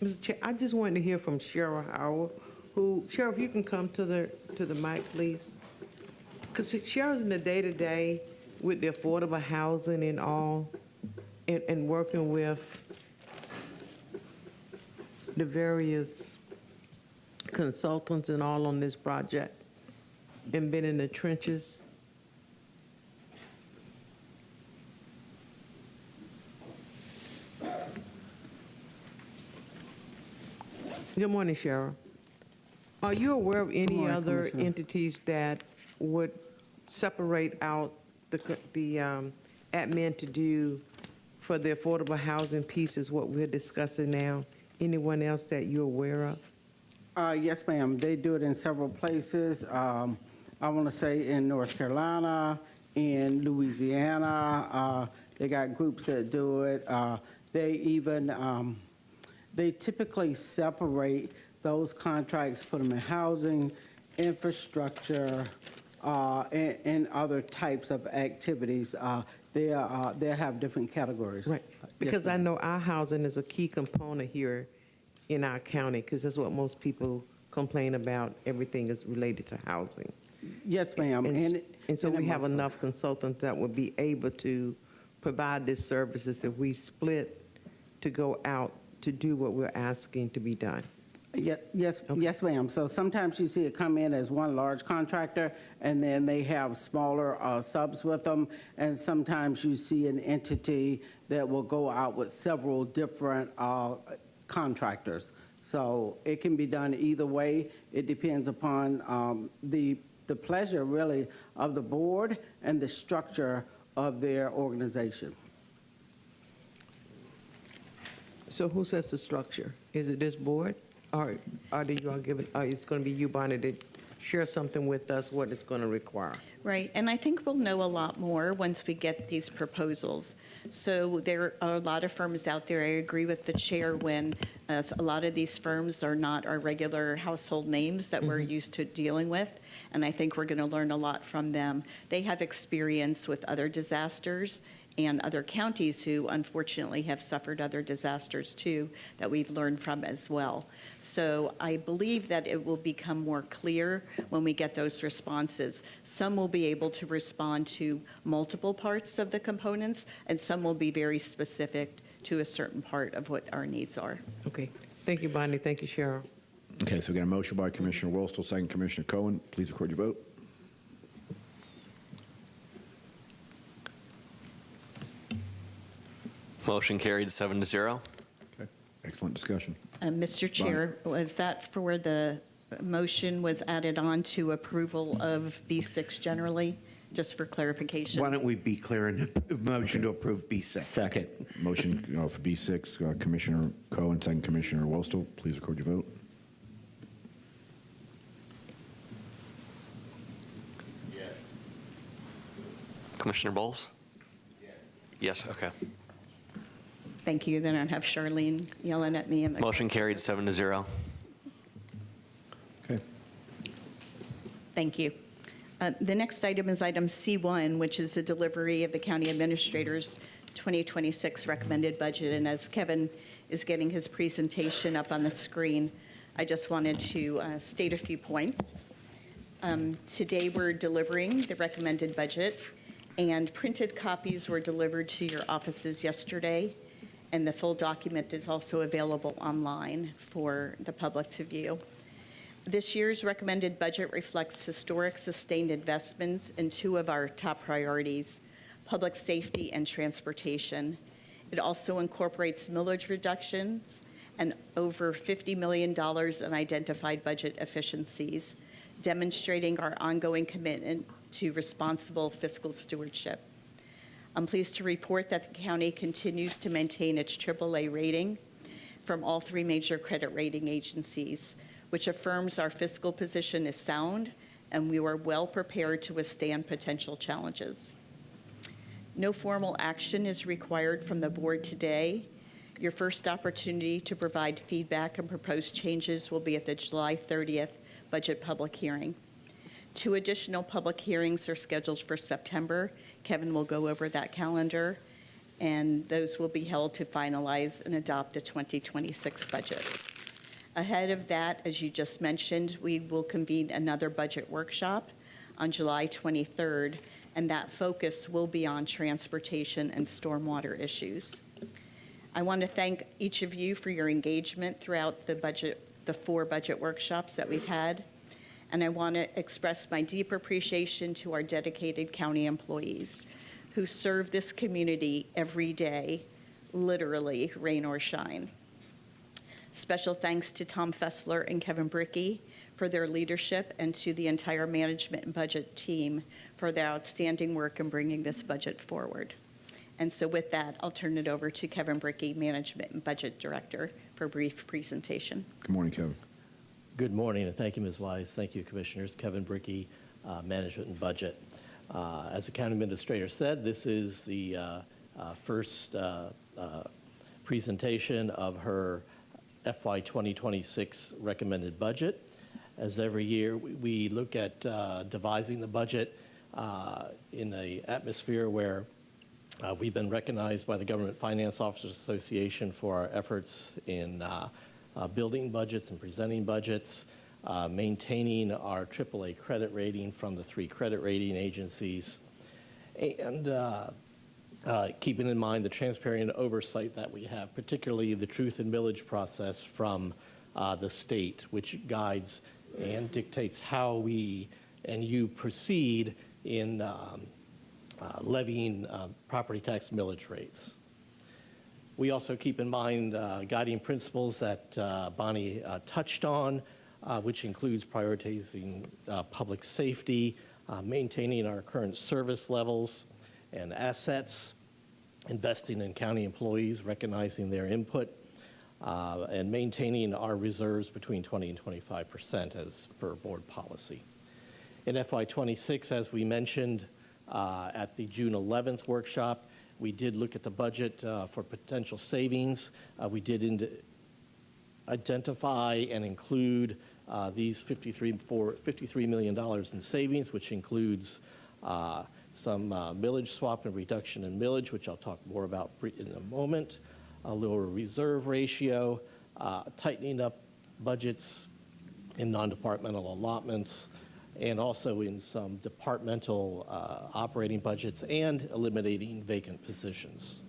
Mr. Chair, I just wanted to hear from Cheryl Howell, who, Cheryl, if you can come to the mic, please. Because Cheryl's in the day-to-day with the affordable housing and all, and working with the various consultants and all on this project, and been in the trenches. Good morning, Cheryl. Are you aware of any other entities that would separate out the admin to do for the affordable housing piece is what we're discussing now? Anyone else that you're aware of? Yes, ma'am. They do it in several places. I want to say in North Carolina, in Louisiana. They got groups that do it. They even they typically separate those contracts, put them in housing, infrastructure, and other types of activities. They have different categories. Right, because I know our housing is a key component here in our county, because that's what most people complain about. Everything is related to housing. Yes, ma'am. And so we have enough consultants that would be able to provide these services if we split to go out to do what we're asking to be done. Yes, ma'am. So sometimes you see it come in as one large contractor, and then they have smaller subs with them, and sometimes you see an entity that will go out with several different contractors. So it can be done either way. It depends upon the pleasure, really, of the board and the structure of their organization. So who sets the structure? Is it this board? Or do you all give it, it's going to be you, Bonnie, to share something with us, what it's going to require? Right, and I think we'll know a lot more once we get these proposals. So there are a lot of firms out there. I agree with the chair when a lot of these firms are not our regular household names that we're used to dealing with, and I think we're going to learn a lot from them. They have experience with other disasters and other counties who unfortunately have suffered other disasters too that we've learned from as well. So I believe that it will become more clear when we get those responses. Some will be able to respond to multiple parts of the components, and some will be very specific to a certain part of what our needs are. Okay. Thank you, Bonnie. Thank you, Cheryl. Okay, so we got a motion by Commissioner Wills, second Commissioner Cohen. Please record your vote. Motion carried 7-0. Okay, excellent discussion. Mr. Chair, was that for where the motion was added on to approval of B6 generally, just for clarification? Why don't we be clear in the motion to approve B6? Second. Motion for B6, Commissioner Cohen, second Commissioner Wills. Please record your vote. Yes. Commissioner Bowles? Yes. Yes, okay. Thank you. Then I'd have Charlene yelling at me. Motion carried 7-0. Okay. Thank you. The next item is item C1, which is the delivery of the county administrator's 2026 recommended budget. And as Kevin is getting his presentation up on the screen, I just wanted to state a few points. Today, we're delivering the recommended budget, and printed copies were delivered to your offices yesterday, and the full document is also available online for the public to view. This year's recommended budget reflects historic sustained investments in two of our top priorities, public safety and transportation. It also incorporates millage reductions and over $50 million in identified budget efficiencies, demonstrating our ongoing commitment to responsible fiscal stewardship. I'm pleased to report that the county continues to maintain its AAA rating from all three major credit rating agencies, which affirms our fiscal position is sound and we are well prepared to withstand potential challenges. No formal action is required from the board today. Your first opportunity to provide feedback and propose changes will be at the July 30th budget public hearing. 2 additional public hearings are scheduled for September. Kevin will go over that calendar, and those will be held to finalize and adopt the 2026 budget. Ahead of that, as you just mentioned, we will convene another budget workshop on July 23rd, and that focus will be on transportation and stormwater issues. I want to thank each of you for your engagement throughout the 4 budget workshops that we've had, and I want to express my deep appreciation to our dedicated county employees who serve this community every day, literally, rain or shine. Special thanks to Tom Fessler and Kevin Brickey for their leadership, and to the entire management and budget team for their outstanding work in bringing this budget forward. And so with that, I'll turn it over to Kevin Brickey, Management and Budget Director, for a brief presentation. Good morning, Kevin. Good morning, and thank you, Ms. Wise. Thank you, Commissioners. Kevin Brickey, Management and Budget. As the County Administrator said, this is the first presentation of her FY 2026 recommended budget. As every year, we look at devising the budget in an atmosphere where we've been recognized by the Government Finance Officers Association for our efforts in building budgets and presenting budgets, maintaining our AAA credit rating from the 3 credit rating agencies, and keeping in mind the transparency and oversight that we have, particularly the truth and millage process from the state, which guides and dictates how we and you proceed in levying property tax millage rates. We also keep in mind guiding principles that Bonnie touched on, which includes prioritizing public safety, maintaining our current service levels and assets, investing in county employees, recognizing their input, and maintaining our reserves between 20 and 25% as per board policy. In FY26, as we mentioned at the June 11th workshop, we did look at the budget for potential savings. We did identify and include these $53 million in savings, which includes some millage swap and reduction in millage, which I'll talk more about in a moment, a lower reserve ratio, tightening up budgets in non-departmental allotments, and also in some departmental operating budgets, and eliminating vacant positions.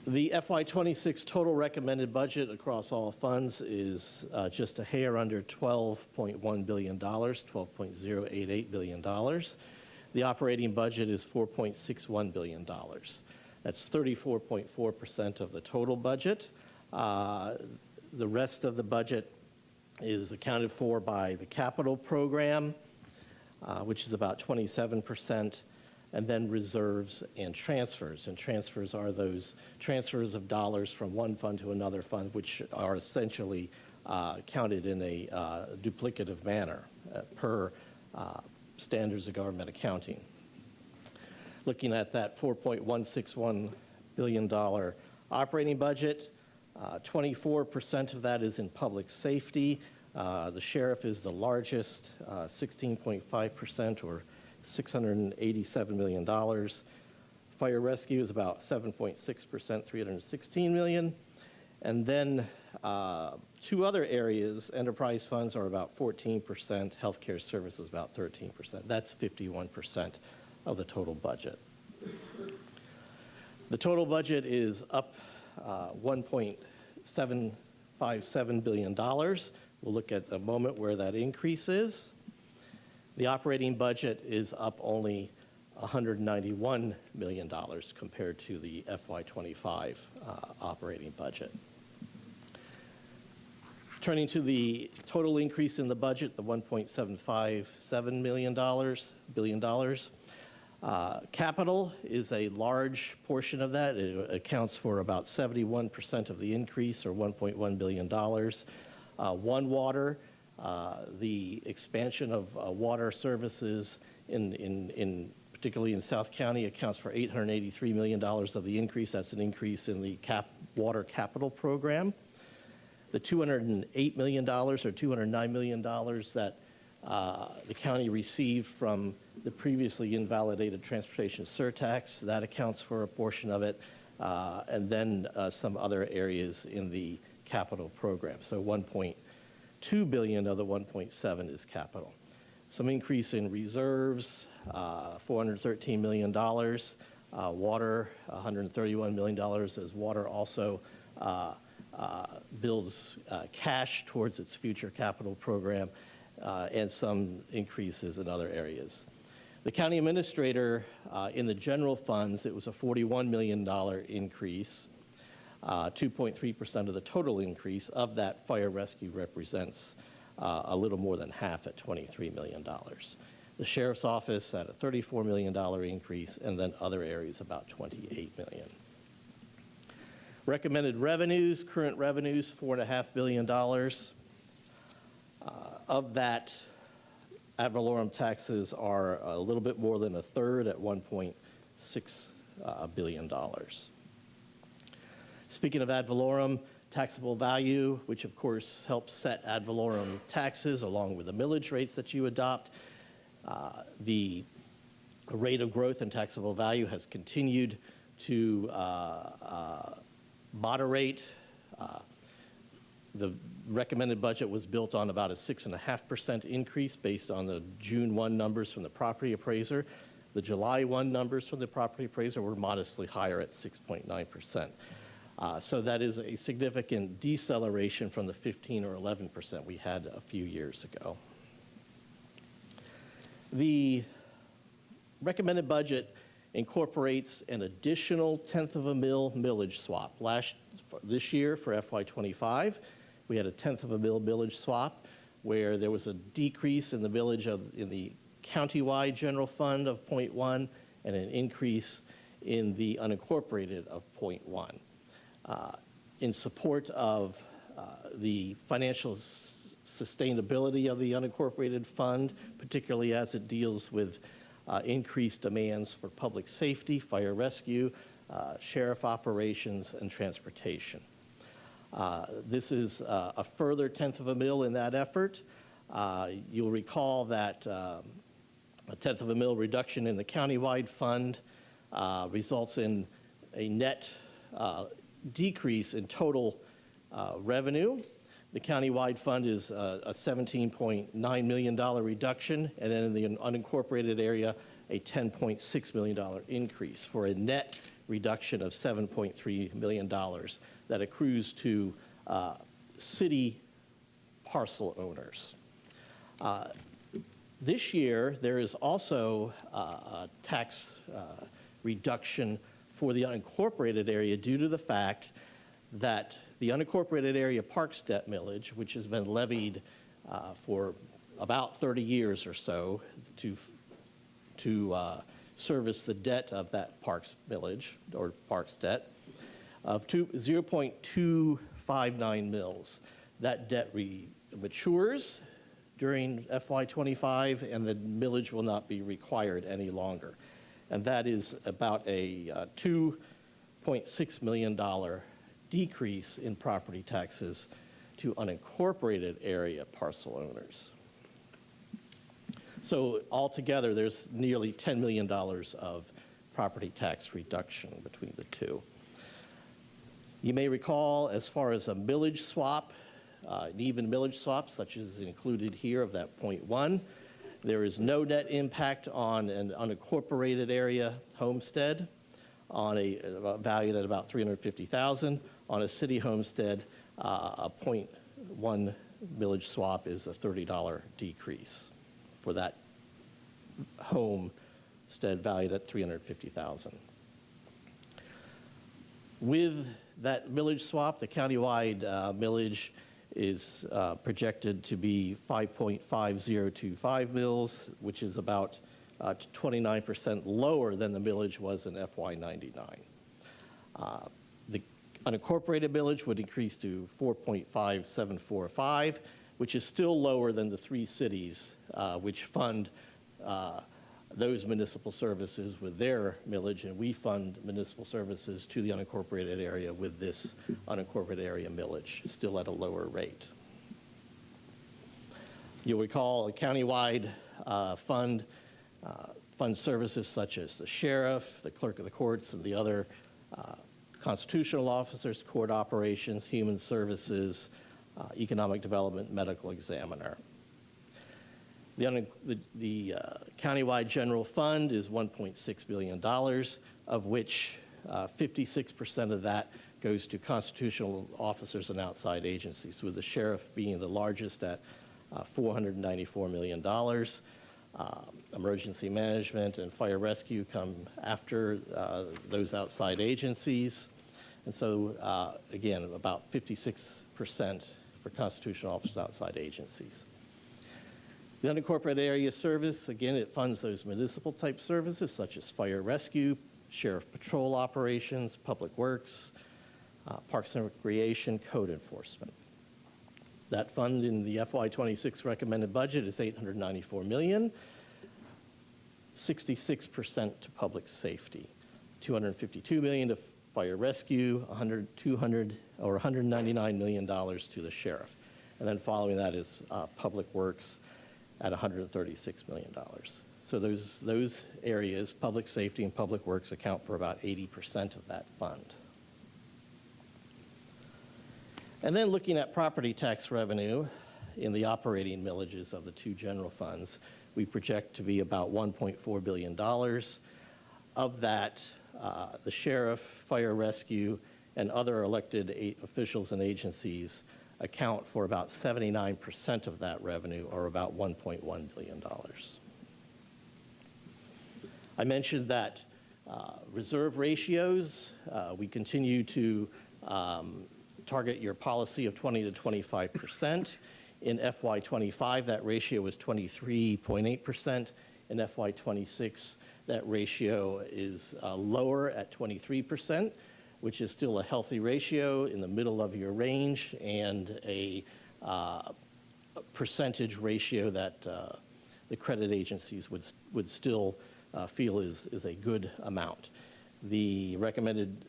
The FY26 total recommended budget across all funds is just a hair under $12.1 billion, $12.088 billion. The operating budget is $4.61 billion. That's 34.4% of the total budget. The rest of the budget is accounted for by the capital program, which is about 27%, and then reserves and transfers. And transfers are those transfers of dollars from one fund to another fund, which are essentially counted in a duplicative manner per standards of government accounting. Looking at that $4.161 billion operating budget, 24% of that is in public safety. The sheriff is the largest, 16.5%, or $687 million. Fire rescue is about 7.6%, $316 million. And then Two other areas, enterprise funds are about 14%, healthcare services about 13%. That's 51% of the total budget. The total budget is up $1.757 billion. We'll look at a moment where that increase is. The operating budget is up only $191 million compared to the FY25 operating budget. Turning to the total increase in the budget, the $1.757 billion. Capital is a large portion of that. It accounts for about 71% of the increase, or $1.1 billion. One Water, the expansion of water services particularly in South County, accounts for $883 million of the increase. That's an increase in the water capital program. The $208 million or $209 million that the county received from the previously invalidated transportation surtax, that accounts for a portion of it, and then some other areas in the capital program. So $1.2 billion of the $1.7 is capital. Some increase in reserves, $413 million. Water, $131 million, as water also builds cash towards its future capital program, and some increases in other areas. The county administrator, in the general funds, it was a $41 million increase. 2.3% of the total increase. Of that, fire rescue represents a little more than half at $23 million. The sheriff's office at a $34 million increase, and then other areas about $28 million. Recommended revenues, current revenues, $4.5 billion. Of that, ad valorem taxes are a little bit more than a third at $1.6 billion. Speaking of ad valorem, taxable value, which of course helps set ad valorem taxes along with the millage rates that you adopt. The rate of growth in taxable value has continued to moderate. The recommended budget was built on about a 6.5% increase based on the June 1 numbers from the property appraiser. The July 1 numbers from the property appraiser were modestly higher at 6.9%. So that is a significant deceleration from the 15 or 11% we had a few years ago. The recommended budget incorporates an additional tenth of a mil millage swap. This year for FY25, we had a tenth of a mil millage swap where there was a decrease in the millage in the countywide general fund of 0.1 and an increase in the unincorporated of 0.1. In support of the financial sustainability of the unincorporated fund, particularly as it deals with increased demands for public safety, fire rescue, sheriff operations, and transportation. This is a further tenth of a mil in that effort. You'll recall that a tenth of a mil reduction in the countywide fund results in a net decrease in total revenue. The countywide fund is a $17.9 million reduction, and then in the unincorporated area, a $10.6 million increase for a net reduction of $7.3 million that accrues to city parcel owners. This year, there is also a tax reduction for the unincorporated area due to the fact that the unincorporated area parks debt millage, which has been levied for about 30 years or so to service the debt of that parks millage or parks debt of 0.259 mils. That debt matures during FY25, and the millage will not be required any longer. And that is about a $2.6 million decrease in property taxes to unincorporated area parcel owners. So altogether, there's nearly $10 million of property tax reduction between the two. You may recall, as far as a millage swap, an even millage swap, such as included here of that 0.1, there is no net impact on an unincorporated area homestead on valued at about $350,000. On a city homestead, a 0.1 millage swap is a $30 decrease for that homestead valued at $350,000. With that millage swap, the countywide millage is projected to be 5.5025 mils, which is about 29% lower than the millage was in FY99. The unincorporated millage would increase to 4.5745, which is still lower than the three cities which fund those municipal services with their millage, and we fund municipal services to the unincorporated area with this unincorporated area millage, still at a lower rate. You'll recall a countywide fund funds services such as the sheriff, the clerk of the courts, and the other constitutional officers, court operations, human services, economic development, medical examiner. The countywide general fund is $1.6 billion, of which 56% of that goes to constitutional officers and outside agencies, with the sheriff being the largest at $494 million. Emergency management and fire rescue come after those outside agencies. And so, again, about 56% for constitutional officers outside agencies. The unincorporated area service, again, it funds those municipal type services such as fire rescue, sheriff patrol operations, public works, parks and recreation, code enforcement. That fund in the FY26 recommended budget is $894 million, 66% to public safety, $252 million to fire rescue, $199 million to the sheriff. And then following that is public works at $136 million. So those areas, public safety and public works, account for about 80% of that fund. And then looking at property tax revenue in the operating millages of the two general funds, we project to be about $1.4 billion. Of that, the sheriff, fire rescue, and other elected officials and agencies account for about 79% of that revenue, or about $1.1 billion. I mentioned that reserve ratios, we continue to target your policy of 20 to 25%. In FY25, that ratio was 23.8%. In FY26, that ratio is lower at 23%, which is still a healthy ratio in the middle of your range, and a percentage ratio that the credit agencies would still feel is a good amount. The recommended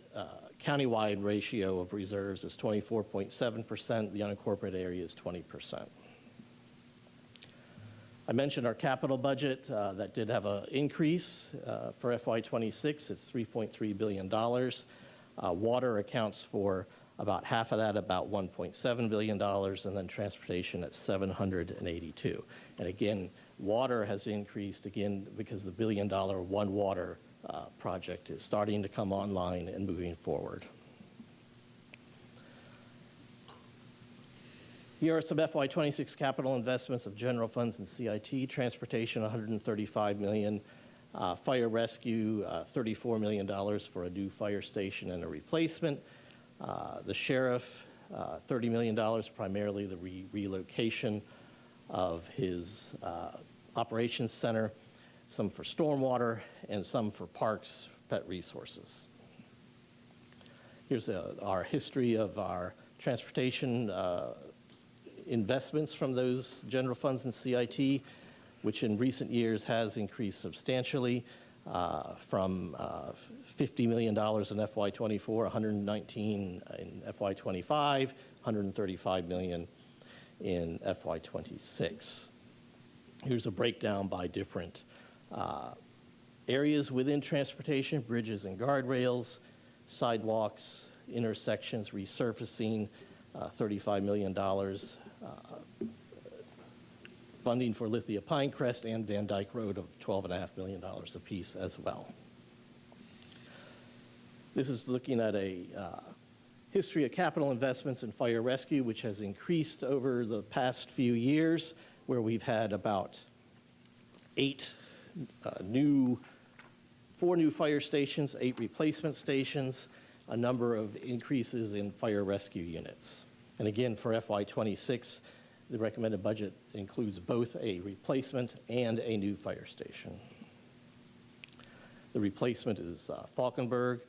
countywide ratio of reserves is 24.7%. The unincorporated area is 20%. I mentioned our capital budget that did have an increase for FY26. It's $3.3 billion. Water accounts for about half of that, about $1.7 billion, and then transportation at $782. And again, water has increased again because the $1 billion One Water project is starting to come online and moving forward. Here are some FY26 capital investments of general funds and CIT. Transportation, $135 million. Fire rescue, $34 million for a new fire station and a replacement. The sheriff, $30 million, primarily the relocation of his operations center, some for stormwater, and some for parks, pet resources. Here's our history of our transportation investments from those general funds and CIT, which in recent years has increased substantially from $50 million in FY24, $119 in FY25, $135 million in FY26. Here's a breakdown by different areas within transportation: bridges and guardrails, sidewalks, intersections resurfacing, $35 million, funding for Lithia Pinecrest and Van Dyke Road of $12.5 million apiece as well. This is looking at a history of capital investments in fire rescue, which has increased over the past few years, where we've had about 4 new fire stations, 8 replacement stations, a number of increases in fire rescue units. And again, for FY26, the recommended budget includes both a replacement and a new fire station. The replacement is Falkenberg,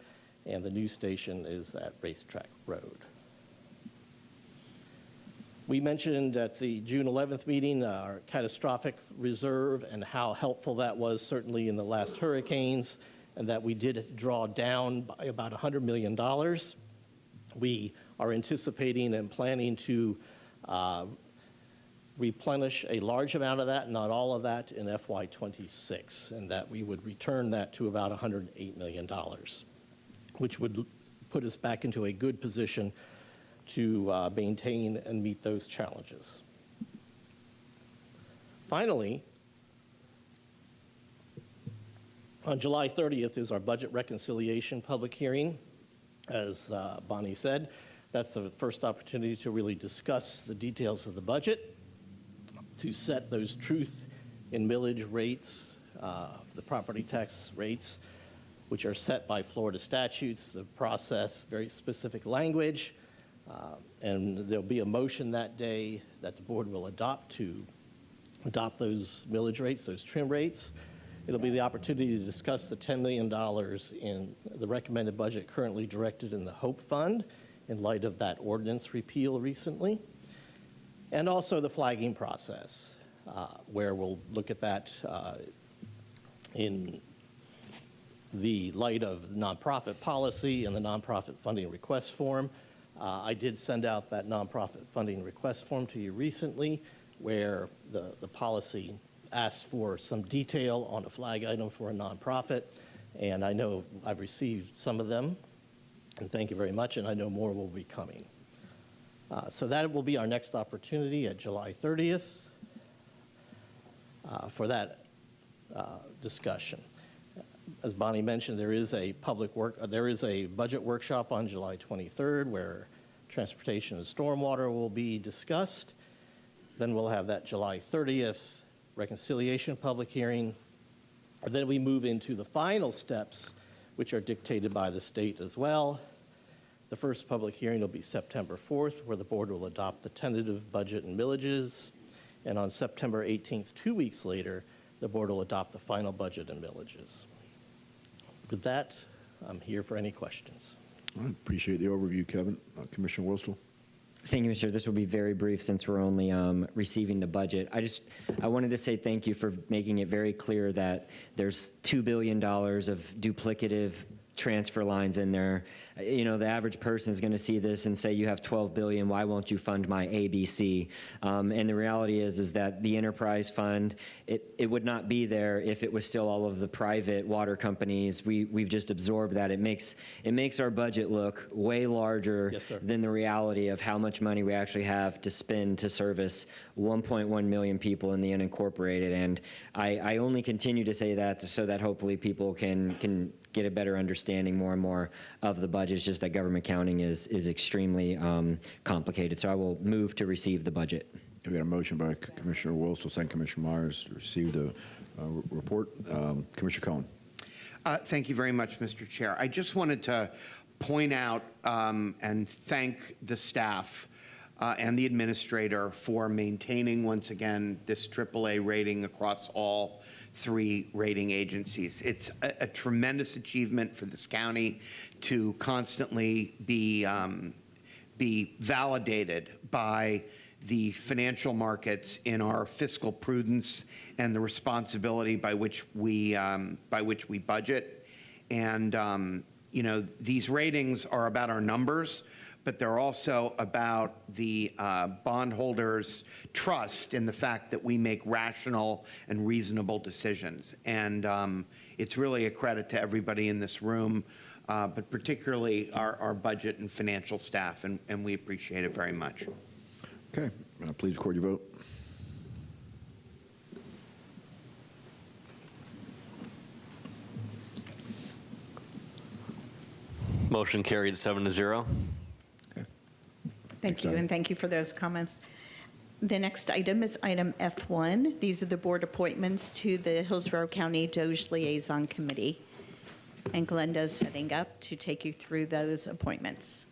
and the new station is at Racetrack Road. We mentioned at the June 11th meeting our catastrophic reserve and how helpful that was certainly in the last hurricanes, and that we did draw down by about $100 million. We are anticipating and planning to replenish a large amount of that, not all of that, in FY26, and that we would return that to about $108 million, which would put us back into a good position to maintain and meet those challenges. Finally, on July 30th is our budget reconciliation public hearing. As Bonnie said, that's the first opportunity to really discuss the details of the budget, to set those truth in millage rates, the property tax rates, which are set by Florida statutes, the process, very specific language, and there'll be a motion that day that the board will adopt to adopt those millage rates, those trim rates. It'll be the opportunity to discuss the $10 million in the recommended budget currently directed in the HOPE Fund in light of that ordinance repeal recently, and also the flagging process, where we'll look at that in the light of nonprofit policy and the nonprofit funding request form. I did send out that nonprofit funding request form to you recently, where the policy asks for some detail on a flag item for a nonprofit, and I know I've received some of them, and thank you very much, and I know more will be coming. So that will be our next opportunity at July 30th for that discussion. As Bonnie mentioned, there is a budget workshop on July 23rd where transportation and stormwater will be discussed. Then we'll have that July 30th reconciliation public hearing. And then we move into the final steps, which are dictated by the state as well. The first public hearing will be September 4th, where the board will adopt the tentative budget and millages. And on September 18th, 2 weeks later, the board will adopt the final budget and millages. With that, I'm here for any questions. I appreciate the overview, Kevin. Commissioner Wilstel. Thank you, Mr. This will be very brief since we're only receiving the budget. I wanted to say thank you for making it very clear that there's $2 billion of duplicative transfer lines in there. You know, the average person is going to see this and say, you have $12 billion, why won't you fund my ABC? And the reality is that the enterprise fund, it would not be there if it was still all of the private water companies. We've just absorbed that. It makes our budget look way larger than the reality of how much money we actually have to spend to service 1.1 million people in the unincorporated. And I only continue to say that so that hopefully people can get a better understanding more and more of the budget. It's just that government accounting is extremely complicated. So I will move to receive the budget. We got a motion by Commissioner Wilstel, second Commissioner Myers to receive the report. Commissioner Cohen. Thank you very much, Mr. Chair. I just wanted to point out and thank the staff and the administrator for maintaining, once again, this AAA rating across all 3 rating agencies. It's a tremendous achievement for this county to constantly be validated by the financial markets in our fiscal prudence and the responsibility by which we budget. And you know, these ratings are about our numbers, but they're also about the bondholders' trust in the fact that we make rational and reasonable decisions. And it's really a credit to everybody in this room but particularly our budget and financial staff, and we appreciate it very much. Okay, please record your vote. Motion carried 7-0. Thank you, and thank you for those comments. The next item is item F1. These are the board appointments to the Hillsborough County DOGE Liaison Committee. And Glenda is setting up to take you through those appointments.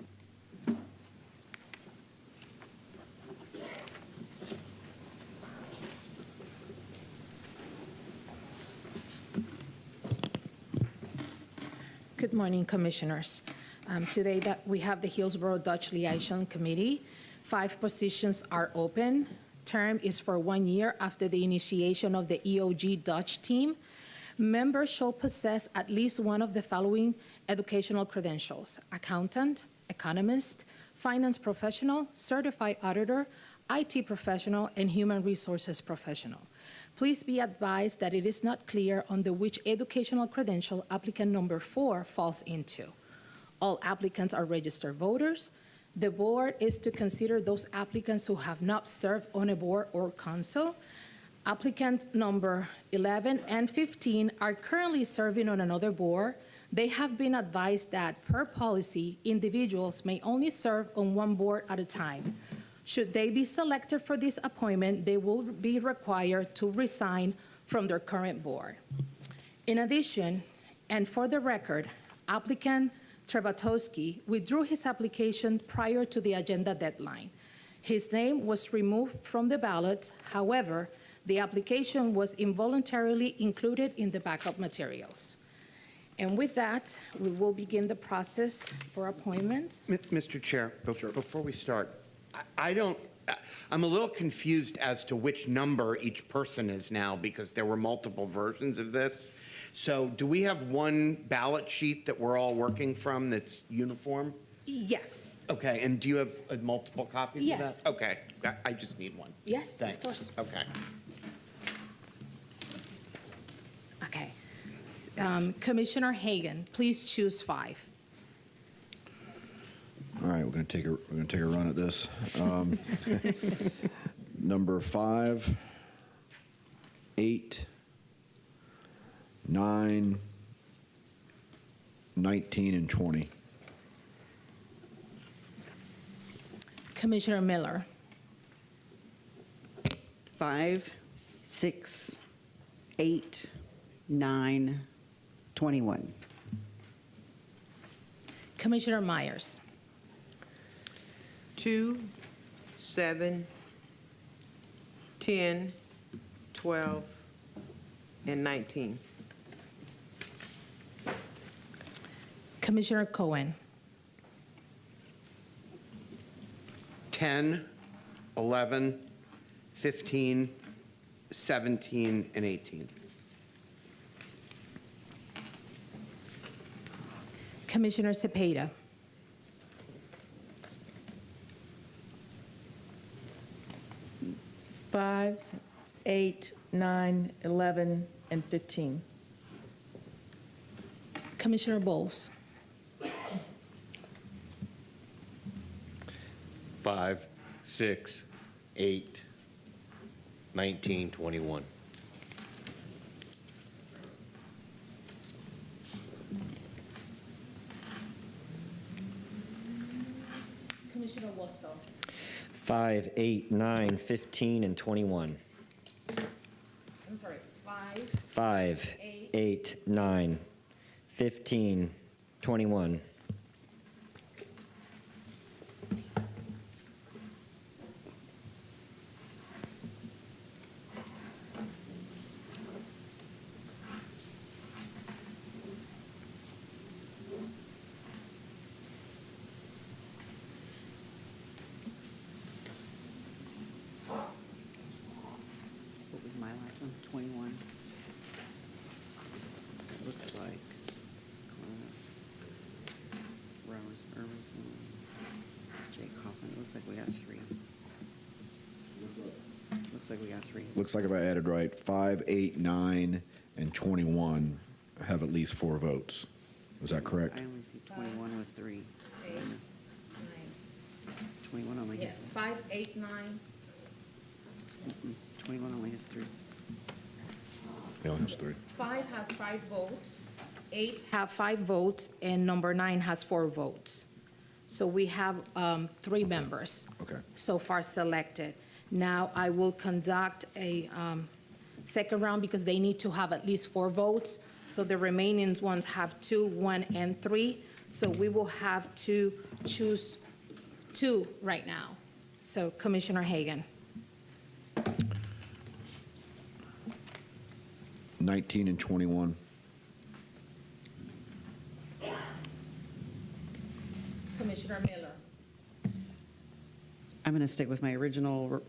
Good morning, Commissioners. Today that we have the Hillsborough DOGE Liaison Committee. 5 positions are open. Term is for 1 year after the initiation of the EOG DOGE team. Members shall possess at least one of the following educational credentials: accountant, economist, finance professional, certified auditor, IT professional, and human resources professional. Please be advised that it is not clear on which educational credential applicant number 4 falls into. All applicants are registered voters. The board is to consider those applicants who have not served on a board or council. Applicants number 11 and 15 are currently serving on another board. They have been advised that, per policy, individuals may only serve on one board at a time. Should they be selected for this appointment, they will be required to resign from their current board. In addition, and for the record, applicant Trebatowski withdrew his application prior to the agenda deadline. His name was removed from the ballot. However, the application was involuntarily included in the backup materials. And with that, we will begin the process for appointment. Mr. Chair, before we start, I'm a little confused as to which number each person is now, because there were multiple versions of this. So do we have one ballot sheet that we're all working from that's uniform? Yes. Okay, and do you have multiple copies of that? Yes. Okay, I just need one. Yes, Thanks. of course. Okay. Okay. Commissioner Hagan, please choose 5. All right, we're going to take a run at this. Number 5, 8, 9, 19, and 20. Commissioner Miller. 5, 6, 8, 9, 21. Commissioner Myers. 2, 7, 10, 12, and 19. Commissioner Cohen. 10, 11, 15, 17, and 18. Commissioner Cepeda. 5, 8, 9, 11, and 15. Commissioner Bowles. 5, 6, 8, 19, 21. Commissioner Wostow. 5, 8, 9, 15, and 21. I'm sorry, 5. 5, 8, 9, 15, 21. What was my last one? 21. It looks like Rose, Irvison, Jake Hoffman. It looks like we got 3. Looks like we got 3. Looks like if I added right, 5, 8, 9, and 21 have at least 4 votes. Was that correct? I only see 21 with 3. 21 only has, Yes, 5, 8, 9. 21 only has 3. It only has 3. 5 has 5 votes, 8 have 5 votes, and number 9 has 4 votes. So we have 3 members Okay. so far selected. Now I will conduct a second round because they need to have at least 4 votes. So the remaining ones have 2, 1, and 3. So we will have to choose 2 right now. So Commissioner Hagan. 19 and 21. Commissioner Miller. I'm going to stick with my original,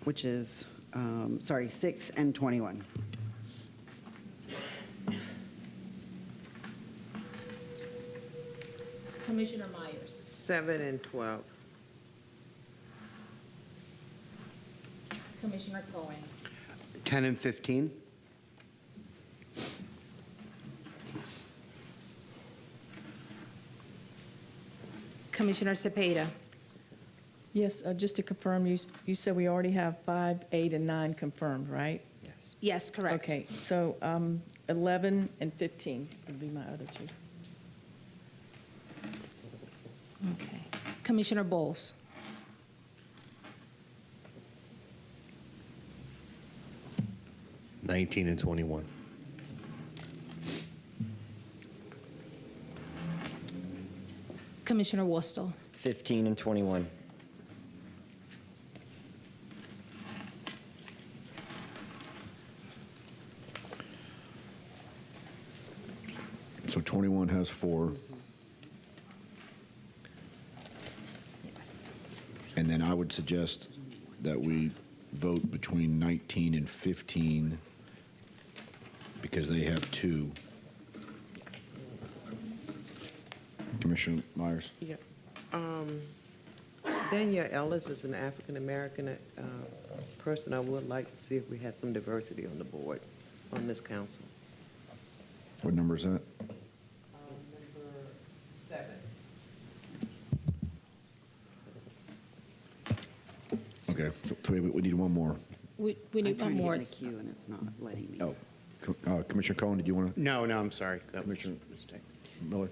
which is, 6 and 21. Commissioner Myers. 7 and 12. Commissioner Cohen. 10 and 15? Commissioner Cepeda. Yes, just to confirm, you said we already have 5, 8, and 9 confirmed, right? Yes. Yes, correct. Okay, so 11 and 15 would be my other 2. Okay. Commissioner Bowles. – 19 and 21. Commissioner Wostel. 15 and 21. So 21 has 4. Yes. And then I would suggest that we vote between 19 and 15 because they have 2. Commissioner Myers? Yeah. Danielle Ellis is an African-American person. I would like to see if we had some diversity on the board, on this council. What number is that? Number 7. Okay, so we need one more. We need one more. I'm trying to get in a queue and it's not letting me. Oh, Commissioner Cohen, did you want to? No, I'm sorry. That was Commissioner a mistake. Miller?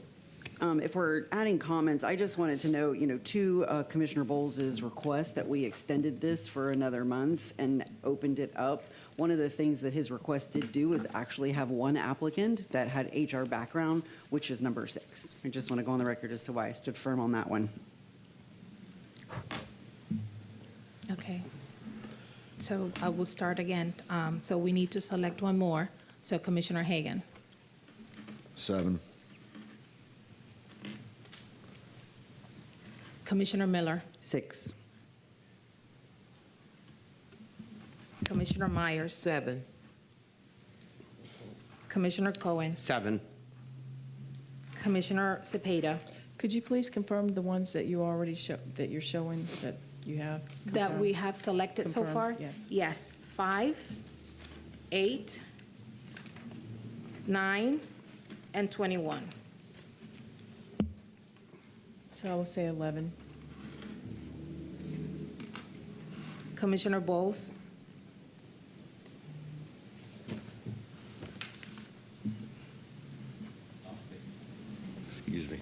If we're adding comments, I just wanted to note, to Commissioner Bowles's request that we extended this for another month and opened it up. One of the things that his request did do was actually have one applicant that had HR background, which is number 6. I just want to go on the record as to why I stood firm on that one. Okay. So I will start again. So we need to select one more. So Commissioner Hagan. 7. Commissioner Miller. 6. Commissioner Myers. 7. Commissioner Cohen. 7. Commissioner Cepeda. Could you please confirm the ones that you already that you're showing that you have? That we have selected so far? Confirmed, yes. Yes. 5, 8, 9, and 21. So I will say 11. Commissioner Bowles. Excuse me.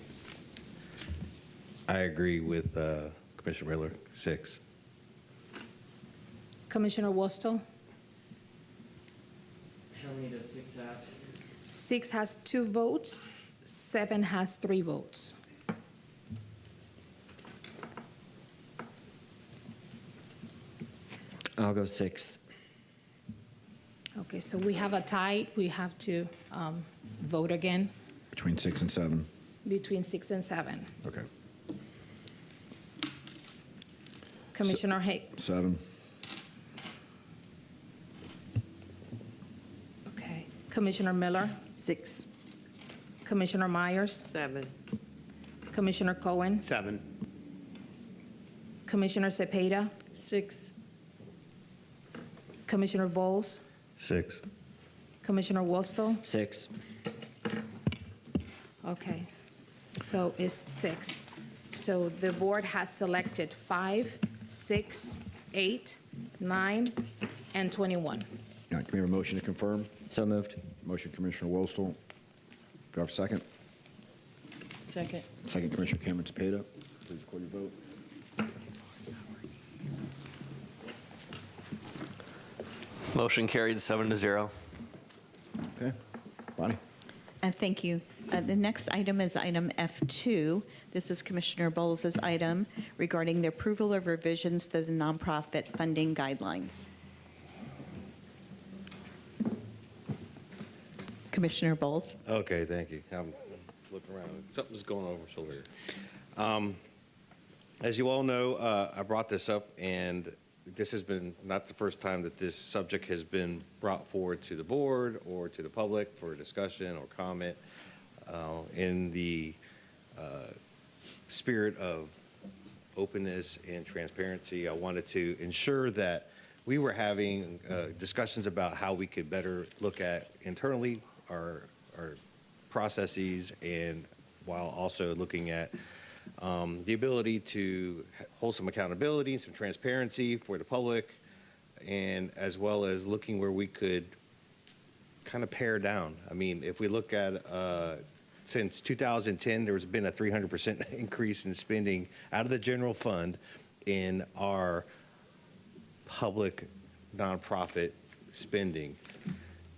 I agree with Commissioner Miller, 6. Commissioner Wostel. How many does 6 have? 6 has 2 votes. 7 has 3 votes. I'll go 6. Okay, so we have a tie. We have to vote again Between 6 and 7. between 6 and 7. Okay. Commissioner 7. Okay. Commissioner Miller. 6. Commissioner Myers. 7. Commissioner Cohen. 7. Commissioner Cepeda. 6. Commissioner Bowles. 6. Commissioner Wostel. 6. Okay, so it's 6. So the board has selected 5, 6, 8, 9, and 21. All right, can we have a motion to confirm? So moved. Motion, Commissioner Wostel. Do I have a second? Second. Second, Commissioner Cameron Cepeda. Please record your vote. Motion carried 7-0. Okay. Bonnie? And thank you. The next item is item F2. This is Commissioner Bowles' item regarding the approval of revisions to the nonprofit funding guidelines. Commissioner Bowles. Okay, thank you. I'm looking around. Something's going over my shoulder here. As you all know, I brought this up, and this has been not the first time that this subject has been brought forward to the board or to the public for discussion or comment. In the spirit of openness and transparency, I wanted to ensure that we were having discussions about how we could better look at internally our processes, and while also looking at the ability to hold some accountability, some transparency for the public, and as well as looking where we could kind of pare down. I mean, if we look at since 2010, there's been a 300% increase in spending out of the general fund in our public nonprofit spending.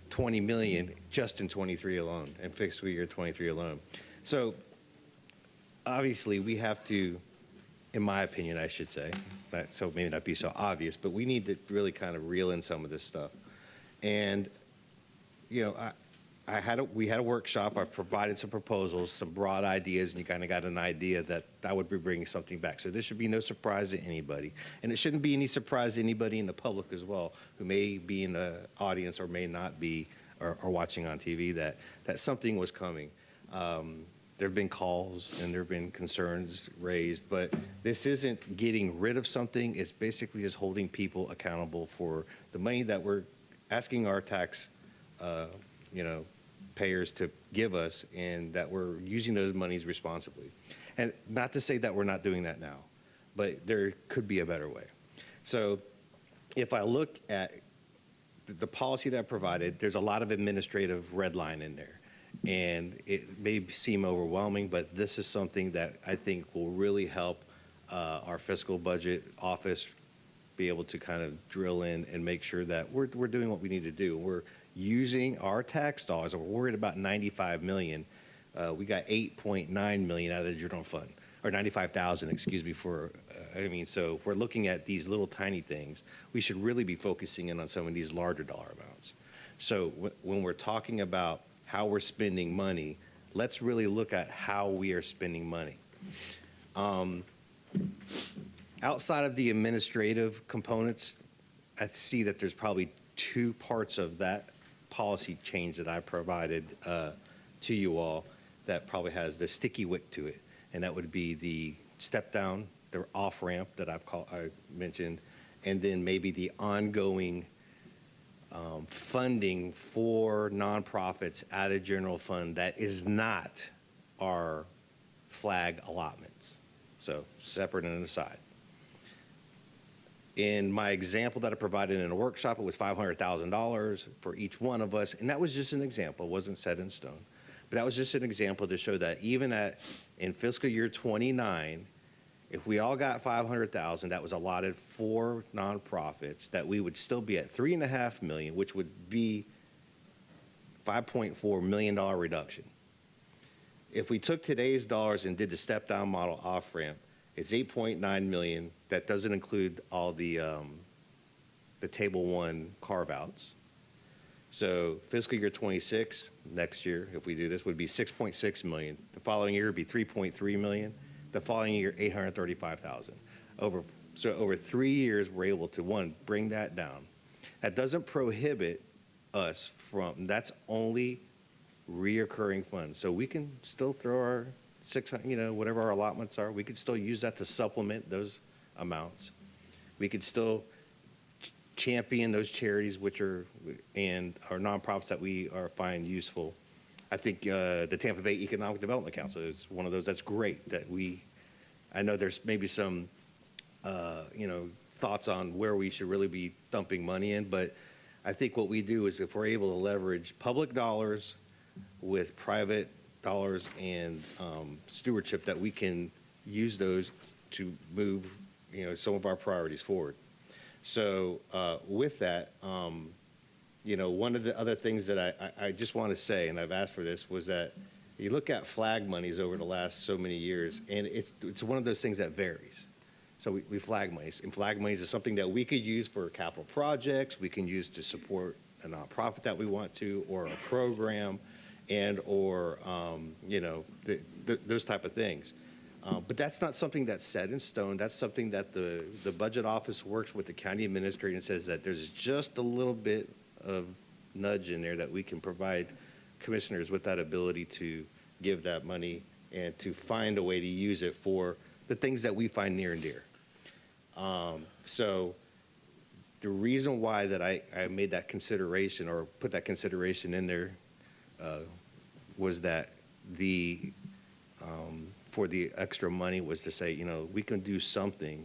20 million just in 23 alone, in fiscal year 23 alone. So obviously we have to, in my opinion, I should say, that so maybe not be so obvious, but we need to really kind of reel in some of this stuff. And you know, we had a workshop. I provided some proposals, some broad ideas, and you kind of got an idea that I would be bringing something back. So this should be no surprise to anybody, and it shouldn't be any surprise to anybody in the public as well, who may be in the audience or may not be, or watching on TV, that something was coming. There have been calls and there have been concerns raised, but this isn't getting rid of something. It's basically just holding people accountable for the money that we're asking our tax payers to give us, and that we're using those monies responsibly. And not to say that we're not doing that now, but there could be a better way. So if I look at the policy that I provided, there's a lot of administrative red line in there. And it may seem overwhelming, but this is something that I think will really help our fiscal budget office be able to kind of drill in and make sure that we're doing what we need to do. We're using our tax dollars, and we're worried about $95 million. We got $8.9 million out of the general fund, or $95,000, excuse me, so if we're looking at these little tiny things, we should really be focusing in on some of these larger dollar amounts. So when we're talking about how we're spending money, let's really look at how we are spending money. Outside of the administrative components, I see that there's probably two parts of that policy change that I provided to you all that probably has the sticky wick to it, and that would be the step down, the off ramp that I mentioned, and then maybe the ongoing funding for nonprofits out of general fund that is not our flag allotments. So separate and aside. In my example that I provided in a workshop, it was $500,000 for each one of us, and that was just an example. It wasn't set in stone. But that was just an example to show that even in fiscal year 29, if we all got $500,000 that was allotted for nonprofits, that we would still be at $3.5 million, which would be $5.4 million reduction. If we took today's dollars and did the step-down model off-ramp, it's $8.9 million. That doesn't include all the Table 1 carve-outs. So fiscal year 26, next year, if we do this, would be $6.6 million. The following year would be $3.3 million. The following year, $835,000. So over 3 years, we're able to, one, bring that down. That doesn't prohibit us from, that's only reoccurring funds. So we can still throw our 600, whatever our allotments are, we could still use that to supplement those amounts. We could still champion those charities and our nonprofits that we find useful. I think the Tampa Bay Economic Development Council is one of those that's great that I know there's maybe some, thoughts on where we should really be dumping money in, but I think what we do is if we're able to leverage public dollars with private dollars and stewardship, that we can use those to move, some of our priorities forward. So with that, one of the other things that I just want to say, and I've asked for this, was that you look at flag monies over the last so many years, and it's one of those things that varies. So we flag monies, and flag monies is something that we could use for capital projects, we can use to support a nonprofit that we want to, or a program, or those type of things. But that's not something that's set in stone. That's something that the budget office works with the county administrator and says that there's just a little bit of nudge in there that we can provide commissioners with that ability to give that money and to find a way to use it for the things that we find near and dear. So the reason why that I made that consideration or put that consideration in there was that for the extra money was to say, we can do something,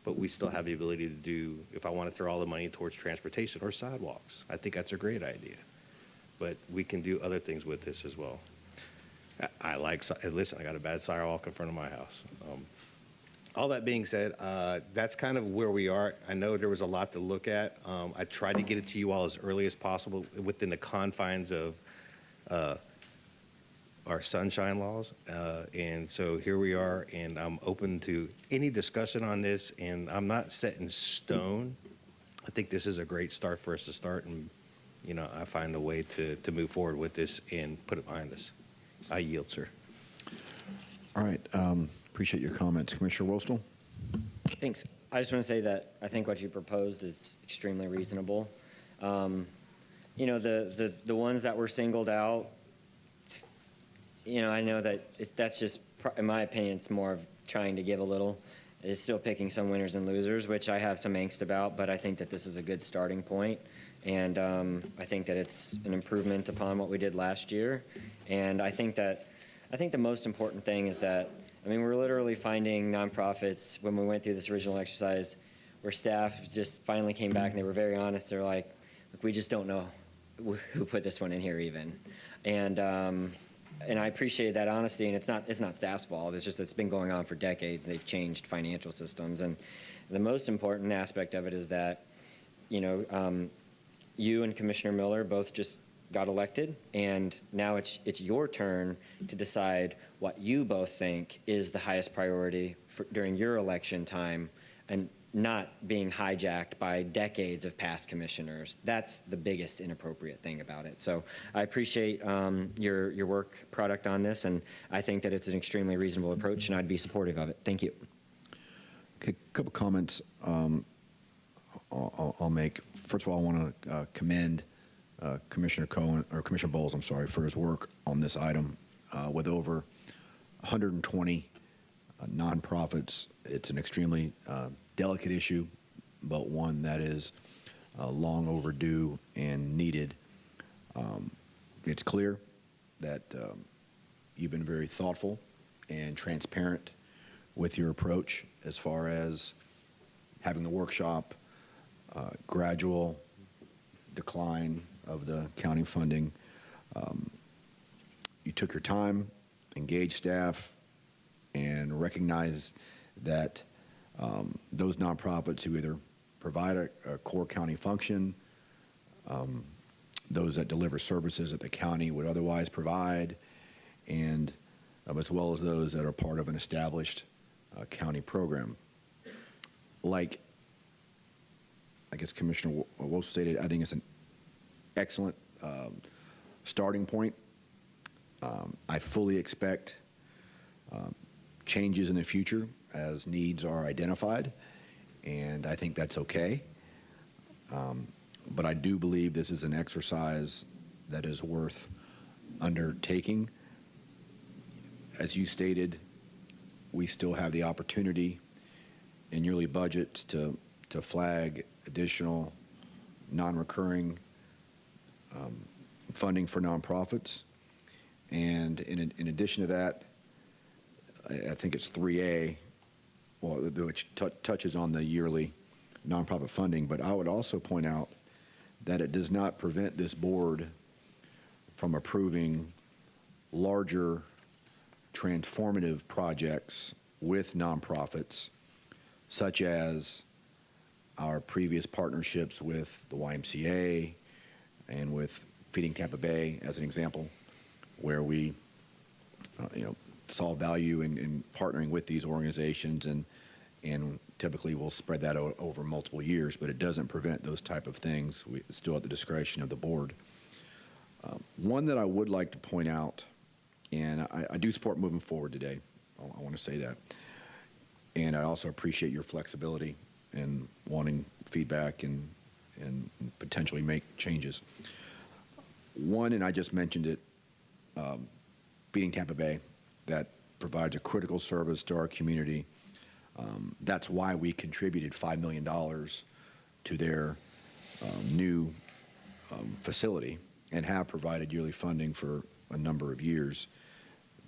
but we still have the ability to do, if I want to throw all the money towards transportation or sidewalks, I think that's a great idea. But we can do other things with this as well. Listen, I got a bad sidewalk in front of my house. All that being said, that's kind of where we are. I know there was a lot to look at. I tried to get it to you all as early as possible within the confines of our sunshine laws. And so here we are, and I'm open to any discussion on this, and I'm not set in stone. I think this is a great start for us to start, and I find a way to move forward with this and put it behind us. I yield, sir. All right. Appreciate your comments. Commissioner Wostel? Thanks. I just want to say that I think what you proposed is extremely reasonable. The ones that were singled out, I know that that's just, in my opinion, it's more of trying to give a little. It's still picking some winners and losers, which I have some angst about, but I think that this is a good starting point. And I think that it's an improvement upon what we did last year. And I think the most important thing is that, we're literally finding nonprofits when we went through this original exercise where staff just finally came back and they were very honest. They're like, look, we just don't know who put this one in here even. And I appreciate that honesty, and it's not staff's fault. It's just it's been going on for decades. They've changed financial systems. And the most important aspect of it is that, you and Commissioner Miller both just got elected, and now it's your turn to decide what you both think is the highest priority during your election time, and not being hijacked by decades of past commissioners. That's the biggest inappropriate thing about it. So I appreciate your work product on this, and I think that it's an extremely reasonable approach, and I'd be supportive of it. Thank you. Okay, a couple comments I'll make. First of all, I want to commend Commissioner Bowles, for his work on this item. With over 120 nonprofits, it's an extremely delicate issue, but one that is long overdue and needed. It's clear that you've been very thoughtful and transparent with your approach as far as having the workshop, gradual decline of the county funding. You took your time, engaged staff, and recognized that those nonprofits who either provide a core county function, those that deliver services that the county would otherwise provide, and as well as those that are part of an established county program. Like, I guess Commissioner Wolf stated, I think it's an excellent starting point. I fully expect changes in the future as needs are identified, and I think that's okay. But I do believe this is an exercise that is worth undertaking. As you stated, we still have the opportunity in yearly budgets to flag additional non-recurring funding for nonprofits. And in addition to that, I think it's 3A, which touches on the yearly nonprofit funding, but I would also point out that it does not prevent this board from approving larger transformative projects with nonprofits, such as our previous partnerships with the YMCA and with Feeding Tampa Bay, as an example, where we saw value in partnering with these organizations, and typically we'll spread that over multiple years, but it doesn't prevent those type of things. It's still at the discretion of the board. One that I would like to point out, and I do support moving forward today, I want to say that, and I also appreciate your flexibility and wanting feedback and potentially make changes. One, and I just mentioned it, Feeding Tampa Bay, that provides a critical service to our community. That's why we contributed $5 million to their new facility and have provided yearly funding for a number of years.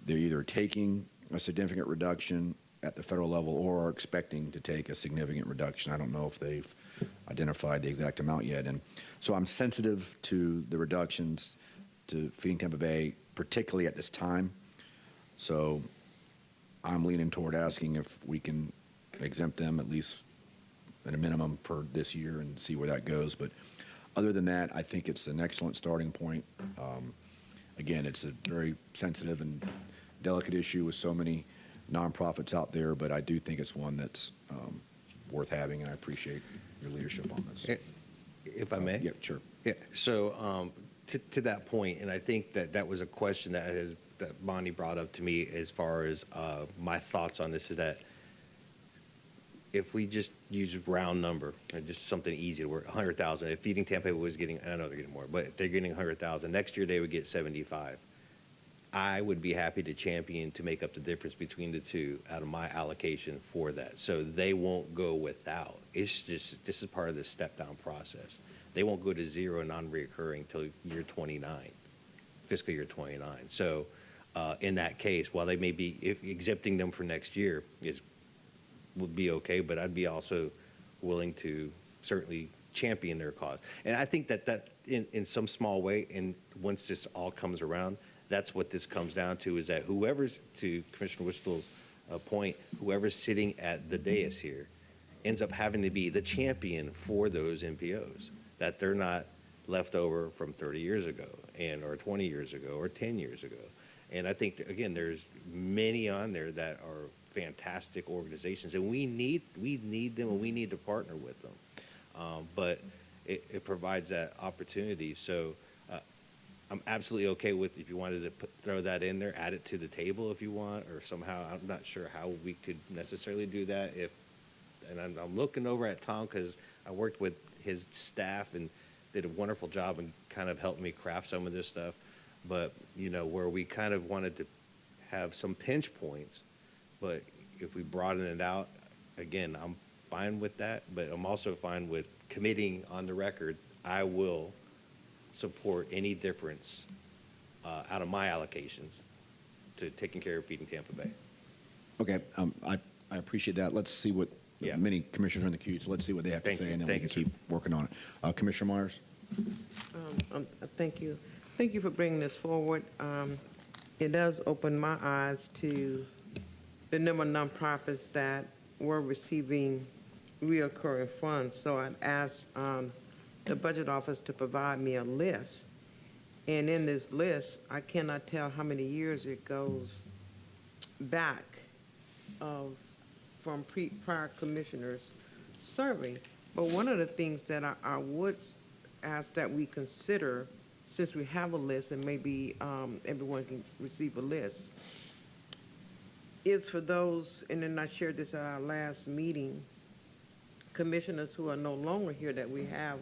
They're either taking a significant reduction at the federal level or are expecting to take a significant reduction. I don't know if they've identified the exact amount yet. And so I'm sensitive to the reductions to Feeding Tampa Bay, particularly at this time. So I'm leaning toward asking if we can exempt them at least at a minimum for this year and see where that goes. But other than that, I think it's an excellent starting point. Again, it's a very sensitive and delicate issue with so many nonprofits out there, but I do think it's one that's worth having, and I appreciate your leadership on this. If I may? Yeah, sure. Yeah, so to that point, and I think that was a question that Bonnie brought up to me as far as my thoughts on this, is that if we just use a round number, just something easy to work, 100,000, if Feeding Tampa was getting, I know they're getting more, but if they're getting 100,000, next year they would get 75. I would be happy to champion to make up the difference between the two out of my allocation for that. So they won't go without. It's just, this is part of the step-down process. They won't go to zero non-reoccurring till year 29, fiscal year 29. So in that case, while they may be, if exempting them for next year would be okay, but I'd be also willing to certainly champion their cause. And I think that in some small way, and once this all comes around, that's what this comes down to, is that whoever's, to Commissioner Wistle's point, whoever's sitting at the dais here ends up having to be the champion for those NPOs, that they're not left over from 30 years ago or 20 years ago or 10 years ago. And I think, again, there's many on there that are fantastic organizations, and we need them, and we need to partner with them. But it provides that opportunity. So I'm absolutely okay with, if you wanted to throw that in there, add it to the table if you want, or somehow. I'm not sure how we could necessarily do that. And I'm looking over at Tom, because I worked with his staff and did a wonderful job and kind of helped me craft some of this stuff. But, where we kind of wanted to have some pinch points, but if we broaden it out, again, I'm fine with that, but I'm also fine with committing on the record, I will support any difference out of my allocations to taking care of Feeding Tampa Bay. Okay, I appreciate that. Let's see what many commissioners are in the queue, so let's see what they have to say, and then we can keep working on it. Commissioner Myers? Thank you. Thank you for bringing this forward. It does open my eyes to the number of nonprofits that were receiving reoccurring funds. So I'd asked the budget office to provide me a list. And in this list, I cannot tell how many years it goes back from prior commissioners serving. But one of the things that I would ask that we consider, since we have a list, and maybe everyone can receive a list, is for those, and then I shared this at our last meeting, commissioners who are no longer here that we have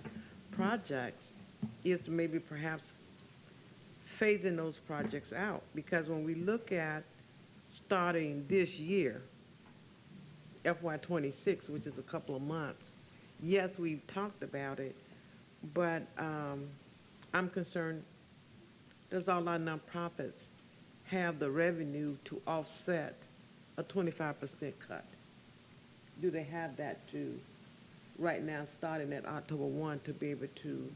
projects, is maybe perhaps phasing those projects out. Because when we look at starting this year, FY26, which is a couple of months, yes, we've talked about it, but I'm concerned there's a lot of nonprofits have the revenue to offset a 25% cut? Do they have that to, right now, starting at October 1, to be able to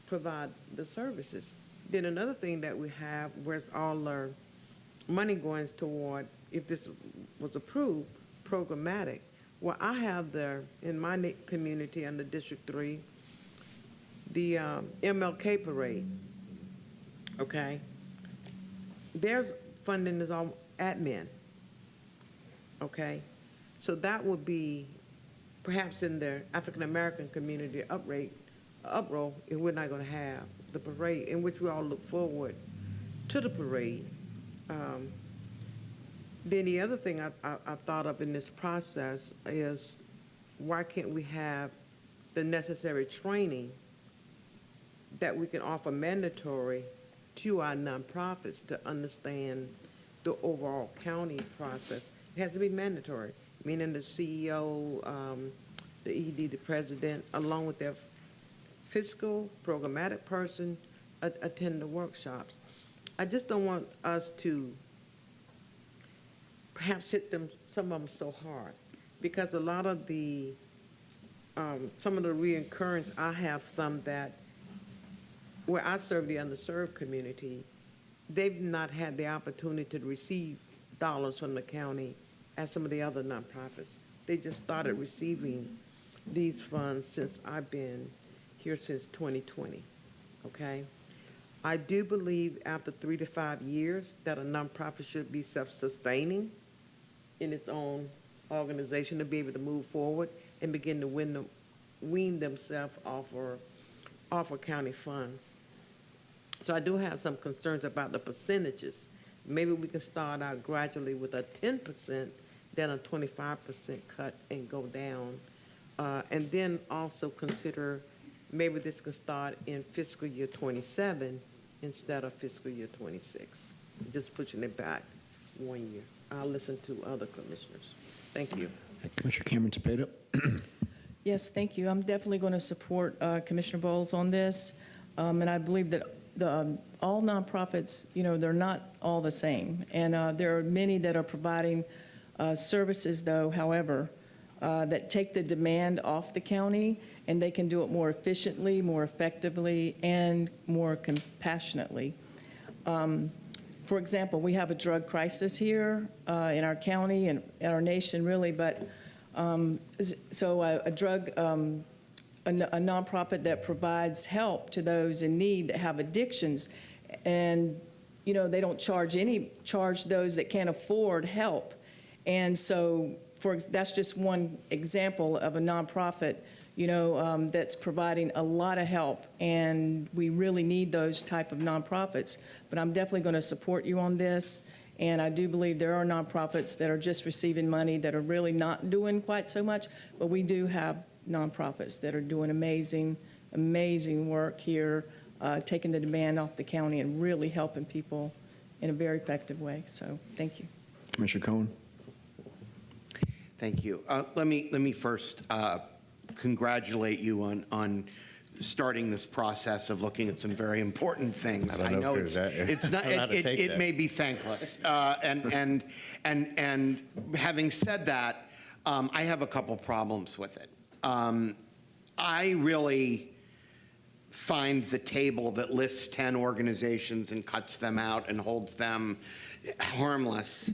provide the services? Then another thing that we have, where's all our money going toward, if this was approved, programmatic. Well, I have there, in my community under District 3, the MLK Parade, okay? Their funding is on admin, okay? So that would be perhaps in the African-American community uproar if we're not gonna have the parade, in which we all look forward to the parade. Then the other thing I thought of in this process is, why can't we have the necessary training that we can offer mandatory to our nonprofits to understand the overall county process? It has to be mandatory, meaning the CEO, the ED, the president, along with their fiscal, programmatic person, attend the workshops. I just don't want us to perhaps hit some of them so hard, because a lot of the, some of the reoccurrence, I have some that, where I serve the underserved community, they've not had the opportunity to receive dollars from the county as some of the other nonprofits. They just started receiving these funds since I've been here since 2020, okay? I do believe after 3 to 5 years that a nonprofit should be self-sustaining in its own organization to be able to move forward and begin to wean themselves off of county funds. So I do have some concerns about the percentages. Maybe we can start out gradually with a 10%, then a 25% cut and go down. And then also consider maybe this could start in fiscal year 27 instead of fiscal year 26, just pushing it back 1 year. I'll listen to other commissioners. Thank you. Commissioner Cameron Cepeda. Yes, thank you. I'm definitely going to support Commissioner Bowles on this. And I believe that all nonprofits, they're not all the same. And there are many that are providing services, though, however, that take the demand off the county, and they can do it more efficiently, more effectively, and more compassionately. For example, we have a drug crisis here in our county and in our nation, really, but so a nonprofit that provides help to those in need that have addictions, and they don't charge those that can't afford help. And so that's just one example of a nonprofit that's providing a lot of help, and we really need those type of nonprofits. But I'm definitely going to support you on this, and I do believe there are nonprofits that are just receiving money that are really not doing quite so much, but we do have nonprofits that are doing amazing, amazing work here, taking the demand off the county and really helping people in a very effective way. So thank you. Commissioner Cohen. Thank you. Let me first congratulate you on starting this process of looking at some very important things. I don't know if it's not. It may be thankless. And having said that, I have a couple problems with it. I really find the table that lists 10 organizations and cuts them out and holds them harmless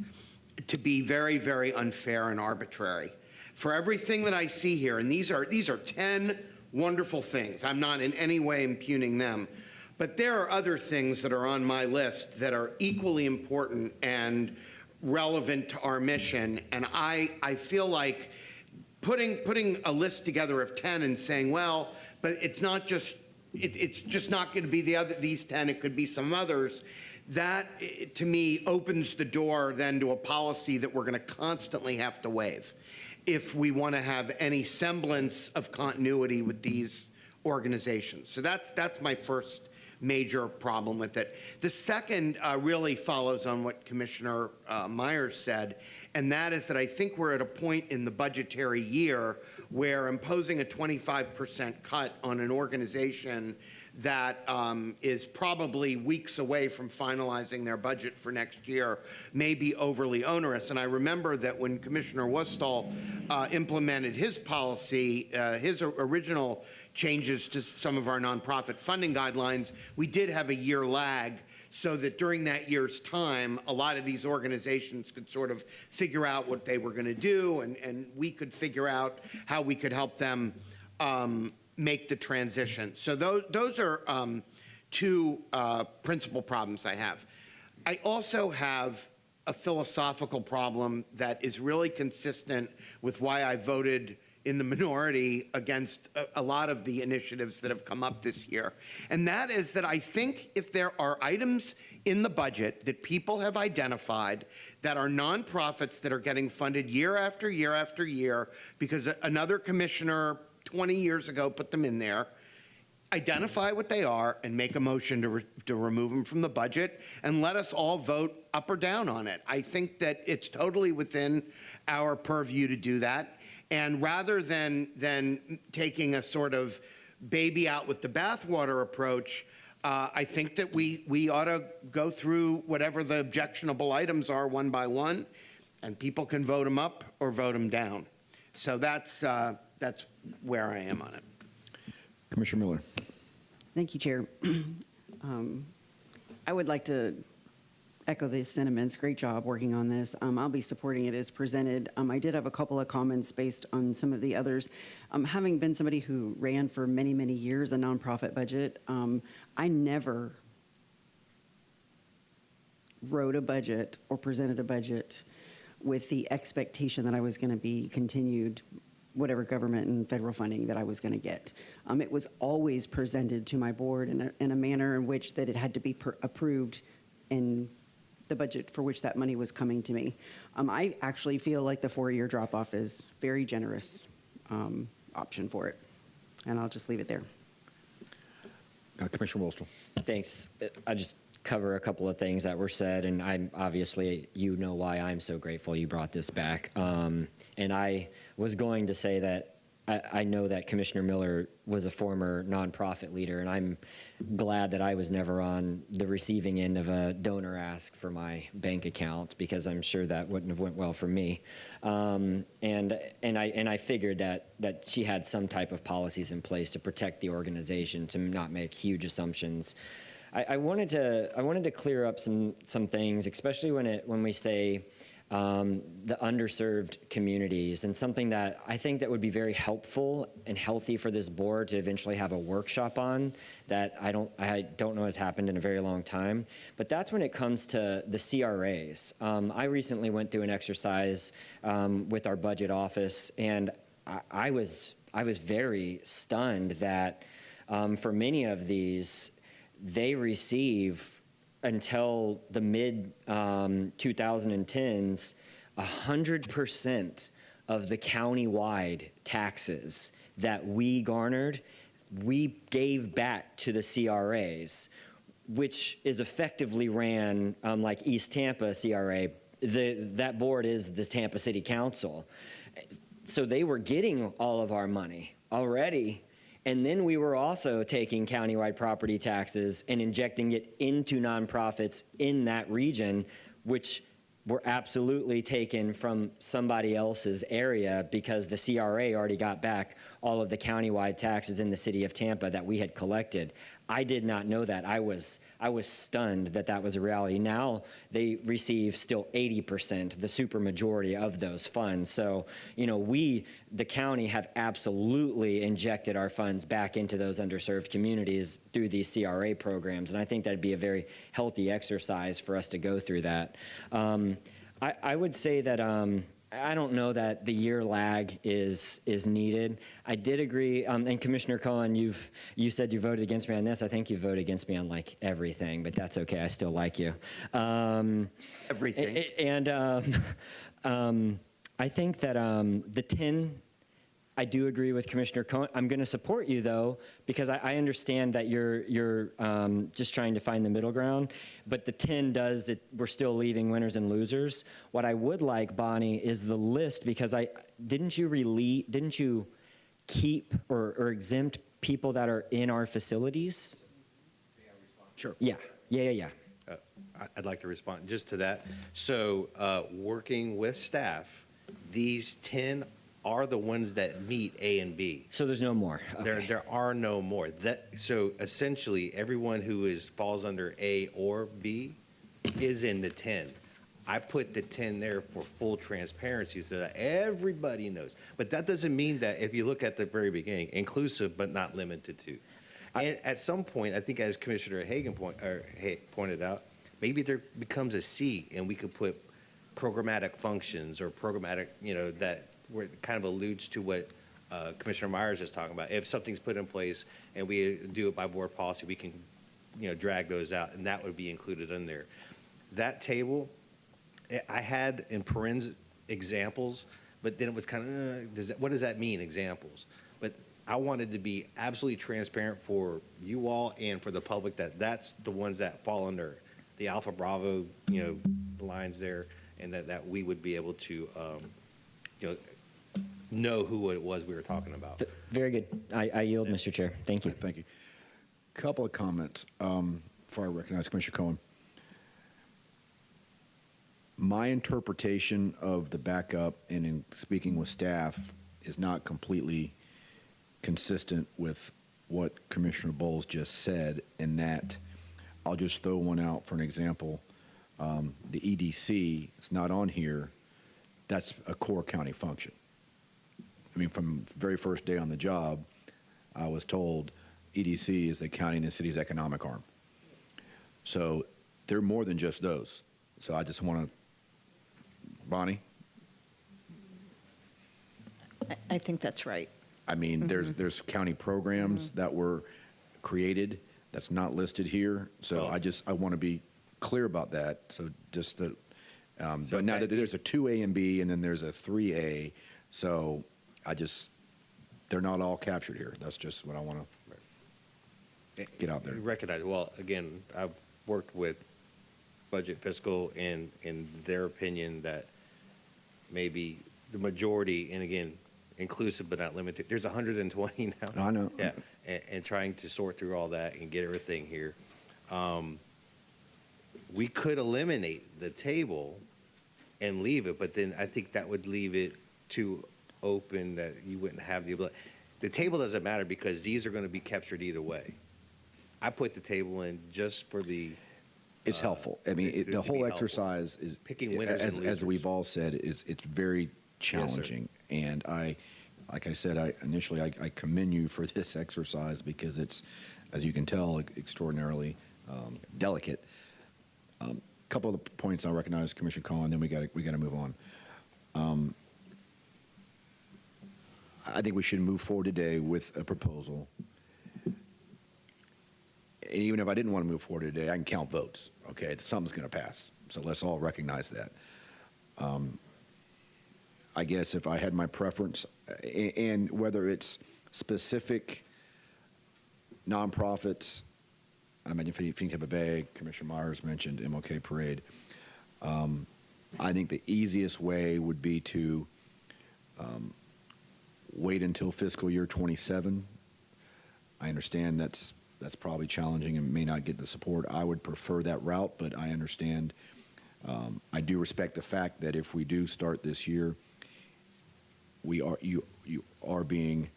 to be very, very unfair and arbitrary. For everything that I see here, and these are 10 wonderful things. I'm not in any way impugning them, but there are other things that are on my list that are equally important and relevant to our mission. And I feel like putting a list together of 10 and saying, well, but it's not just, it's just not going to be these 10, it could be some others. That, to me, opens the door then to a policy that we're going to constantly have to waive if we want to have any semblance of continuity with these organizations. So that's my first major problem with it. The second really follows on what Commissioner Myers said, and that is that I think we're at a point in the budgetary year where imposing a 25% cut on an organization that is probably weeks away from finalizing their budget for next year may be overly onerous. And I remember that when Commissioner Westall implemented his policy, his original changes to some of our nonprofit funding guidelines, we did have a year lag, so that during that year's time, a lot of these organizations could sort of figure out what they were going to do, and we could figure out how we could help them make the transition. So those are two principal problems I have. I also have a philosophical problem that is really consistent with why I voted in the minority against a lot of the initiatives that have come up this year. And that is that I think if there are items in the budget that people have identified that are nonprofits that are getting funded year after year after year because another commissioner 20 years ago put them in there, identify what they are and make a motion to remove them from the budget, and let us all vote up or down on it. I think that it's totally within our purview to do that. And rather than taking a sort of baby out with the bathwater approach, I think that we ought to go through whatever the objectionable items are one by one, and people can vote them up or vote them down. So that's where I am on it. Commissioner Miller. Thank you, Chair. I would like to echo the sentiments. Great job working on this. I'll be supporting it as presented. I did have a couple of comments based on some of the others. Having been somebody who ran for many, many years a nonprofit budget, I never wrote a budget or presented a budget with the expectation that I was going to be continued whatever government and federal funding that I was going to get. It was always presented to my board in a manner in which that it had to be approved in the budget for which that money was coming to me. I actually feel like the 4-year drop-off is very generous option for it. And I'll just leave it there. Commissioner Westall. Thanks. I just cover a couple of things that were said, and I'm obviously, you know why I'm so grateful you brought this back. And I was going to say that I know that Commissioner Miller was a former nonprofit leader, and I'm glad that I was never on the receiving end of a donor ask for my bank account, because I'm sure that wouldn't have went well for me. And I figured that she had some type of policies in place to protect the organization, to not make huge assumptions. I wanted to clear up some things, especially when we say the underserved communities, and something that I think that would be very helpful and healthy for this board to eventually have a workshop on, that I don't know has happened in a very long time. But that's when it comes to the CRAs. I recently went through an exercise with our budget office, and I was very stunned that for many of these, they receive, until the mid-2010s, 100% of the county-wide taxes that we garnered, we gave back to the CRAs, which is effectively ran like East Tampa CRA. That board is the Tampa City Council. So they were getting all of our money already. And then we were also taking countywide property taxes and injecting it into nonprofits in that region, which were absolutely taken from somebody else's area, because the CRA already got back all of the countywide taxes in the city of Tampa that we had collected. I did not know that. I was stunned that that was a reality. Now they receive still 80%, the supermajority of those funds. So, you know, the county, have absolutely injected our funds back into those underserved communities through these CRA programs. And I think that'd be a very healthy exercise for us to go through that. I would say that I don't know that the year lag is needed. I did agree, and Commissioner Cohen, you said you voted against me on this. I think you voted against me on like everything, but that's okay. I still like you. Everything. And I think that the 10. I do agree with Commissioner Cohen. I'm going to support you, though, because I understand that you're just trying to find the middle ground. But the 10 does it. We're still leaving winners and losers. What I would like, Bonnie, is the list, because didn't you keep or exempt people that are in our facilities? Sure. Yeah. I'd like to respond just to that. So, working with staff, these 10 are the ones that meet A and B. So there's no more. There are no more. So essentially, everyone who falls under A or B is in the 10. I put the 10 there for full transparency so that everybody knows. But that doesn't mean that if you look at the very beginning, inclusive but not limited to. And at some point, I think as Commissioner Hagan pointed out, maybe there becomes a C and we could put programmatic functions or programmatic, that where it kind of alludes to what Commissioner Myers is talking about. If something's put in place and we do it by board policy, we can, drag those out, and that would be included in there. That table, I had in parens examples, but then it was kind of, what does that mean, examples? But I wanted to be absolutely transparent for you all and for the public that that's the ones that fall under the Alpha Bravo, lines there, and that we would be able to, know who it was we were talking about. Very good. I yield, Mr. Chair. Thank you. Thank you. Couple of comments before I recognize Commissioner Cohen. My interpretation of the backup and in speaking with staff is not completely consistent with what Commissioner Bowles just said, in that I'll just throw one out for an example. The EDC is not on here. That's a core county function. I mean, from the very first day on the job, I was told EDC is the county and the city's economic arm. So they're more than just those. So I just want to, Bonnie? I think that's right. I mean, there's county programs that were created that's not listed here. So I want to be clear about that. So just that, but now that there's a 2A and B and then there's a 3A, so they're not all captured here. That's just what I want to get out there. Recognize, well, again, I've worked with budget fiscal and in their opinion that maybe the majority, and again, inclusive but not limited, there's 120 now. I know. Yeah, and trying to sort through all that and get everything here. We could eliminate the table and leave it, but then I think that would leave it too open that you wouldn't have the ability. The table doesn't matter because these are going to be captured either way. I put the table in just for the. It's helpful. I mean, the whole exercise is picking winners and losers. As we've all said, it's very challenging. Yes, and like I said, initially I commend you for this exercise because it's, as you can tell, extraordinarily delicate. Couple of the points I recognize, Commissioner Cohen, then we got to move on. I think we should move forward today with a proposal. And even if I didn't want to move forward today, I can count votes. Okay, something's going to pass. So let's all recognize that. I guess if I had my preference, and whether it's specific nonprofits, I imagine Tampa Bay, Commissioner Myers mentioned MLK Parade. I think the easiest way would be to wait until fiscal year 27. I understand that's probably challenging and may not get the support. I would prefer that route, but I understand. I do respect the fact that if we do start this year, you are being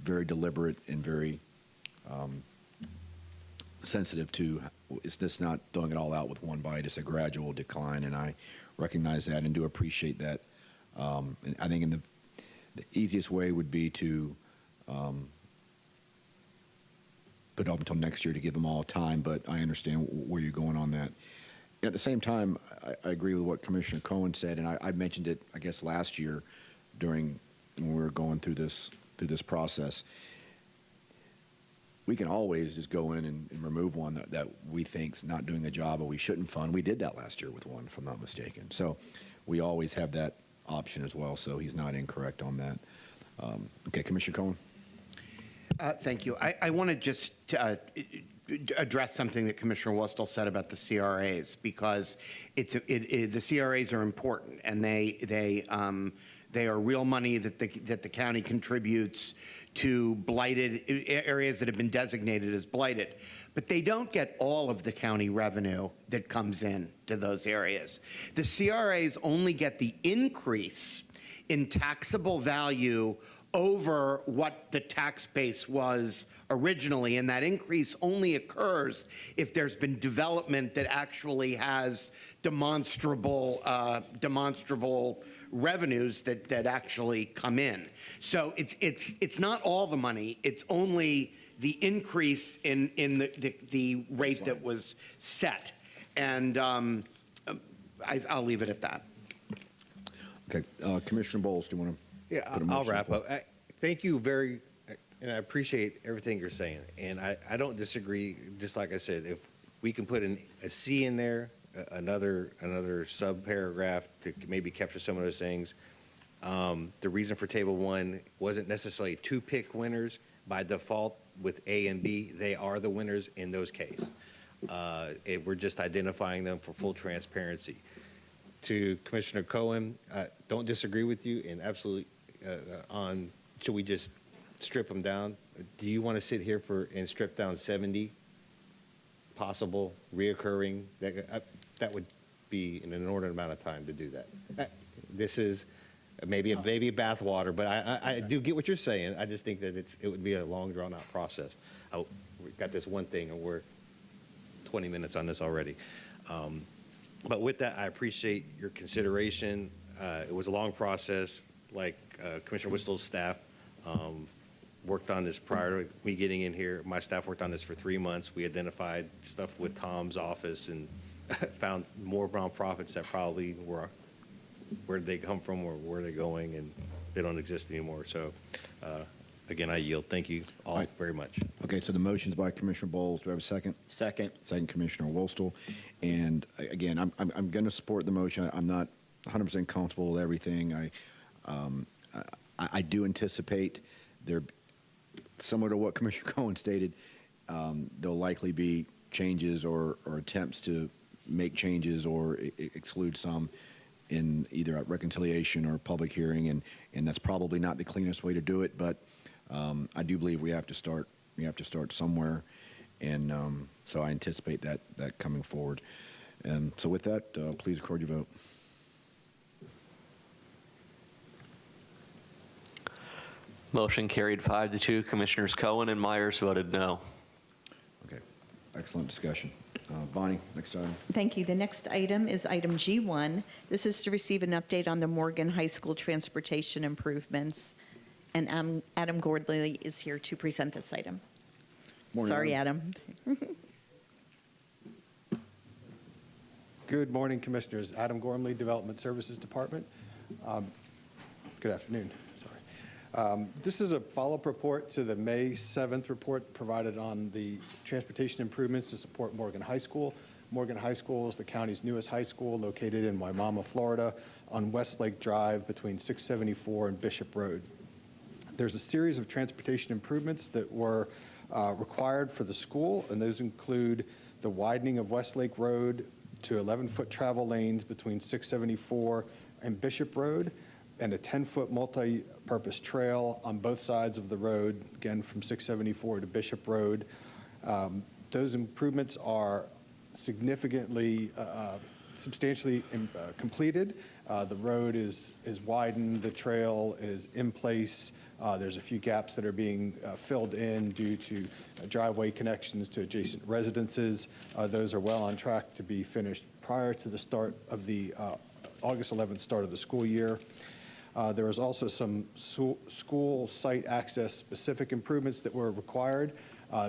very deliberate and very sensitive to, it's just not throwing it all out with one bite. It's a gradual decline, and I recognize that and do appreciate that. And I think the easiest way would be to put it up until next year to give them all time, but I understand where you're going on that. At the same time, I agree with what Commissioner Cohen said, and I mentioned it, I guess, last year when we were going through this process. We can always just go in and remove one that we think's not doing a job or we shouldn't fund. We did that last year with one, if I'm not mistaken. So we always have that option as well, so he's not incorrect on that. Okay, Commissioner Cohen. Thank you. I want to just address something that Commissioner Westall said about the CRAs, because the CRAs are important, and they are real money that the county contributes to blighted areas that have been designated as blighted. But they don't get all of the county revenue that comes in to those areas. The CRAs only get the increase in taxable value over what the tax base was originally, and that increase only occurs if there's been development that actually has demonstrable revenues that actually come in. So it's not all the money, it's only the increase in the rate that was set. And I'll leave it at that. Okay, Commissioner Bowles, do you want to? Yeah, I'll wrap up. Thank you and I appreciate everything you're saying. And I don't disagree, just like I said, if we can put a C in there, another sub-paragraph to maybe capture some of those things. The reason for Table 1 wasn't necessarily to pick winners. By default, with A and B, they are the winners in those cases. We're just identifying them for full transparency. To Commissioner Cohen, don't disagree with you, and absolutely on should we just strip them down? Do you want to sit here and strip down 70 possible reoccurring? That would be an inordinate amount of time to do that. This is maybe a bathwater, but I do get what you're saying. I just think that it would be a long, drawn-out process. We've got this one thing, and we're 20 minutes on this already. But with that, I appreciate your consideration. It was a long process. Like Commissioner Whistle's staff worked on this prior to me getting in here. My staff worked on this for 3 months. We identified stuff with Tom's office and found more nonprofits that probably were, where did they come from or where are they going, and they don't exist anymore. So again, I yield. Thank you all very much. Okay, so the motion's by Commissioner Bowles. Do I have a second? Second. Second, Commissioner Wolstel. And again, I'm going to support the motion. I'm not 100% comfortable with everything. I do anticipate there, similar to what Commissioner Cohen stated, there'll likely be changes or attempts to make changes or exclude some in either at reconciliation or public hearing, and that's probably not the cleanest way to do it, but I do believe we have to start somewhere, and so I anticipate that coming forward. And so with that, please record your vote. Motion carried 5-2. Commissioners Cohen and Myers voted no. Okay, excellent discussion. Bonnie, next item. Thank you. The next item is item G1. This is to receive an update on the Morgan High School transportation improvements. And Adam Gordley is here to present this item. Morning, Sorry, Adam. Good morning, Commissioners. Adam Gormley, Development Services Department. Good afternoon. Sorry. This is a follow-up report to the May 7th report provided on the transportation improvements to support Morgan High School. Morgan High School is the county's newest high school located in Wimauma, Florida, on Westlake Drive between 674 and Bishop Road. There's a series of transportation improvements that were required for the school, and those include the widening of Westlake Road to 11-foot travel lanes between 674 and Bishop Road, and a 10-foot multi-purpose trail on both sides of the road, again from 674 to Bishop Road. Those improvements are substantially completed. The road is widened, the trail is in place. There's a few gaps that are being filled in due to driveway connections to adjacent residences. Those are well on track to be finished prior to the start of the August 11th start of the school year. There was also some school site access specific improvements that were required.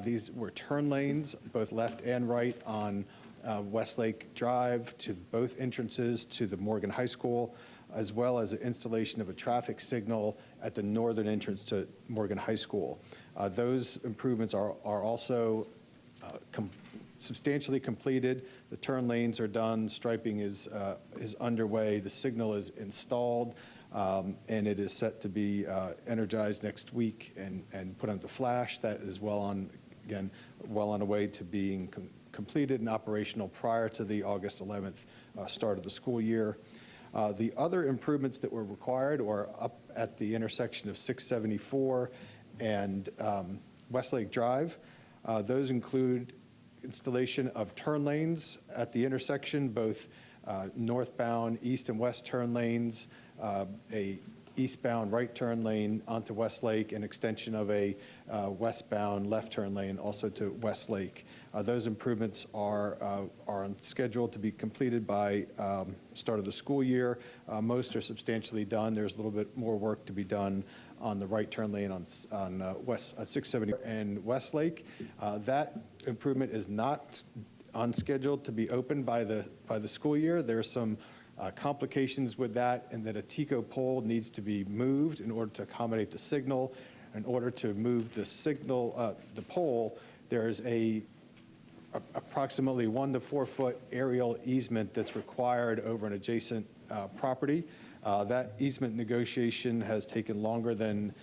These were turn lanes, both left and right on Westlake Drive to both entrances to the Morgan High School, as well as the installation of a traffic signal at the northern entrance to Morgan High School. Those improvements are also substantially completed. The turn lanes are done, striping is underway, the signal is installed, and it is set to be energized next week and put onto flash. That is well on the way to being completed and operational prior to the August 11th start of the school year. The other improvements that were required were up at the intersection of 674 and Westlake Drive. Those include installation of turn lanes at the intersection, both northbound east and west turn lanes, a eastbound right turn lane onto Westlake, and extension of a westbound left turn lane also to Westlake. Those improvements are on schedule to be completed by start of the school year. Most are substantially done. There's a little bit more work to be done on the right turn lane on West 670 and Westlake. That improvement is not on schedule to be opened by the school year. There's some complications with that, and that a TICO pole needs to be moved in order to accommodate the signal. In order to move the signal, the pole, there's approximately 1 to 4 foot aerial easement that's required over an adjacent property. That easement negotiation has taken longer than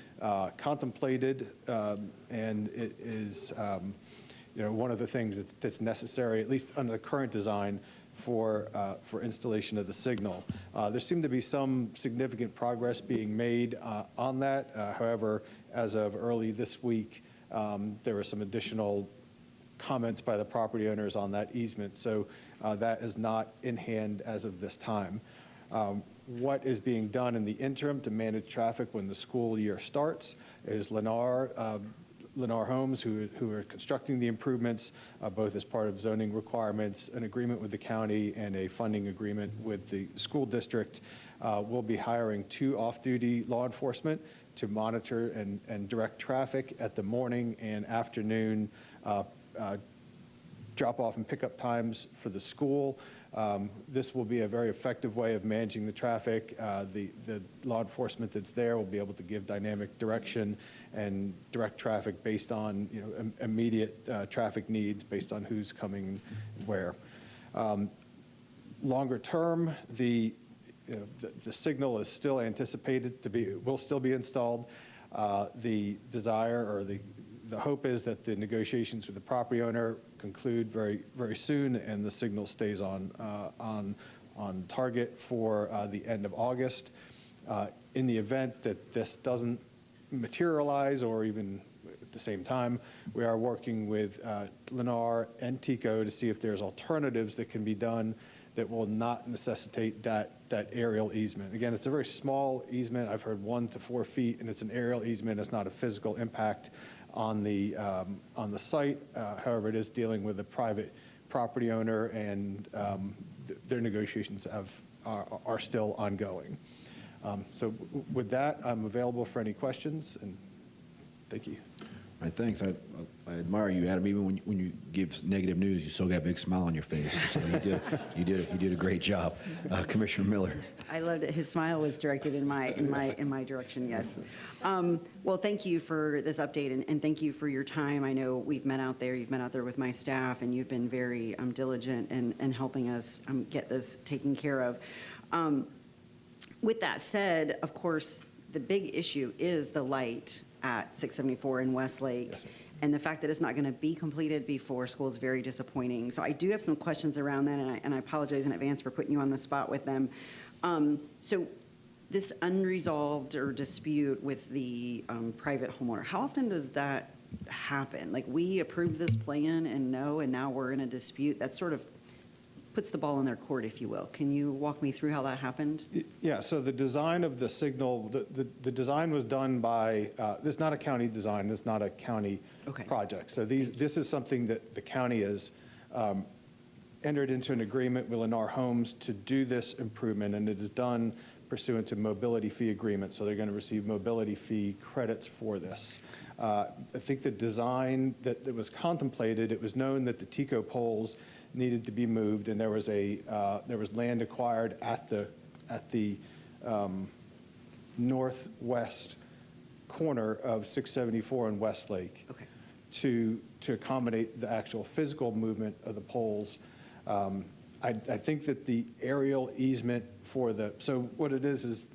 contemplated, and it is one of the things that's necessary, at least under the current design, for installation of the signal. There seemed to be some significant progress being made on that. However, as of early this week, there were some additional comments by the property owners on that easement. So that is not in hand as of this time. What is being done in the interim to manage traffic when the school year starts is Lennar Homes, who are constructing the improvements, both as part of zoning requirements, an agreement with the county, and a funding agreement with the school district, will be hiring 2 off-duty law enforcement to monitor and direct traffic at the morning and afternoon drop-off and pickup times for the school. This will be a very effective way of managing the traffic. The law enforcement that's there will be able to give dynamic direction and direct traffic based on immediate traffic needs, based on who's coming where. Longer term, the signal is still anticipated to will still be installed. The desire or the hope is that the negotiations with the property owner conclude very, very soon, and the signal stays on target for the end of August. In the event that this doesn't materialize, or even at the same time, we are working with Lennar and TICO to see if there's alternatives that can be done that will not necessitate that aerial easement. Again, it's a very small easement. I've heard 1 to 4 feet, and it's an aerial easement. It's not a physical impact on the site. However, it is dealing with a private property owner, and their negotiations are still ongoing. So with that, I'm available for any questions, and thank you. All right, thanks. I admire you, Adam. Even when you give negative news, you still got a big smile on your face. So you did a great job, Commissioner Miller. I love that his smile was directed in my direction. Yes. Well, thank you for this update, and thank you for your time. I know we've met out there. You've met out there with my staff, and you've been very diligent in helping us get this taken care of. With that said, of course, the big issue is the light at 674 in Westlake. Yes, and the fact that it's not going to be completed before school is very disappointing. So I do have some questions around that, and I apologize in advance for putting you on the spot with them. So this unresolved or dispute with the private homeowner, how often does that happen? Like, we approve this plan and now we're in a dispute. That sort of puts the ball in their court, if you will. Can you walk me through how that happened? Yeah, so the design of the signal, the design was done by, this is not a county design, this is not a county project. So this is something that the county has entered into an agreement with Lennar Homes to do this improvement, and it is done pursuant to mobility fee agreement. So they're going to receive mobility fee credits for this. I think the design that was contemplated, it was known that the TICO poles needed to be moved, and there was land acquired at the northwest corner of 674 and Westlake to accommodate the actual physical movement of the poles. I think that the aerial easement so what it is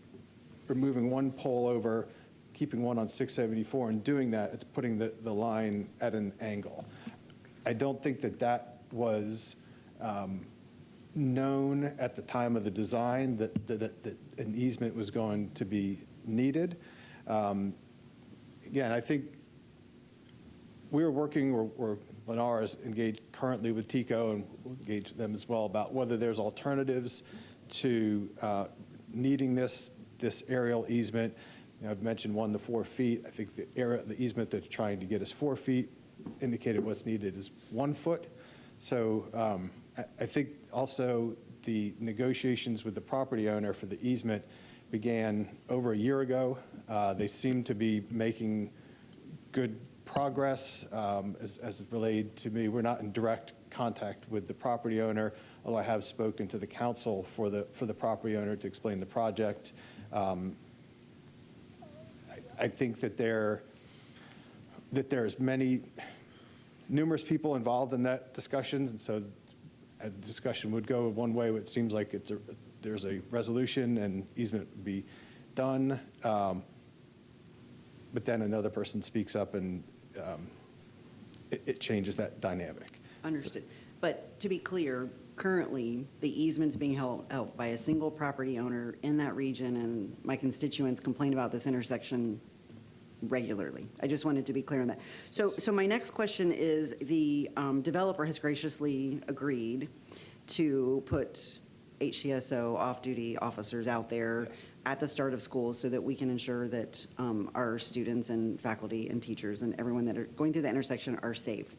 removing one pole over, keeping one on 674, and doing that, it's putting the line at an angle. I don't think that was known at the time of the design that an easement was going to be needed. again, I think we are working, or Lennar is engaged currently with TICO, and we'll engage them as well, about whether there's alternatives to needing this aerial easement. You know, I've mentioned 1 to 4 feet. I think the easement they're trying to get is 4 feet. It's indicated what's needed is 1 foot. So I think also the negotiations with the property owner for the easement began over a year ago. They seem to be making good progress as relayed to me. We're not in direct contact with the property owner, although I have spoken to the counsel for the property owner to explain the project. I think that there's numerous people involved in that discussions, and so as the discussion would go one way, it seems like there's a resolution and easement would be done, but then another person speaks up and it changes that dynamic. Understood. But to be clear, currently, the easement's being held out by a single property owner in that region, and my constituents complain about this intersection regularly. I just wanted to be clear on that. So my next question is, the developer has graciously agreed to put HCSO off-duty officers out there at the start of school so that we can ensure that our students and faculty and teachers and everyone that are going through the intersection are safe.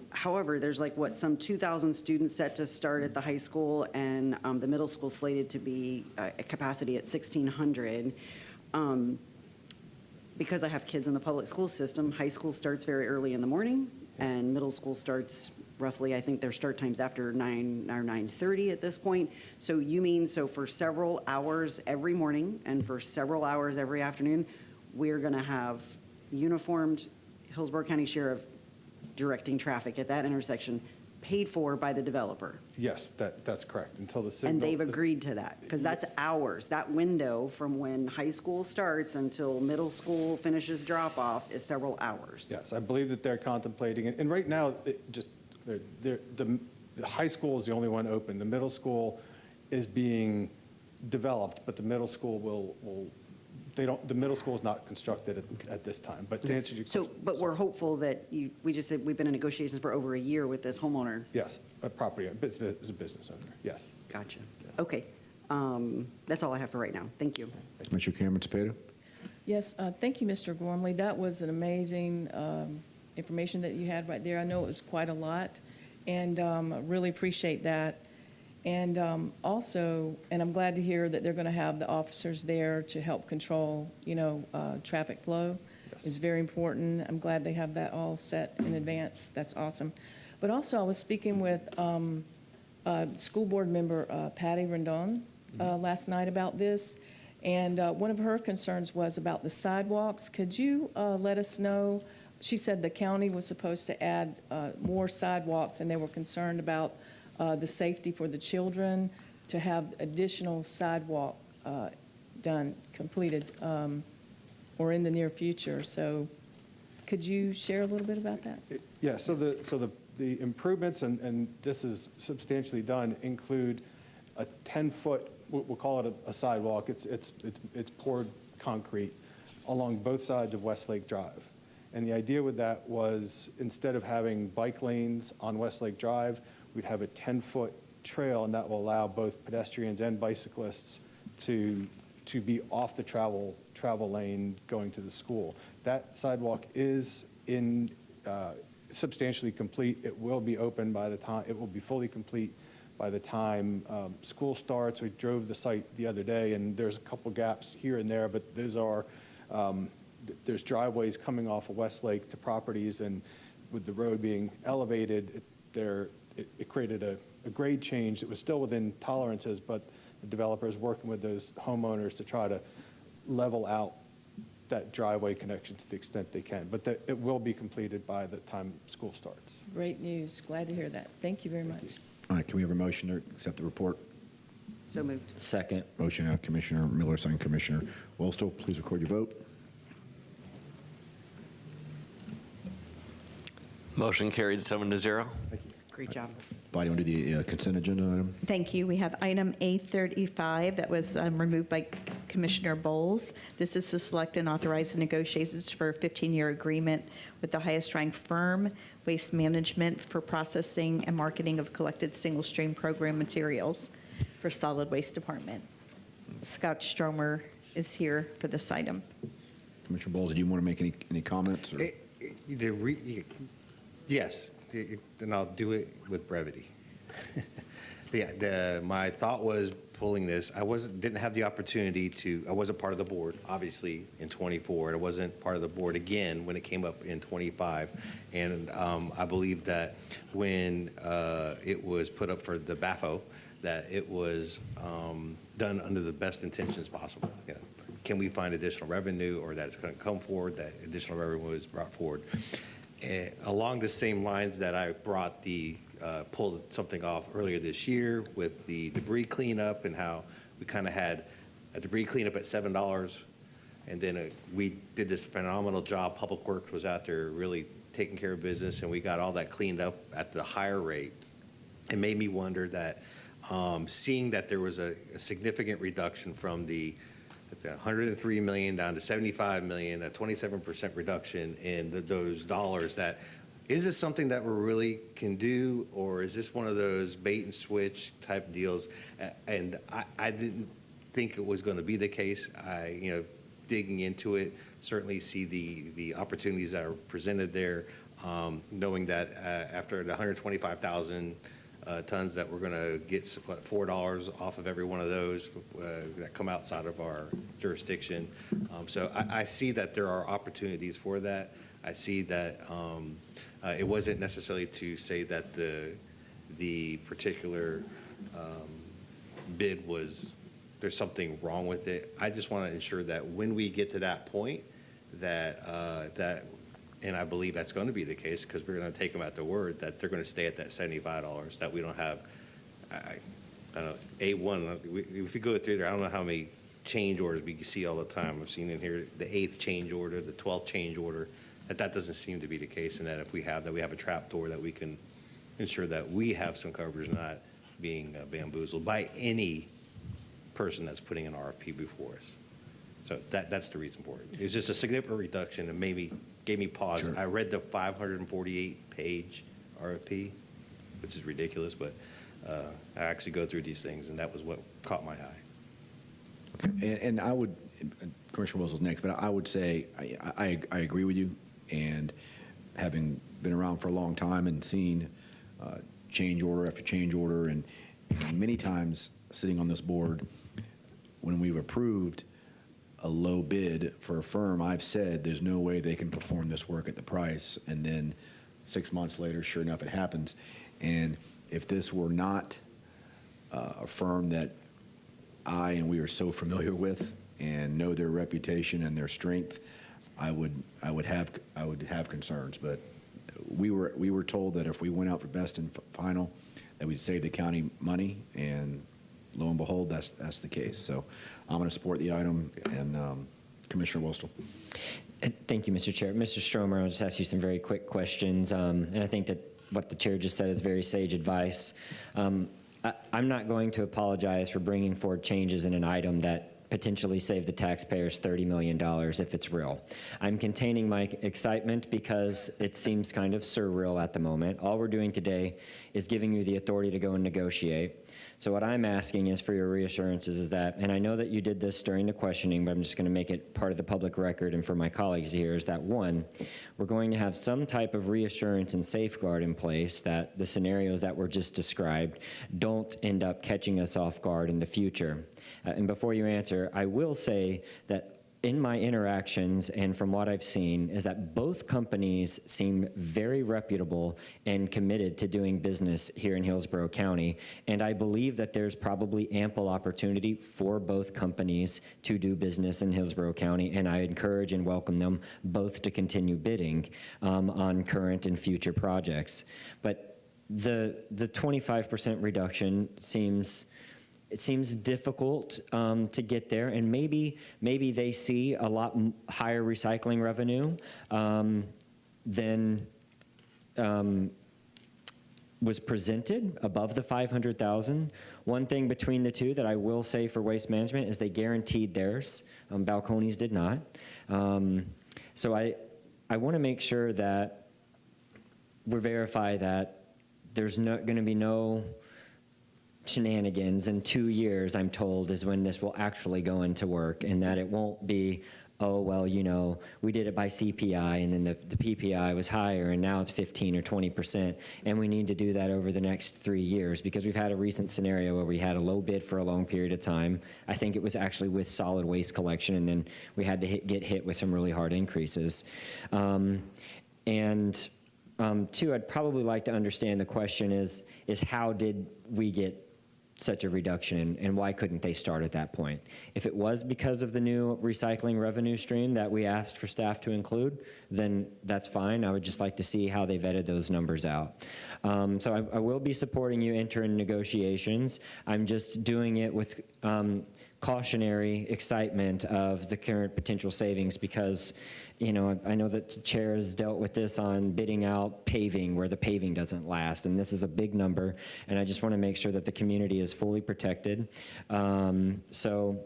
However, there's some 2,000 students set to start at the high school, and the middle school slated to be a capacity at 1,600. Because I have kids in the public school system, high school starts very early in the morning, and middle school starts roughly, I think their start time's after 9 or 9:30 at this point. So you mean, for several hours every morning and for several hours every afternoon, we're going to have uniformed Hillsborough County Sheriff directing traffic at that intersection, paid for by the developer? Yes, that's correct, until the signal. And they've agreed to that, because that's hours. That window from when high school starts until middle school finishes drop-off is several hours. Yes, I believe that they're contemplating it. And right now, the high school is the only one open. The middle school is being developed, but the middle school the middle school is not constructed at this time. But to answer your question. But we're hopeful that we just said we've been in negotiations for over a year with this homeowner. Yes, a property owner, is a business owner, yes. Gotcha. Okay. That's all I have for right now. Thank you. Commissioner Cameron Cepeda. Yes, thank you, Mr. Gormley. That was an amazing information that you had right there. I know it was quite a lot, and I really appreciate that. And also, and I'm glad to hear that they're going to have the officers there to help control, traffic flow. Yes. It's very important. I'm glad they have that all set in advance. That's awesome. But also, I was speaking with school board member Patty Rendon last night about this, and one of her concerns was about the sidewalks. Could you let us know? She said the county was supposed to add more sidewalks, and they were concerned about the safety for the children, to have additional sidewalk completed, or in the near future. So could you share a little bit about that? Yeah, so the improvements, and this is substantially done, include a 10-foot, we'll call it a sidewalk. It's poured concrete along both sides of Westlake Drive. And the idea with that was, instead of having bike lanes on Westlake Drive, we'd have a 10-foot trail, and that will allow both pedestrians and bicyclists to be off the travel lane going to the school. That sidewalk is substantially complete. It will be open by the time, it will be fully complete by the time school starts. We drove the site the other day, and there's a couple gaps here and there, but those are, there's driveways coming off of Westlake to properties, and with the road being elevated, it created a grade change that was still within tolerances, but the developer is working with those homeowners to try to level out that driveway connection to the extent they can. But it will be completed by the time school starts. Great news. Glad to hear that. Thank you very much. All right, can we have a motion to accept the report? So moved. Second. Motion out Commissioner Miller, second Commissioner Wellstone. Please record your vote. Motion carried 7-0. Great job. Body, want to do the consent agenda item? Thank you. We have item A35 that was removed by Commissioner Bowles. This is to select and authorize the negotiations for a 15-year agreement with the highest-ranked firm, Waste Management, for processing and marketing of collected single-stream program materials for Solid Waste Department. Scott Stromer is here for this item. Commissioner Bowles, do you want to make any comments? Or? Yes, and I'll do it with brevity. Yeah, my thought was pulling this. I didn't have the opportunity to. I wasn't part of the board, obviously, in '24. And I wasn't part of the board again when it came up in '25. And I believe that when it was put up for the BAFO, that it was done under the best intentions possible. You know, can we find additional revenue, or that it's going to come forward, that additional revenue was brought forward? And along the same lines that I brought pulled something off earlier this year with the debris cleanup, and how we kind of had a debris cleanup at $7, and then we did this phenomenal job. Public Works was out there really taking care of business, and we got all that cleaned up at the higher rate. It made me wonder that seeing that there was a significant reduction from the 103 million down to 75 million, a 27% reduction in those dollars, that is this something that we really can do, or is this one of those bait and switch type deals? And I didn't think it was going to be the case. Digging into it, certainly see the opportunities that are presented there, knowing that after the 125,000 tons that we're going to get $4 off of every one of those that come outside of our jurisdiction. So I see that there are opportunities for that. I see that it wasn't necessarily to say that the particular bid there's something wrong with it. I just want to ensure that when we get to that point, that and I believe that's going to be the case, because we're going to take them at their word, that they're going to stay at that $75, that we don't have, I don't know, A1, if we go through there, I don't know how many change orders we see all the time. I've seen in here the 8th change order, the 12th change order, that doesn't seem to be the case, and that if we have that, we have a trap door that we can ensure that we have some coverage, not being bamboozled by any person that's putting an RFP before us. So that's the reason for it. It's just a significant reduction, and maybe gave me pause. Sure. I read the 548-page RFP, which is ridiculous, but I actually go through these things, and that was what caught my eye. Okay. And I would, Commissioner Wilson's next, but I would say I agree with you, and having been around for a long time and seen change order after change order, and many times sitting on this board, when we've approved a low bid for a firm, I've said there's no way they can perform this work at the price, and then 6 months later, sure enough, it happens. And if this were not a firm that and we are so familiar with and know their reputation and their strength, I would have concerns. But we were told that if we went out for best and final, that we'd save the county money, and lo and behold, that's the case. So I'm going to support the item, and Commissioner Wostel. Thank you, Mr. Chair. Mr. Stromer, I'll just ask you some very quick questions, and I think that what the chair just said is very sage advice. I'm not going to apologize for bringing forward changes in an item that potentially save the taxpayers $30 million if it's real. I'm containing my excitement because it seems kind of surreal at the moment. All we're doing today is giving you the authority to go and negotiate. So what I'm asking is for your reassurances is that, and I know that you did this during the questioning, but I'm just going to make it part of the public record and for my colleagues to hear, is that one, we're going to have some type of reassurance and safeguard in place that the scenarios that were just described don't end up catching us off guard in the future. And before you answer, I will say that in my interactions and from what I've seen is that both companies seem very reputable and committed to doing business here in Hillsborough County. And I believe that there's probably ample opportunity for both companies to do business in Hillsborough County. And I encourage and welcome them both to continue bidding on current and future projects. But the 25% reduction seems difficult to get there, and maybe they see a lot higher recycling revenue than was presented above the 500,000. One thing between the two that I will say for Waste Management is they guaranteed theirs. Balcones did not. So I want to make sure that we verify that there's going to be no shenanigans in 2 years, I'm told, is when this will actually go into work, and that it won't be, oh, well, you know, we did it by CPI, and then the PPI was higher, and now it's 15 or 20%, and we need to do that over the next 3 years, because we've had a recent scenario where we had a low bid for a long period of time. I think it was actually with solid waste collection, and then we had to get hit with some really hard increases. Two, I'd probably like to understand the question is how did we get such a reduction, and why couldn't they start at that point? If it was because of the new recycling revenue stream that we asked for staff to include, then that's fine. I would just like to see how they vetted those numbers out. So I will be supporting you entering negotiations. I'm just doing it with cautionary excitement of the current potential savings, because you know, I know that the chair has dealt with this on bidding out paving where the paving doesn't last, and this is a big number, and I just want to make sure that the community is fully protected. So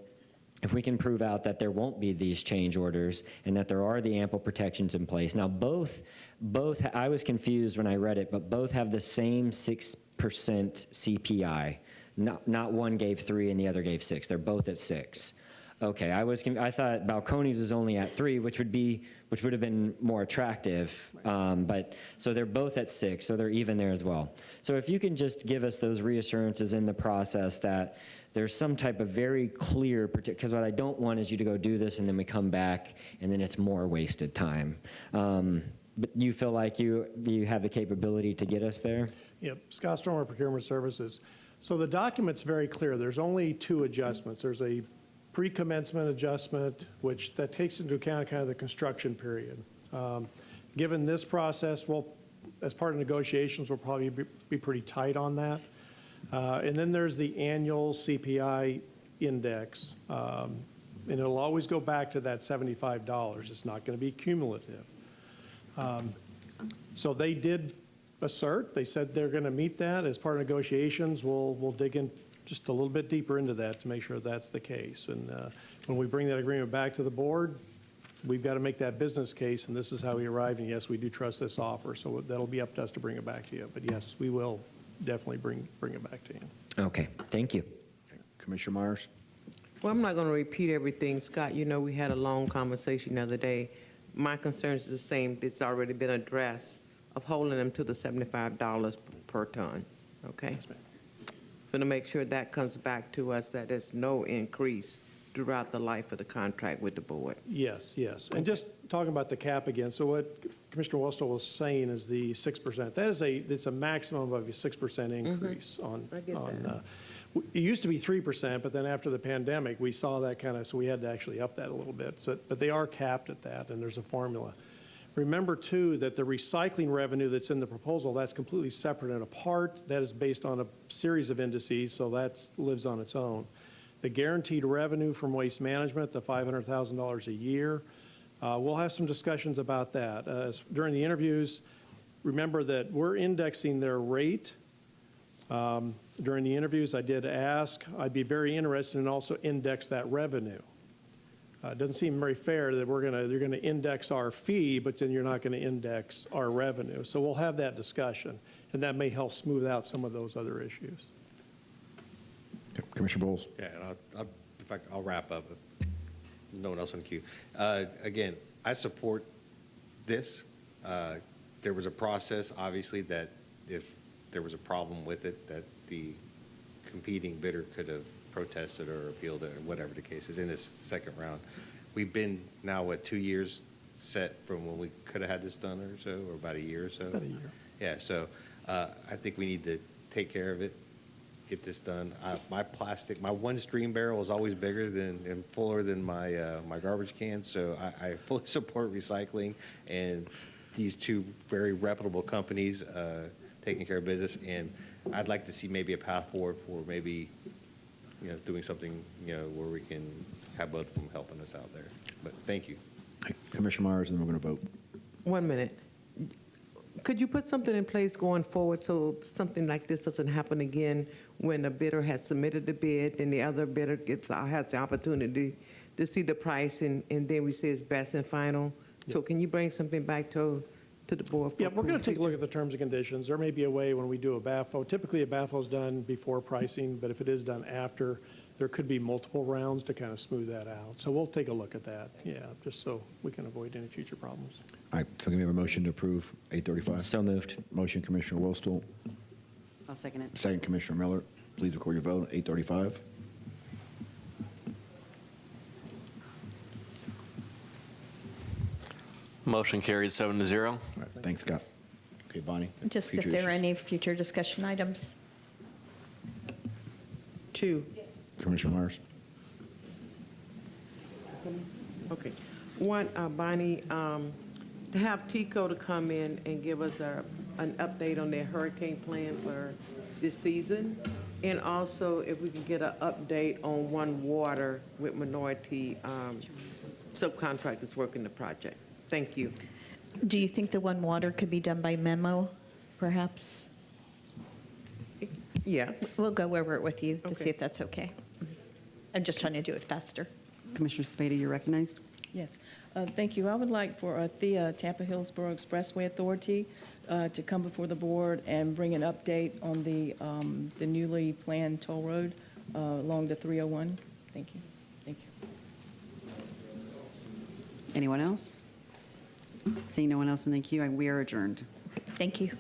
if we can prove out that there won't be these change orders and that there are the ample protections in place. Now both, I was confused when I read it, but both have the same 6% CPI. Not one gave 3 and the other gave 6. They're both at 6. Okay, I thought Balcones was only at 3, which would have been more attractive. But so they're both at 6, so they're even there as well. So if you can just give us those reassurances in the process that there's some type of very clear, because what I don't want is you to go do this and then we come back and then it's more wasted time. But you feel like you have the capability to get us there? Yep, Scott Stormer Procurement Services. So the document's very clear. There's only 2 adjustments. There's a pre-commencement adjustment, which that takes into account kind of the construction period. Given this process, well, as part of negotiations, we'll probably be pretty tight on that. And then there's the annual CPI index, and it'll always go back to that $75. It's not going to be cumulative. So they did assert, they said they're going to meet that. As part of negotiations, we'll dig in just a little bit deeper into that to make sure that's the case. And when we bring that agreement back to the board, we've got to make that business case, and this is how we arrived, and yes, we do trust this offer, so that'll be up to us to bring it back to you. But yes, we will definitely bring it back to you. Okay, thank you. Commissioner Myers? Well, I'm not going to repeat everything. Scott, you know, we had a long conversation the other day. My concern is the same. It's already been addressed, of holding them to the $75 per ton, okay? Yes, ma'am. Going to make sure that comes back to us, that there's no increase throughout the life of the contract with the board. Yes, yes. And just talking about the cap again, so what Commissioner Westall was saying is the 6%. That is it's a maximum of a 6% increase on. I get that. It used to be 3%, but then after the pandemic, we saw that kind of, so we had to actually up that a little bit. So, but they are capped at that, and there's a formula. Remember, too, that the recycling revenue that's in the proposal, that's completely separate and apart. That is based on a series of indices, so that lives on its own. The guaranteed revenue from Waste Management, the $500,000 a year, we'll have some discussions about that. During the interviews, remember that we're indexing their rate. During the interviews, I did ask, I'd be very interested in also index that revenue. It doesn't seem very fair that you're going to index our fee, but then you're not going to index our revenue. So we'll have that discussion, and that may help smooth out some of those other issues. Commissioner Bowles? Yeah, and I'll wrap up. No one else on the queue. Again, I support this. There was a process, obviously, that if there was a problem with it, that the competing bidder could have protested or appealed it, or whatever the case is in this second round. We've been now, 2 years set from when we could have had this done or so, or about a year or so? About a year. Yeah, so I think we need to take care of it, get this done. My one stream barrel is always bigger and fuller than my garbage can, so I fully support recycling and these 2 very reputable companies taking care of business, and I'd like to see maybe a path forward for maybe doing something, where we can have both of them helping us out there. But thank you. Commissioner Myers, and then we're going to vote. 1 minute. Could you put something in place going forward so something like this doesn't happen again when a bidder has submitted the bid and the other bidder has the opportunity to see the price and then we say it's best and final? So can you bring something back to the board? Yeah, we're going to take a look at the terms and conditions. There may be a way when we do a BAFO, typically a BAFO is done before pricing, but if it is done after, there could be multiple rounds to kind of smooth that out. So we'll take a look at that, yeah, just so we can avoid any future problems. All right, so can we have a motion to approve 835? So moved. Motion, Commissioner Wostel. I'll second it. Second, Commissioner Miller. Please record your vote, 835. Motion carried 7-0. All right, thanks, Scott. Okay, Bonnie. Just if future there are issues. any future discussion items. 2. Commissioner Myers. Okay. One, Bonnie, to have TICO to come in and give us an update on their hurricane plan for this season, and also if we can get an update on One Water with minority subcontractors working the project. Thank you. Do you think the One Water could be done by memo, perhaps? Yes. We'll go over it with you to see Okay. if that's okay. I'm just trying to do it faster. Commissioner Spada, you're recognized. Yes, thank you. I would like for the Tampa Hillsborough Expressway Authority to come before the board and bring an update on the newly planned toll road along the 301. Thank you. Thank you. Anyone else? Seeing no one else in the queue, we are adjourned. Thank you.